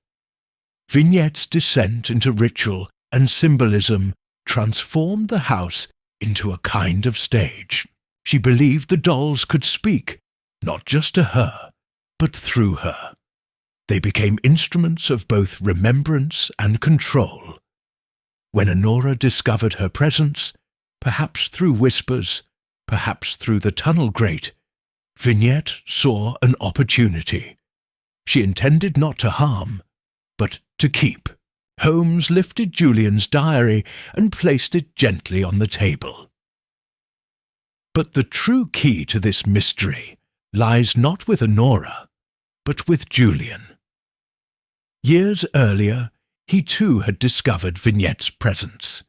Vignette's descent into ritual and symbolism transformed the house into a kind of stage. She believed the dolls could speak, not just to her, but through her. They became instruments of both remembrance and control. When Honora discovered her presence, perhaps through whispers, perhaps through the tunnel grate, Vignette saw an opportunity. She intended not to harm, but to keep. Holmes lifted Julian's diary and placed it gently on the table. But the true key to this mystery lies not with Honora, but with Julian. Years earlier, he too had discovered Vignette's presence.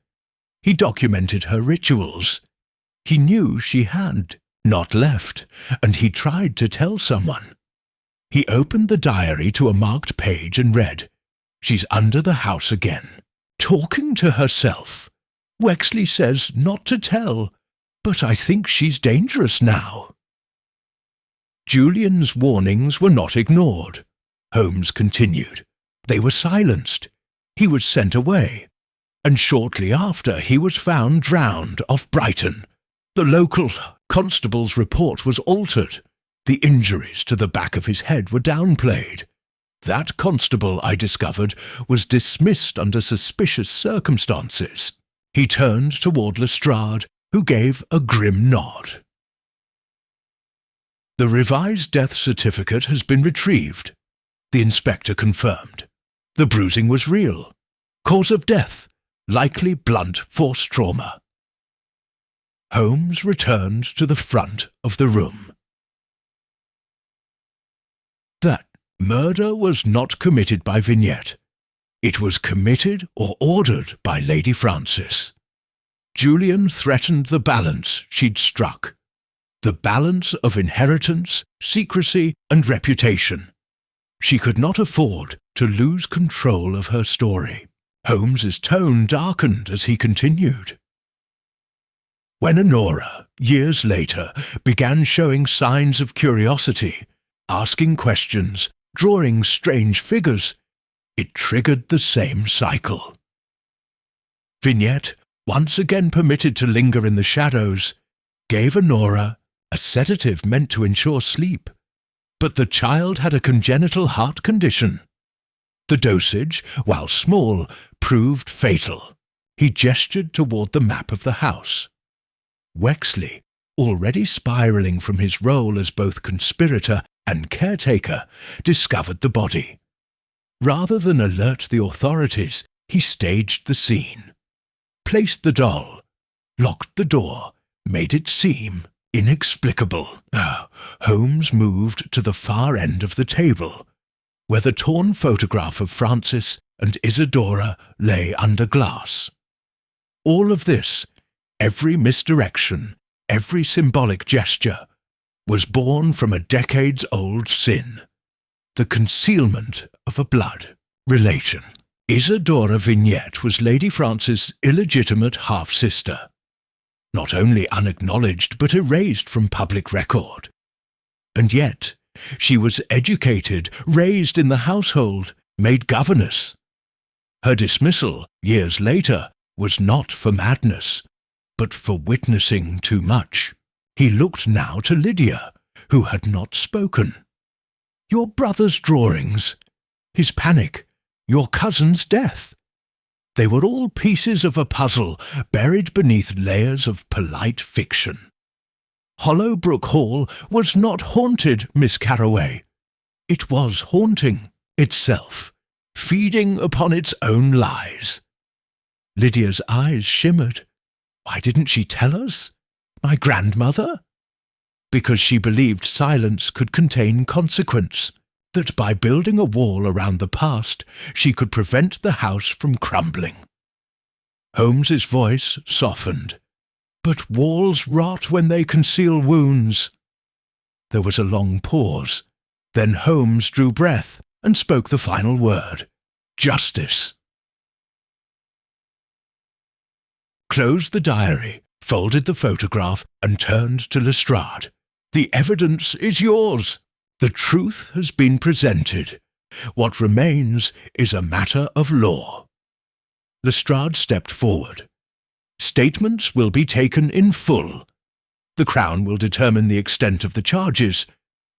He documented her rituals. He knew she had not left, and he tried to tell someone. He opened the diary to a marked page and read, "She's under the house again, talking to herself. Wexley says not to tell, but I think she's dangerous now." Julian's warnings were not ignored. Holmes continued. They were silenced. He was sent away, and shortly after he was found drowned off Brighton. The local constable's report was altered. The injuries to the back of his head were downplayed. That constable, I discovered, was dismissed under suspicious circumstances. He turned toward Lestrade, who gave a grim nod. "The revised death certificate has been retrieved," the inspector confirmed. "The bruising was real. Cause of death, likely blunt force trauma." Holmes returned to the front of the room. That murder was not committed by Vignette. It was committed or ordered by Lady Francis. Julian threatened the balance she'd struck. The balance of inheritance, secrecy, and reputation. She could not afford to lose control of her story. Holmes's tone darkened as he continued. When Honora, years later, began showing signs of curiosity, asking questions, drawing strange figures, it triggered the same cycle. Vignette, once again permitted to linger in the shadows, gave Honora a sedative meant to ensure sleep. But the child had a congenital heart condition. The dosage, while small, proved fatal. He gestured toward the map of the house. Wexley, already spiraling from his role as both conspirator and caretaker, discovered the body. Rather than alert the authorities, he staged the scene. Placed the doll, locked the door, made it seem inexplicable. Holmes moved to the far end of the table, where the torn photograph of Francis and Isadora lay under glass. All of this, every misdirection, every symbolic gesture, was born from a decades-old sin, the concealment of a blood relation. Isadora Vignette was Lady Francis' illegitimate half-sister, not only unacknowledged but erased from public record. And yet, she was educated, raised in the household, made governess. Her dismissal, years later, was not for madness, but for witnessing too much. He looked now to Lydia, who had not spoken. "Your brother's drawings, his panic, your cousin's death. They were all pieces of a puzzle buried beneath layers of polite fiction. Hollowbrook Hall was not haunted, Miss Carroway. It was haunting itself, feeding upon its own lies. Lydia's eyes shimmered. Why didn't she tell us? My grandmother? Because she believed silence could contain consequence, that by building a wall around the past, she could prevent the house from crumbling. Holmes's voice softened. But walls rot when they conceal wounds. There was a long pause. Then Holmes drew breath and spoke the final word. Justice. Closed the diary, folded the photograph, and turned to Lestrade. The evidence is yours. The truth has been presented. What remains is a matter of law. Lestrade stepped forward. Statements will be taken in full. The Crown will determine the extent of the charges,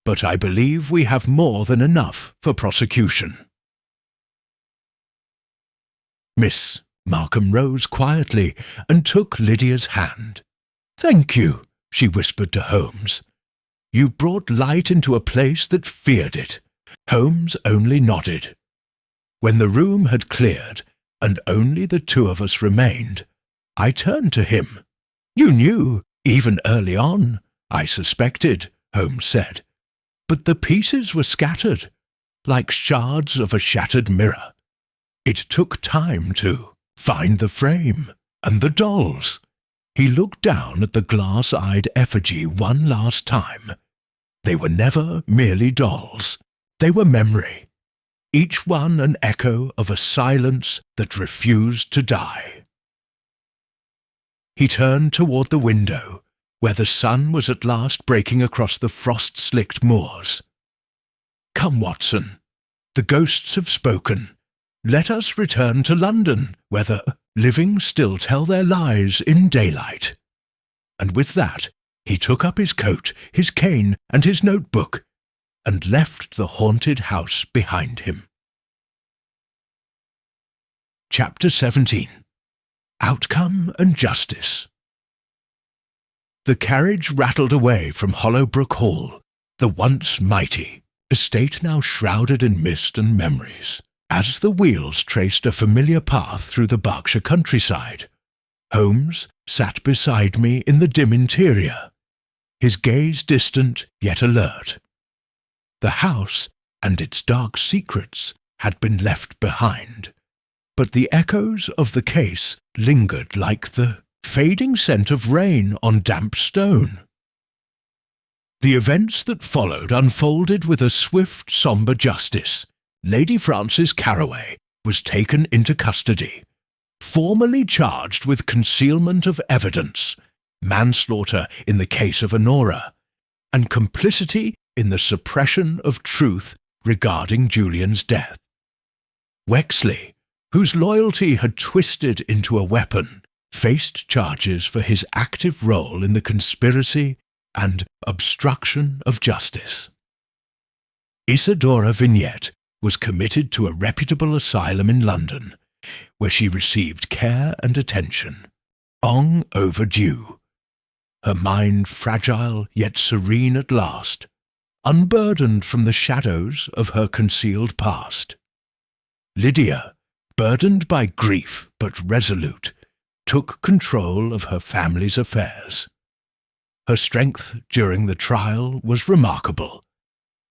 but I believe we have more than enough for prosecution. Miss Markham rose quietly and took Lydia's hand. "Thank you," she whispered to Holmes. "You brought light into a place that feared it." Holmes only nodded. When the room had cleared, and only the two of us remained, I turned to him. "You knew, even early on, I suspected," Holmes said. "But the pieces were scattered, like shards of a shattered mirror. It took time to find the frame and the dolls." He looked down at the glass-eyed effigy one last time. They were never merely dolls. They were memory, each one an echo of a silence that refused to die. He turned toward the window, where the sun was at last breaking across the frost-slicked moors. "Come, Watson. The ghosts have spoken. Let us return to London, where the living still tell their lies in daylight." And with that, he took up his coat, his cane, and his notebook, and left the haunted house behind him. Chapter 17. Outcome and Justice. The carriage rattled away from Hollowbrook Hall, the once mighty estate now shrouded in mist and memories. As the wheels traced a familiar path through the Berkshire countryside, Holmes sat beside me in the dim interior, his gaze distant yet alert. The house and its dark secrets had been left behind, but the echoes of the case lingered like the fading scent of rain on damp stone. The events that followed unfolded with a swift, sombre justice. Lady Frances Carroway was taken into custody, formally charged with concealment of evidence, manslaughter in the case of Honora, and complicity in the suppression of truth regarding Julian's death. Wexley, whose loyalty had twisted into a weapon, faced charges for his active role in the conspiracy and obstruction of justice. Isadora Vignette was committed to a reputable asylum in London, where she received care and attention, long overdue. Her mind fragile yet serene at last, unburdened from the shadows of her concealed past. Lydia, burdened by grief but resolute, took control of her family's affairs. Her strength during the trial was remarkable,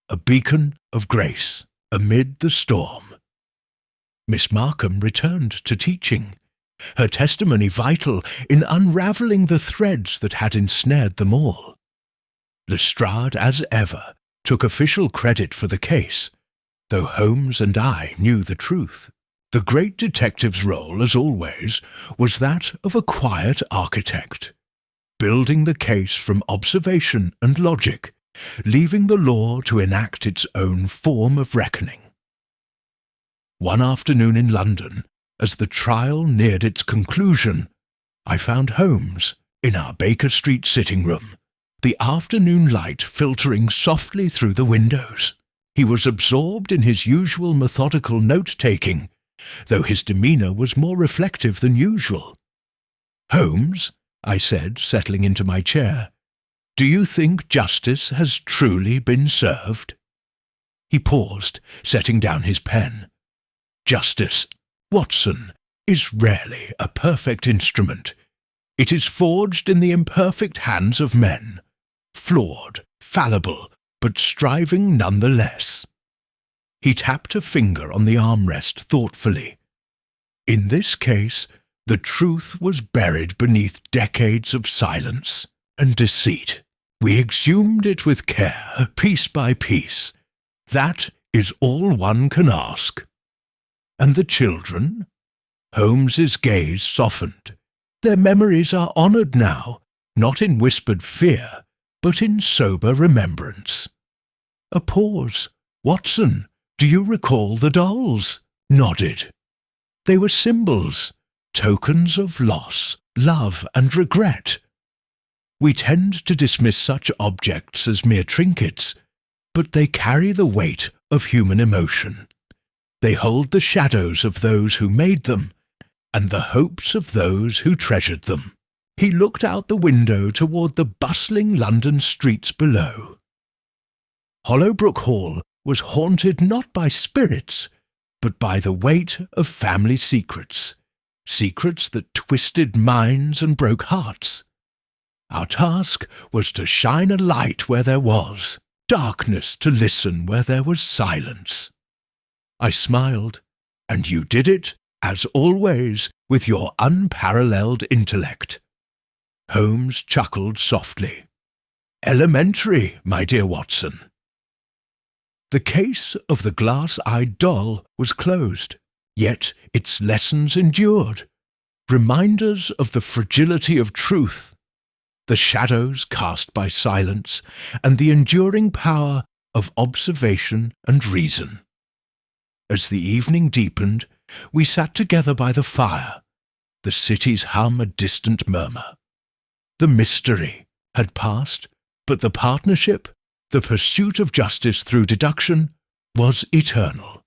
a beacon of grace amid the storm. Miss Markham returned to teaching, her testimony vital in unravelling the threads that had ensnared them all. Lestrade, as ever, took official credit for the case, though Holmes and I knew the truth. The great detective's role, as always, was that of a quiet architect, building the case from observation and logic, leaving the law to enact its own form of reckoning. One afternoon in London, as the trial neared its conclusion, I found Holmes in our Baker Street sitting room, the afternoon light filtering softly through the windows. He was absorbed in his usual methodical note-taking, though his demeanour was more reflective than usual. "Holmes," I said, settling into my chair, "do you think justice has truly been served?" He paused, setting down his pen. "Justice, Watson, is rarely a perfect instrument. It is forged in the imperfect hands of men, flawed, fallible, but striving none the less." He tapped a finger on the armrest thoughtfully. "In this case, the truth was buried beneath decades of silence and deceit. We exhumed it with care, piece by piece. That is all one can ask." "And the children?" Holmes's gaze softened. "Their memories are honoured now, not in whispered fear, but in sober remembrance." A pause. "Watson, do you recall the dolls?" "Nodded. They were symbols, tokens of loss, love, and regret. We tend to dismiss such objects as mere trinkets, but they carry the weight of human emotion. They hold the shadows of those who made them, and the hopes of those who treasured them." He looked out the window toward the bustling London streets below. Hollowbrook Hall was haunted not by spirits, but by the weight of family secrets, secrets that twisted minds and broke hearts. Our task was to shine a light where there was, darkness to listen where there was silence. I smiled, "And you did it, as always, with your unparalleled intellect." Holmes chuckled softly. "Elementary, my dear Watson." The case of the glass-eyed doll was closed, yet its lessons endured, reminders of the fragility of truth, the shadows cast by silence, and the enduring power of observation and reason. As the evening deepened, we sat together by the fire, the city's hum a distant murmur. The mystery had passed, but the partnership, the pursuit of justice through deduction, was eternal,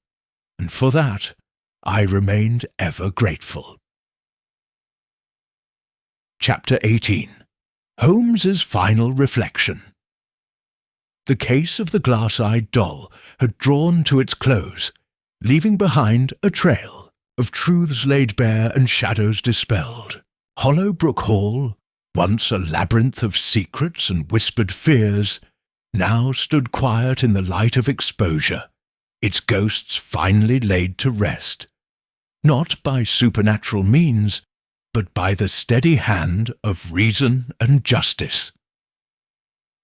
and for that I remained ever grateful. Chapter 18. Holmes's Final Reflection. The case of the glass-eyed doll had drawn to its close, leaving behind a trail of truths laid bare and shadows dispelled. Hollowbrook Hall, once a labyrinth of secrets and whispered fears, now stood quiet in the light of exposure, its ghosts finally laid to rest, not by supernatural means, but by the steady hand of reason and justice.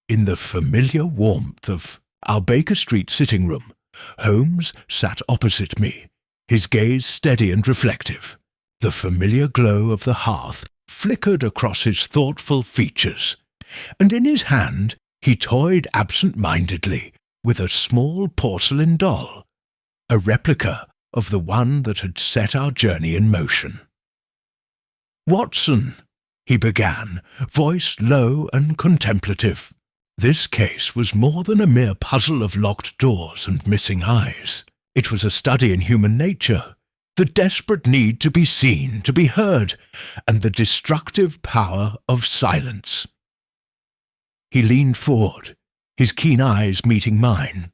In the familiar warmth of our Baker Street sitting room, Holmes sat opposite me, his gaze steady and reflective. The familiar glow of the hearth flickered across his thoughtful features, and in his hand he toyed absent-mindedly with a small porcelain doll, a replica of the one that had set our journey in motion. "Watson," he began, voice low and contemplative. This case was more than a mere puzzle of locked doors and missing eyes. It was a study in human nature, the desperate need to be seen, to be heard, and the destructive power of silence. He leaned forward, his keen eyes meeting mine.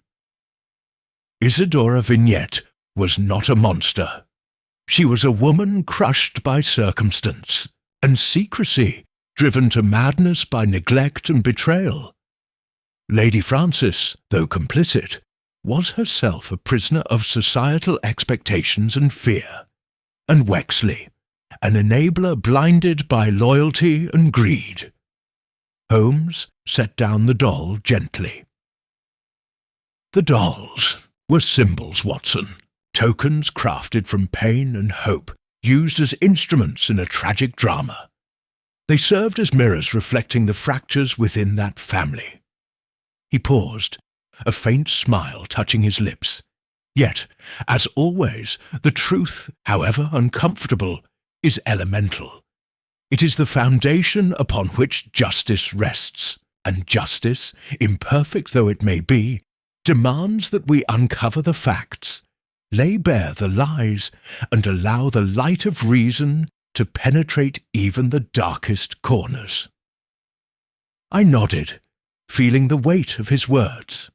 Isadora Vignette was not a monster. She was a woman crushed by circumstance and secrecy, driven to madness by neglect and betrayal. Lady Frances, though complicit, was herself a prisoner of societal expectations and fear, and Wexley, an enabler blinded by loyalty and greed. Holmes set down the doll gently. The dolls were symbols, Watson, tokens crafted from pain and hope, used as instruments in a tragic drama. They served as mirrors reflecting the fractures within that family. He paused, a faint smile touching his lips. Yet, as always, the truth, however uncomfortable, is elemental. It is the foundation upon which justice rests, and justice, imperfect though it may be, demands that we uncover the facts, lay bare the lies, and allow the light of reason to penetrate even the darkest corners. I nodded, feeling the weight of his words.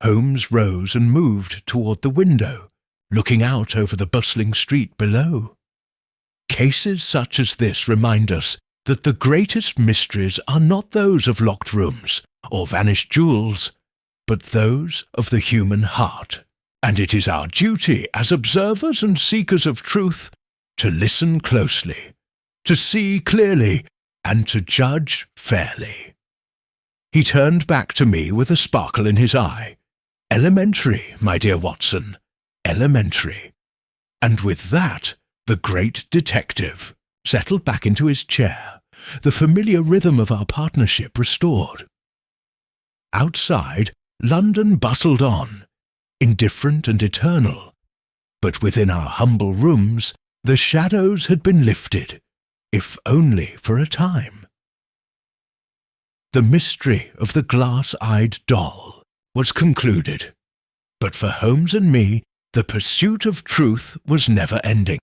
Holmes rose and moved toward the window, looking out over the bustling street below. Cases such as this remind us that the greatest mysteries are not those of locked rooms or vanished jewels, but those of the human heart. And it is our duty as observers and seekers of truth to listen closely, to see clearly, and to judge fairly. He turned back to me with a sparkle in his eye. Elementary, my dear Watson, elementary. And with that, the great detective settled back into his chair, the familiar rhythm of our partnership restored. Outside, London bustled on, indifferent and eternal, but within our humble rooms the shadows had been lifted, if only for a time. The mystery of the glass-eyed doll was concluded, but for Holmes and me the pursuit of truth was never ending.